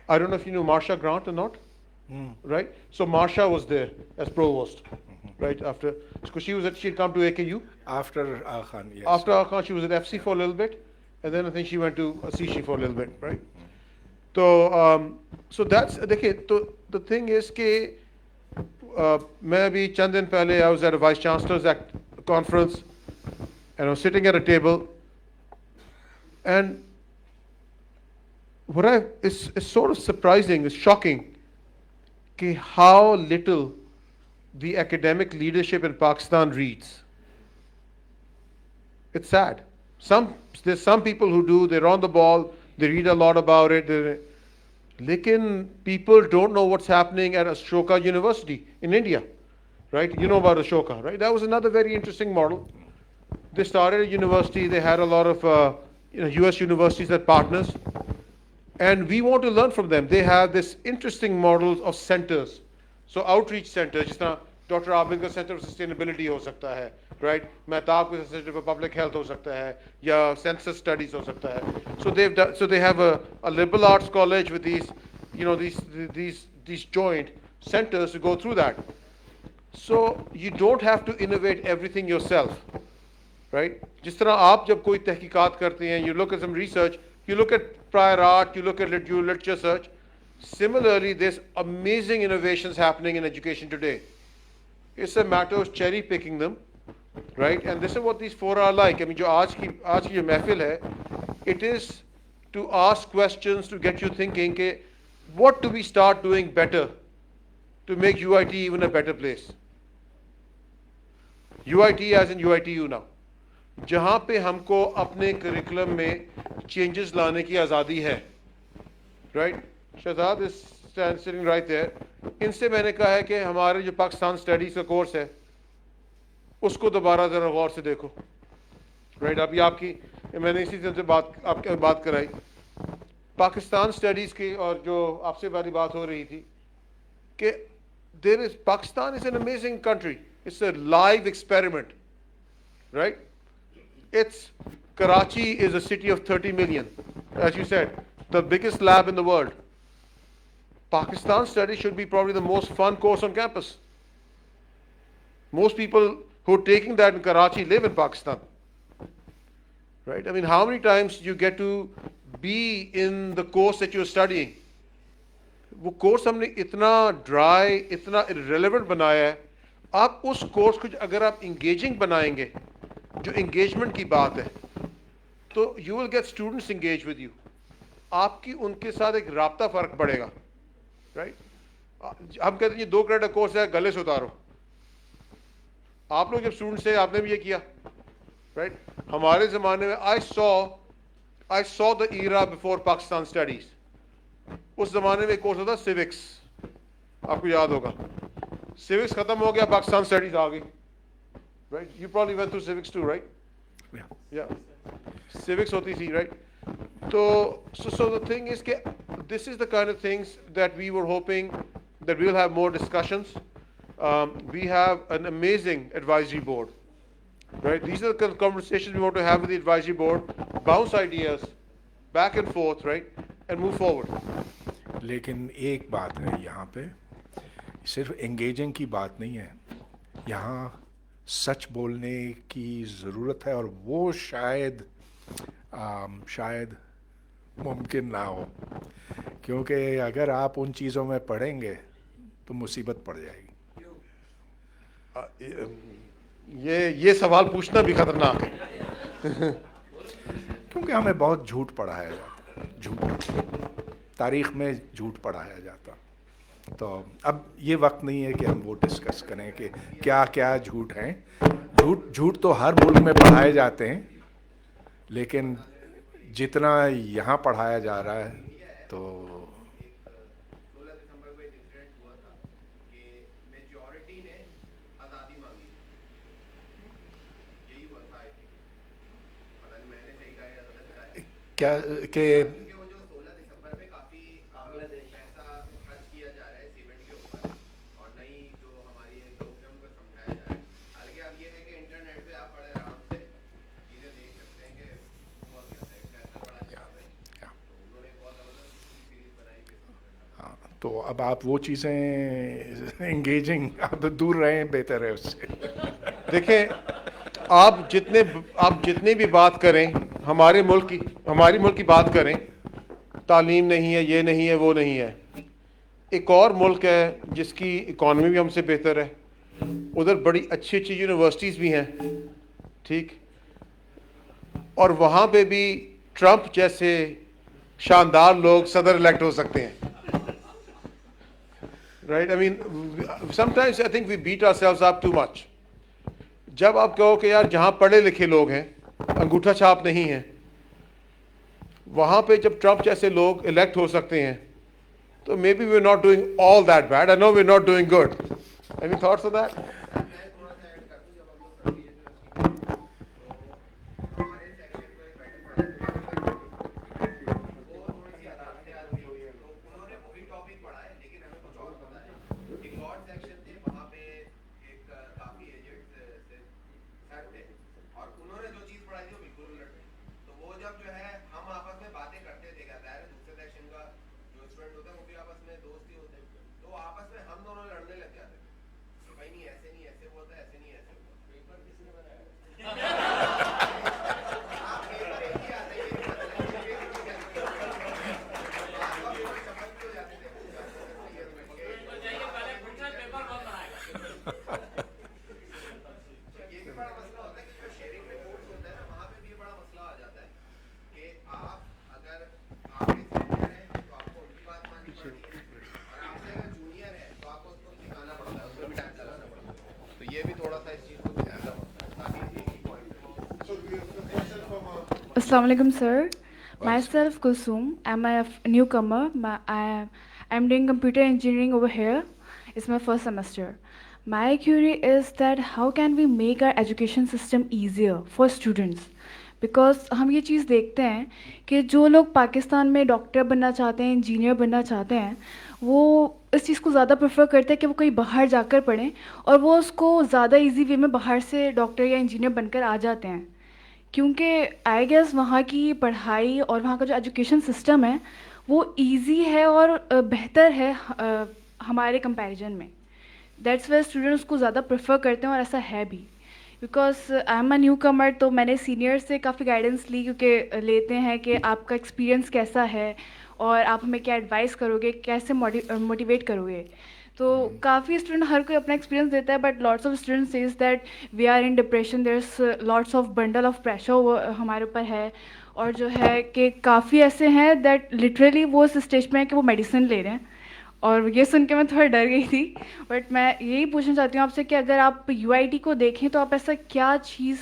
I don't know if you know Marsha Grant or not. Right? So Marsha was there as provost. Right? After, because she'd come to AKU. After Khan, yes. After Khan, she was at FC for a little bit. And then I think she went to Asishi for a little bit. Right? So that's, دیکھیں, تو the thing is کہ میں ابھی چند دن پہلے I was at a Vice Chancellor's conference and I was sitting at a table and what it's sort of surprising, it's shocking کہ how little the academic leadership in Pakistan reads. It's sad. There's some people who do, they're on the ball, they read a lot about it. Lekin people don't know what's happening at Ashoka University in India, right? You know about Ashoka, right? That was another very interesting model. They started a university, they had a lot of US universities as partners, and we want to learn from them. They have this interesting models of centers. So outreach centers, جس طرح doctor عابد کا centre of sustainability ہو سکتا ہے, right, Mahtab کا centre for public health ہو سکتا ہے, یا census studies ہو سکتا ہے. So they have a liberal arts college with these joint centers to go through that. So you don't have to innovate everything yourself, right? جس طرح آپ جب کوئی تحقیقات کرتے ہیں, you look at some research, you look at prior art, you look at literature search. Similarly, there's amazing innovations happening in education today. It's a matter of cherry picking them, right? And this is what these four are like. I mean, جو آج کی جو محفل ہے, it is to ask questions, to get you thinking کہ what do we start doing better to make UIT even a better place? UIT as in UITU now. جہاں پہ ہم کو اپنے کریکولم میں چینجز لانے کی آزادی ہے, right? Shahzad is sitting right there. ان سے میں نے کہا ہے کہ ہمارے جو پاکستان اسٹڈیز کا کورس ہے اس کو دوبارہ ذرا غور سے دیکھو, رائٹ. ابھی آپ کی میں نے اسی طرح سے آپ کے بات کرائی پاکستان اسٹڈیز کی, اور جو آپ سے باری بات ہو رہی تھی کہ Pakistan is an amazing country. It's a live experiment, right? Karachi is a city of 30 million, as you said, the biggest lab in the world. Pakistan studies should be probably the most fun course on campus. Most people who are taking that in Karachi live in Pakistan, right? I mean, how many times you get to be in the course that you're studying? وہ course ہم نے اتنا dry, اتنا irrelevant بنایا ہے. آپ اس course کو اگر آپ انگیجنگ بنائیں گے, جو انگیجمنٹ کی بات ہے, تو you will get students engage with you. آپ کی ان کے ساتھ ایک رابطہ فرق پڑے گا, رائٹ. ہم کہتے ہیں یہ 2 کریڈٹ کا کورس ہے, گلے سے اتارو. آپ لوگ جب اسٹوڈنٹس تھے آپ نے بھی یہ کیا, رائٹ. ہمارے زمانے میں I saw the era before Pakistan studies. اس زمانے میں ایک کورس ہوتا سیوکس, آپ کو یاد ہوگا. سیوکس ختم ہو گیا, پاکستان اسٹڈیز آ گئی, right. You probably went through civics too, right? Yeah. Civics ہوتی تھی, right? So the thing is کہ this is the kind of things that we were hoping that we will have more discussions. We have an amazing advisory board, right? These are the conversations we want to have with the advisory board, bounce ideas back and forth, right? And move forward. لیکن ایک بات ہے یہاں پہ, صرف engaging کی بات نہیں ہے. یہاں सच बोलने की ज़रूरत है, और वो शायद मुमकिन ना हो, क्योंकि अगर आप उन चीज़ों में पढ़ेंगे तो मुसीबत पड़ जाएगी। ये सवाल पूछना भी खतरनाक है। क्योंकि हमें बहुत झूठ पढ़ाया जाता है, झूठ तारीख में झूठ पढ़ाया जाता। तो अब ये वक्त नहीं है कि हम वो डिस्कस करें कि क्या क्या झूठ हैं। झूठ तो हर मुल्क में पढ़ाए जाते हैं, लेकिन जितना यहाँ पढ़ाया जा रहा है तो क्या कि तो अब आप वो चीज़ें एंगेजिंग आप दूर रहें, बेहतर है उससे। देखें, आप जितने भी बात करें, हमारी मुल्क की बात करें, तालीम नहीं है, ये नहीं है, वो नहीं है। एक और मुल्क है जिसकी इकॉनमी भी हमसे बेहतर है, उधर बड़ी अच्छी अच्छी यूनिवर्सिटीज़ भी हैं, ठीक, और वहाँ पे भी ट्रंप जैसे शानदार लोग सदर इलेक्ट हो सकते हैं। Right? I mean, sometimes I think we beat ourselves up too much. जब आप कहो कि यार जहाँ पढ़े लिखे लोग हैं, अंगूठा छाप नहीं है, वहाँ पे जब ट्रंप जैसे लोग इलेक्ट हो सकते हैं, तो maybe we're not doing all that bad. I know we're not doing good. Any thoughts on that? Assalamu alaikum, sir. Myself, Kulsum. I'm a newcomer. I'm doing computer engineering over here. It's my first semester. My query is that how can we make our education system easier for students? Because हम ये चीज़ देखते हैं कि जो लोग पाकिस्तान में doctor बनना चाहते हैं, इंजीनियर बनना चाहते हैं, वो इस चीज़ को ज़्यादा प्रेफर करते हैं कि वो कहीं बाहर जाकर पढ़ें, और वो उसको ज़्यादा इजी वे में बाहर से डॉक्टर या इंजीनियर बनकर आ जाते हैं, क्योंकि आई गेस वहाँ की पढ़ाई और वहाँ का जो एजुकेशन सिस्टम है वो इजी है और बेहतर है हमारे कंपैरिजन में। दैट्स वाई स्टूडेंट्स को ज़्यादा प्रेफर करते हैं, और ऐसा है भी। Because I am a newcomer, तो मैंने सीनियर से काफ़ी गाइडेंस ली, क्योंकि लेते हैं कि आपका एक्सपीरियंस कैसा है और आप हमें क्या एडवाइस करोगे, कैसे मोटिवेट करोगे। तो काफ़ी स्टूडेंट, हर कोई अपना एक्सपीरियंस देता है, but lots of students says that we are in depression, there is lots of bundle of pressure हमारे ऊपर है, और जो है कि काफ़ी ऐसे हैं दैट लिटरली वो इस स्टेज पे हैं कि वो मेडिसिन ले रहे हैं। और ये सुन के मैं थोड़ा डर गई थी, बट मैं यही पूछना चाहती हूँ आपसे कि अगर आप UIT को देखें तो आप ऐसा क्या चीज़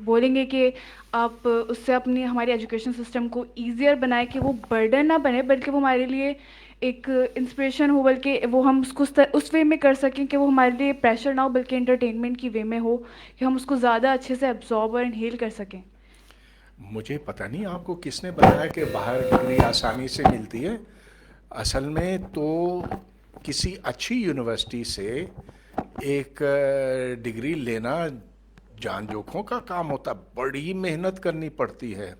बोलेंगे कि आप उससे हमारी एजुकेशन सिस्टम को ईजियर बनाए, कि वो बर्डन ना बने बल्कि वो हमारे लिए एक इंस्पिरेशन हो, बल्कि वो हम उसको उस वे में कर सकें कि वो हमारे लिए प्रेशर ना हो बल्कि एंटरटेनमेंट की वे में हो, कि हम उसको ज़्यादा अच्छे से एब्जॉर्ब और इनहेल कर सकें। मुझे पता नहीं आपको किसने बताया कि बाहर डिग्री आसानी से मिलती है। असल में तो किसी अच्छी यूनिवर्सिटी से एक डिग्री लेना जान जोखों का काम होता, बड़ी मेहनत करनी पड़ती है,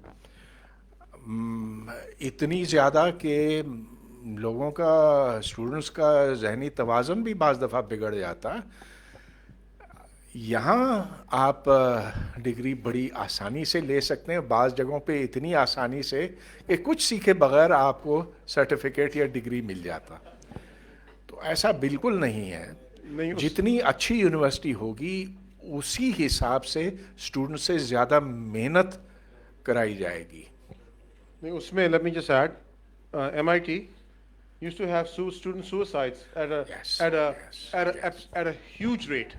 इतनी ज़्यादा कि लोगों का, स्टूडेंट्स का जहनी तवाज़ुन भी बाज़ दफ़ा बिगड़ जाता। यहाँ आप डिग्री बड़ी आसानी से ले सकते हैं, बाज़ जगहों पे इतनी आसानी से कि कुछ सीखे बगैर आपको सर्टिफिकेट या डिग्री मिल जाता। तो ऐसा बिल्कुल नहीं है। जितनी अच्छी यूनिवर्सिटी होगी उसी हिसाब से स्टूडेंट से ज़्यादा मेहनत कराई जाएगी। नहीं, उसमें let me just add, MIT used to have student suicides at a huge rate.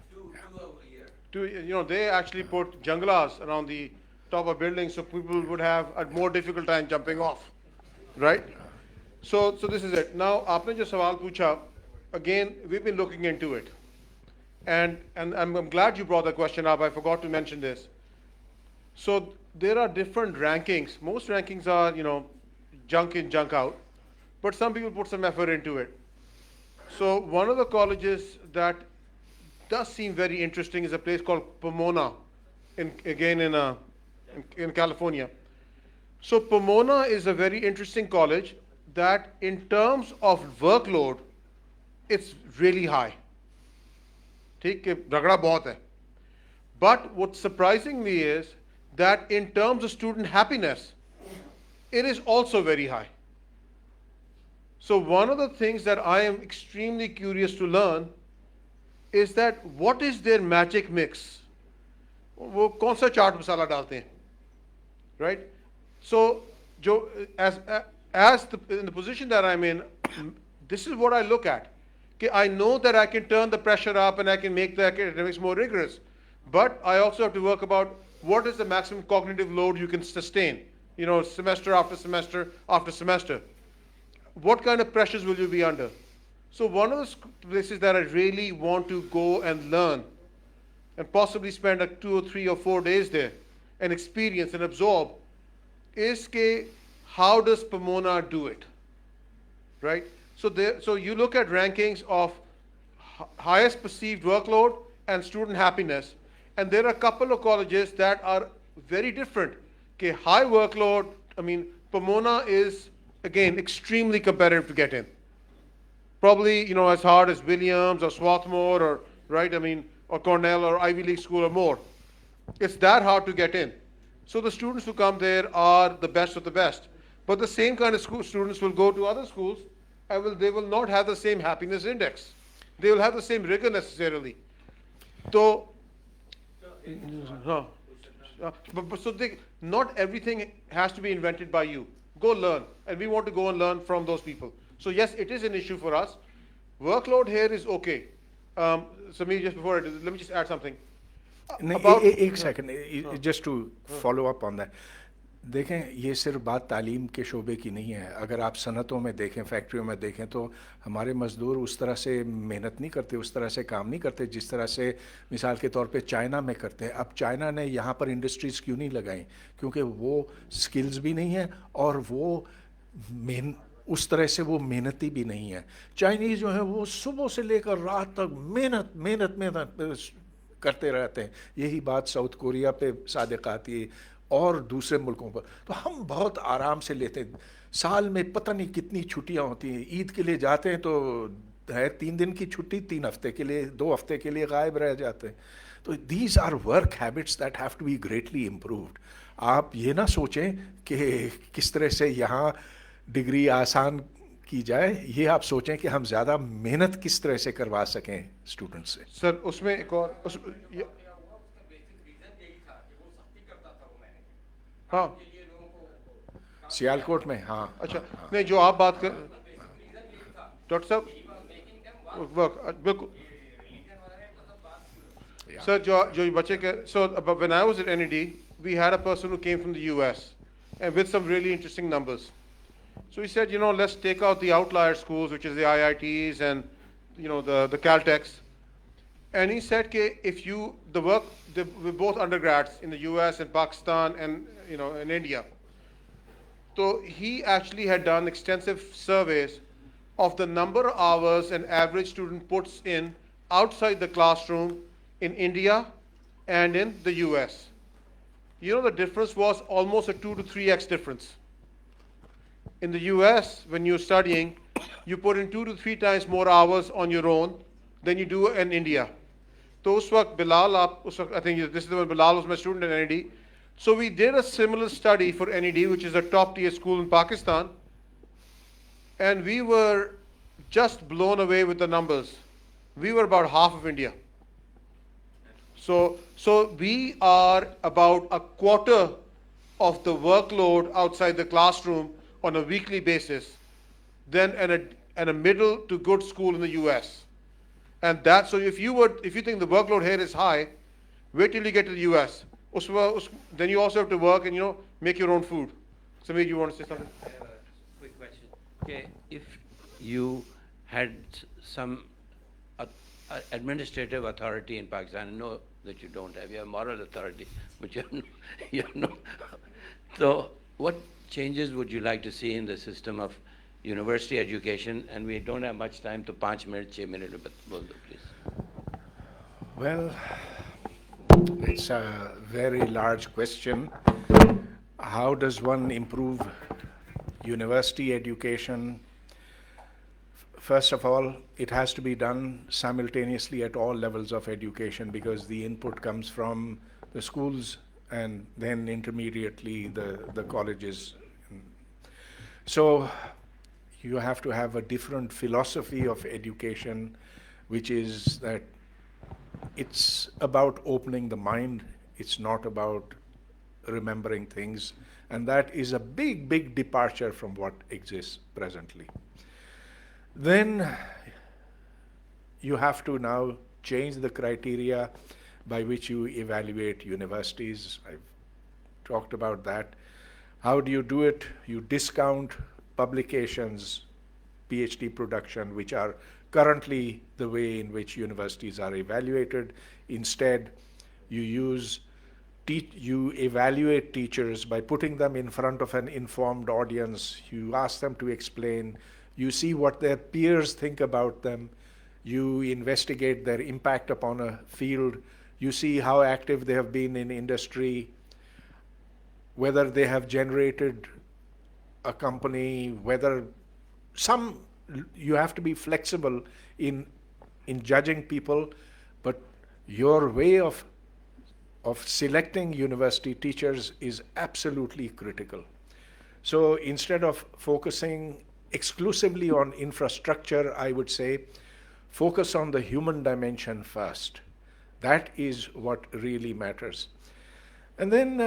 They actually put junglas around the top of buildings so people would have a more difficult time jumping off, right? So this is it. Now, aapne jo sawal pucha, again, we've been looking into it. And I'm glad you brought the question up. I forgot to mention this. So there are different rankings. Most rankings are, junk in, junk out. But some people put some effort into it. So one of the colleges that does seem very interesting is a place called Pomona, in California. So Pomona is a very interesting college that in terms of workload, it's really high. ठीक है, रगड़ा बहुत है. But what's surprising me is that in terms of student happiness, it is also very high. So one of the things that I am extremely curious to learn is that what is their magic mix? वो कौन सा चाट मसाला डालते हैं, right? So in the position that I'm in, this is what I look at. Okay, I know that I can turn the pressure up and I can make the academics more rigorous, but I also have to work about what is the maximum cognitive load you can sustain, semester after semester after semester. What kind of pressures will you be under? So one of the places that I really want to go and learn and possibly spend 2 or 3 or 4 days there and experience and absorb is how does Pomona do it, right? So you look at rankings of highest perceived workload and student happiness, and there are a couple of colleges that are very different. Okay, high workload, Pomona is, again, extremely competitive to get in. Probably, as hard as Williams or Swarthmore or, right, or Cornell or Ivy League school or more. It's that hard to get in. So the students who come there are the best of the best. But the same kind of students will go to other schools and they will not have the same happiness index. They will have the same rigor necessarily. So not everything has to be invented by you. Go learn. And we want to go and learn from those people. So yes, it is an issue for us. Workload here is okay. Sameer, just before let me just add something. एक second, just to follow up on that. देखें, ये सिर्फ बात तालीम के शोबे की नहीं है. अगर आप सनतों में देखें, फैक्ट्रियों में देखें, तो हमारे मज़दूर उस तरह से मेहनत नहीं करते, उस तरह से काम नहीं करते जिस तरह से मिसाल के तौर पे चाइना में करते हैं. अब चाइना ने यहाँ पर इंडस्ट्रीज़ क्यों नहीं लगाई? क्योंकि वो स्किल्स भी नहीं है और वो उस तरह से वो मेहनती भी नहीं है. चाइनीज़ जो है वो सुबह से लेकर रात तक मेहनत करते रहते हैं. यही बात साउथ कोरिया पे सादिक आती है और दूसरे मुल्कों पर. तो हम बहुत आराम से लेते हैं. साल में पता नहीं कितनी छुट्टियां होती हैं. ईद के लिए जाते हैं तो है 3 दिन की छुट्टी, 3 हफ्ते के लिए, 2 हफ्ते के लिए गायब रह जाते हैं. तो these are work habits that have to be greatly improved. आप ये ना सोचें कि किस तरह से यहाँ डिग्री आसान की जाए, ये आप सोचें कि हम ज़्यादा मेहनत किस तरह से करवा सकें स्टूडेंट से. सर उसमें एक और हाँ, सियालकोट में, हाँ. अच्छा, नहीं, जो आप बात कर डॉक्टर साहब, बिल्कुल सर, जो बच्चे के, so when I was at NED, we had a person who came from the US and with some really interesting numbers. So he said, let's take out the outlier schools, which is the IITs and the Caltechs. And he said, if we're both undergrads in the US and Pakistan and in India. So he actually had done extensive surveys of the number of hours an average student puts in outside the classroom in India and in the US. The difference was almost a 2 to 3x difference. In the US, when you're studying, you put in 2 to 3 times more hours on your own than you do in India. تو اس وقت بلال آپ اس وقت I think this is when Bilal was my student in NED. So we did a similar study for NED, which is a top tier school in Pakistan, and we were just blown away with the numbers. We were about half of India. So we are about a quarter of the workload outside the classroom on a weekly basis than in a middle to good school in the US. And that, so if you think the workload here is high, wait till you get to the US. Then you also have to work and, make your own food. Samir, you want to say something? I have a quick question. Okay, if you had some administrative authority in Pakistan, I know that you don't have, you have moral authority, but you have no. So what changes would you like to see in the system of university education? And we don't have much time, to 5 minutes, 6 minutes, please. Well, it's a very large question. How does one improve university education? First of all, it has to be done simultaneously at all levels of education, because the input comes from the schools and then intermediately the colleges. So you have to have a different philosophy of education, which is that it's about opening the mind, it's not about remembering things, and that is a big, big departure from what exists presently. Then you have to now change the criteria by which you evaluate universities. I've talked about that. How do you do it? You discount publications, PhD production, which are currently the way in which universities are evaluated. Instead, you evaluate teachers by putting them in front of an informed audience. You ask them to explain. You see what their peers think about them. You investigate their impact upon a field. You see how active they have been in industry, whether they have generated a company, whether you have to be flexible in judging people, but your way of selecting university teachers is absolutely critical. So instead of focusing exclusively on infrastructure, I would say focus on the human dimension first. That is what really matters. And then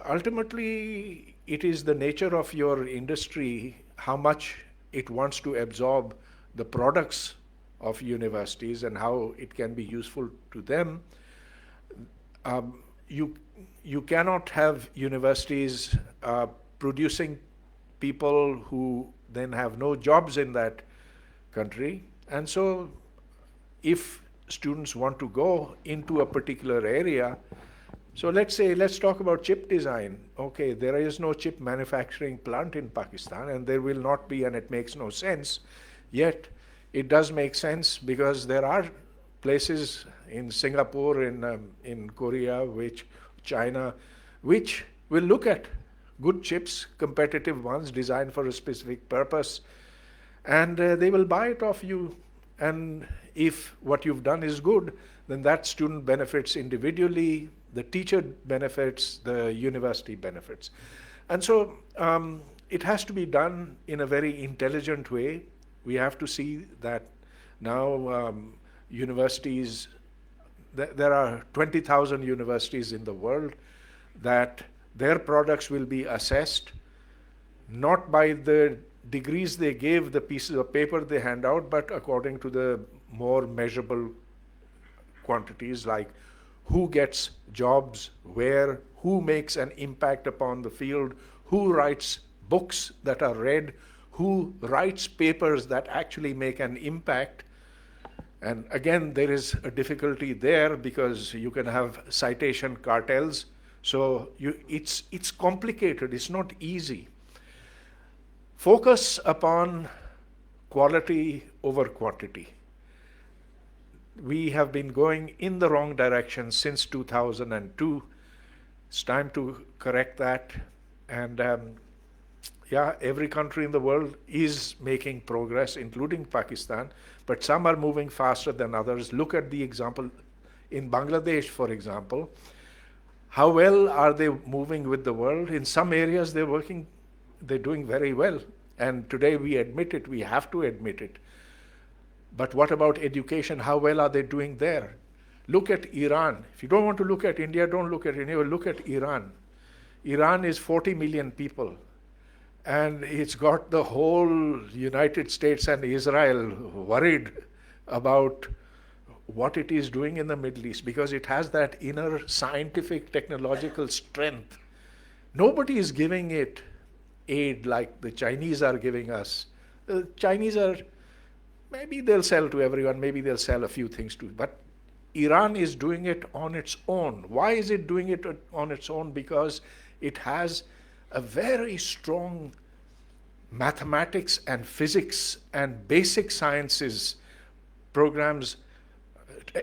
ultimately, it is the nature of your industry, how much it wants to absorb the products of universities and how it can be useful to them. You cannot have universities producing people who then have no jobs in that country. And so if students want to go into a particular area, so let's talk about chip design. Okay, there is no chip manufacturing plant in Pakistan, and there will not be, and it makes no sense. Yet it does make sense because there are places in Singapore, in Korea, China, which will look at good chips, competitive ones designed for a specific purpose, and they will buy it off you. And if what you've done is good, then that student benefits individually, the teacher benefits, the university benefits. And so it has to be done in a very intelligent way. We have to see that now universities, there are 20,000 universities in the world, that their products will be assessed not by the degrees they gave, the pieces of paper they hand out, but according to the more measurable quantities, like who gets jobs where, who makes an impact upon the field, who writes books that are read, who writes papers that actually make an impact. And again, there is a difficulty there because you can have citation cartels. So it's complicated, it's not easy. Focus upon quality over quantity. We have been going in the wrong direction since 2002. It's time to correct that. And every country in the world is making progress, including Pakistan, but some are moving faster than others. Look at the example in Bangladesh, for example, how well are they moving with the world? In some areas they're doing very well. And today we admit it, we have to admit it. But what about education? How well are they doing there? Look at Iran. If you don't want to look at India, don't look at India, look at Iran. Iran is 40 million people. And it's got the whole United States and Israel worried about what it is doing in the Middle East, because it has that inner scientific, technological strength. Nobody is giving it aid like the Chinese are giving us. The Chinese are, maybe they'll sell to everyone, maybe they'll sell a few things to, but Iran is doing it on its own. Why is it doing it on its own? Because it has a very strong mathematics and physics and basic sciences programs,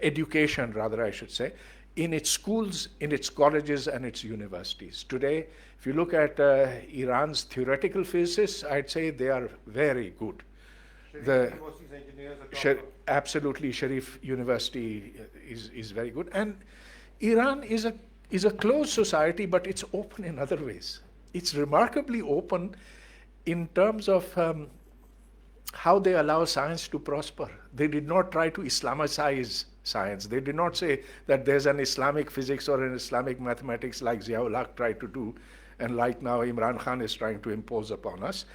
education rather I should say, in its schools, in its colleges and its universities. Today, if you look at Iran's theoretical physicists, I'd say they are very good. Absolutely, Sharif University is very good. And Iran is a closed society, but it's open in other ways. It's remarkably open in terms of how they allow science to prosper. They did not try to Islamicize science. They did not say that there's an Islamic physics or an Islamic mathematics like Ziaul Haq tried to do, and like now Imran Khan is trying to impose upon us.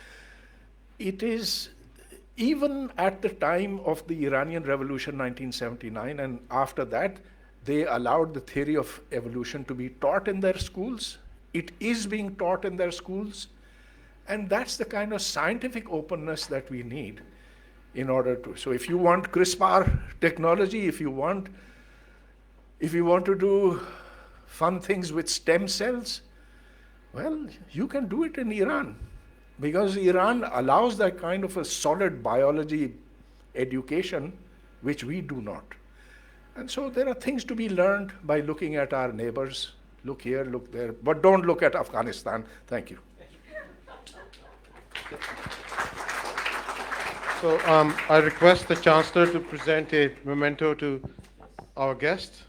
It is, even at the time of the Iranian Revolution 1979 and after that, they allowed the theory of evolution to be taught in their schools. It is being taught in their schools. And that's the kind of scientific openness that we need in order to. So if you want CRISPR technology, if you want to do fun things with stem cells, well, you can do it in Iran, because Iran allows that kind of a solid biology education, which we do not. And so there are things to be learned by looking at our neighbors. Look here, look there, but don't look at Afghanistan. Thank you. So I request the Chancellor to present a memento to our guest.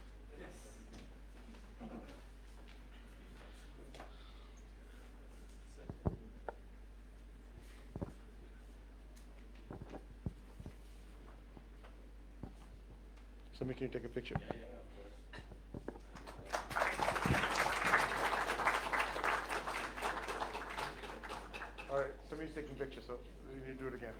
Somebody, can you take a picture? All right, somebody's taking pictures, so you need to do it again.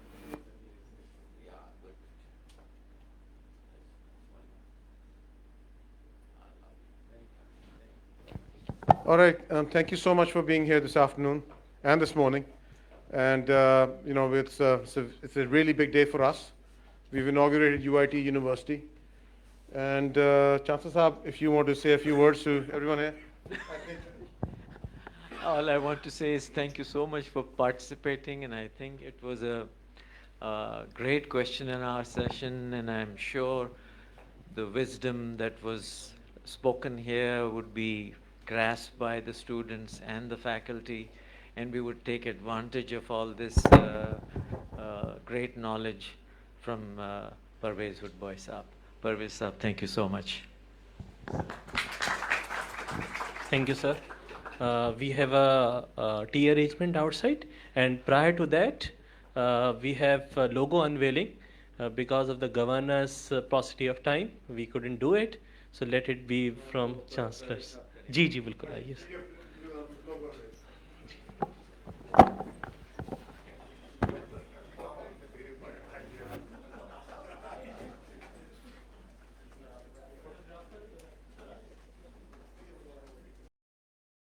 All right, thank you so much for being here this afternoon and this morning. And you know, it's a really big day for us. We've inaugurated UIT University. And Chancellor Saab, if you want to say a few words to everyone here. All I want to say is thank you so much for participating, and I think it was a great question in our session, and I'm sure the wisdom that was spoken here would be grasped by the students and the faculty, and we would take advantage of all this great knowledge from Parvez Woodboy Saab. Parvez Saab, thank you so much. Thank you, sir. We have a tea arrangement outside, and prior to that, we have a logo unveiling. Because of the governor's paucity of time, we couldn't do it, so let it be from chancellors. जी जी बिल्कुल आइए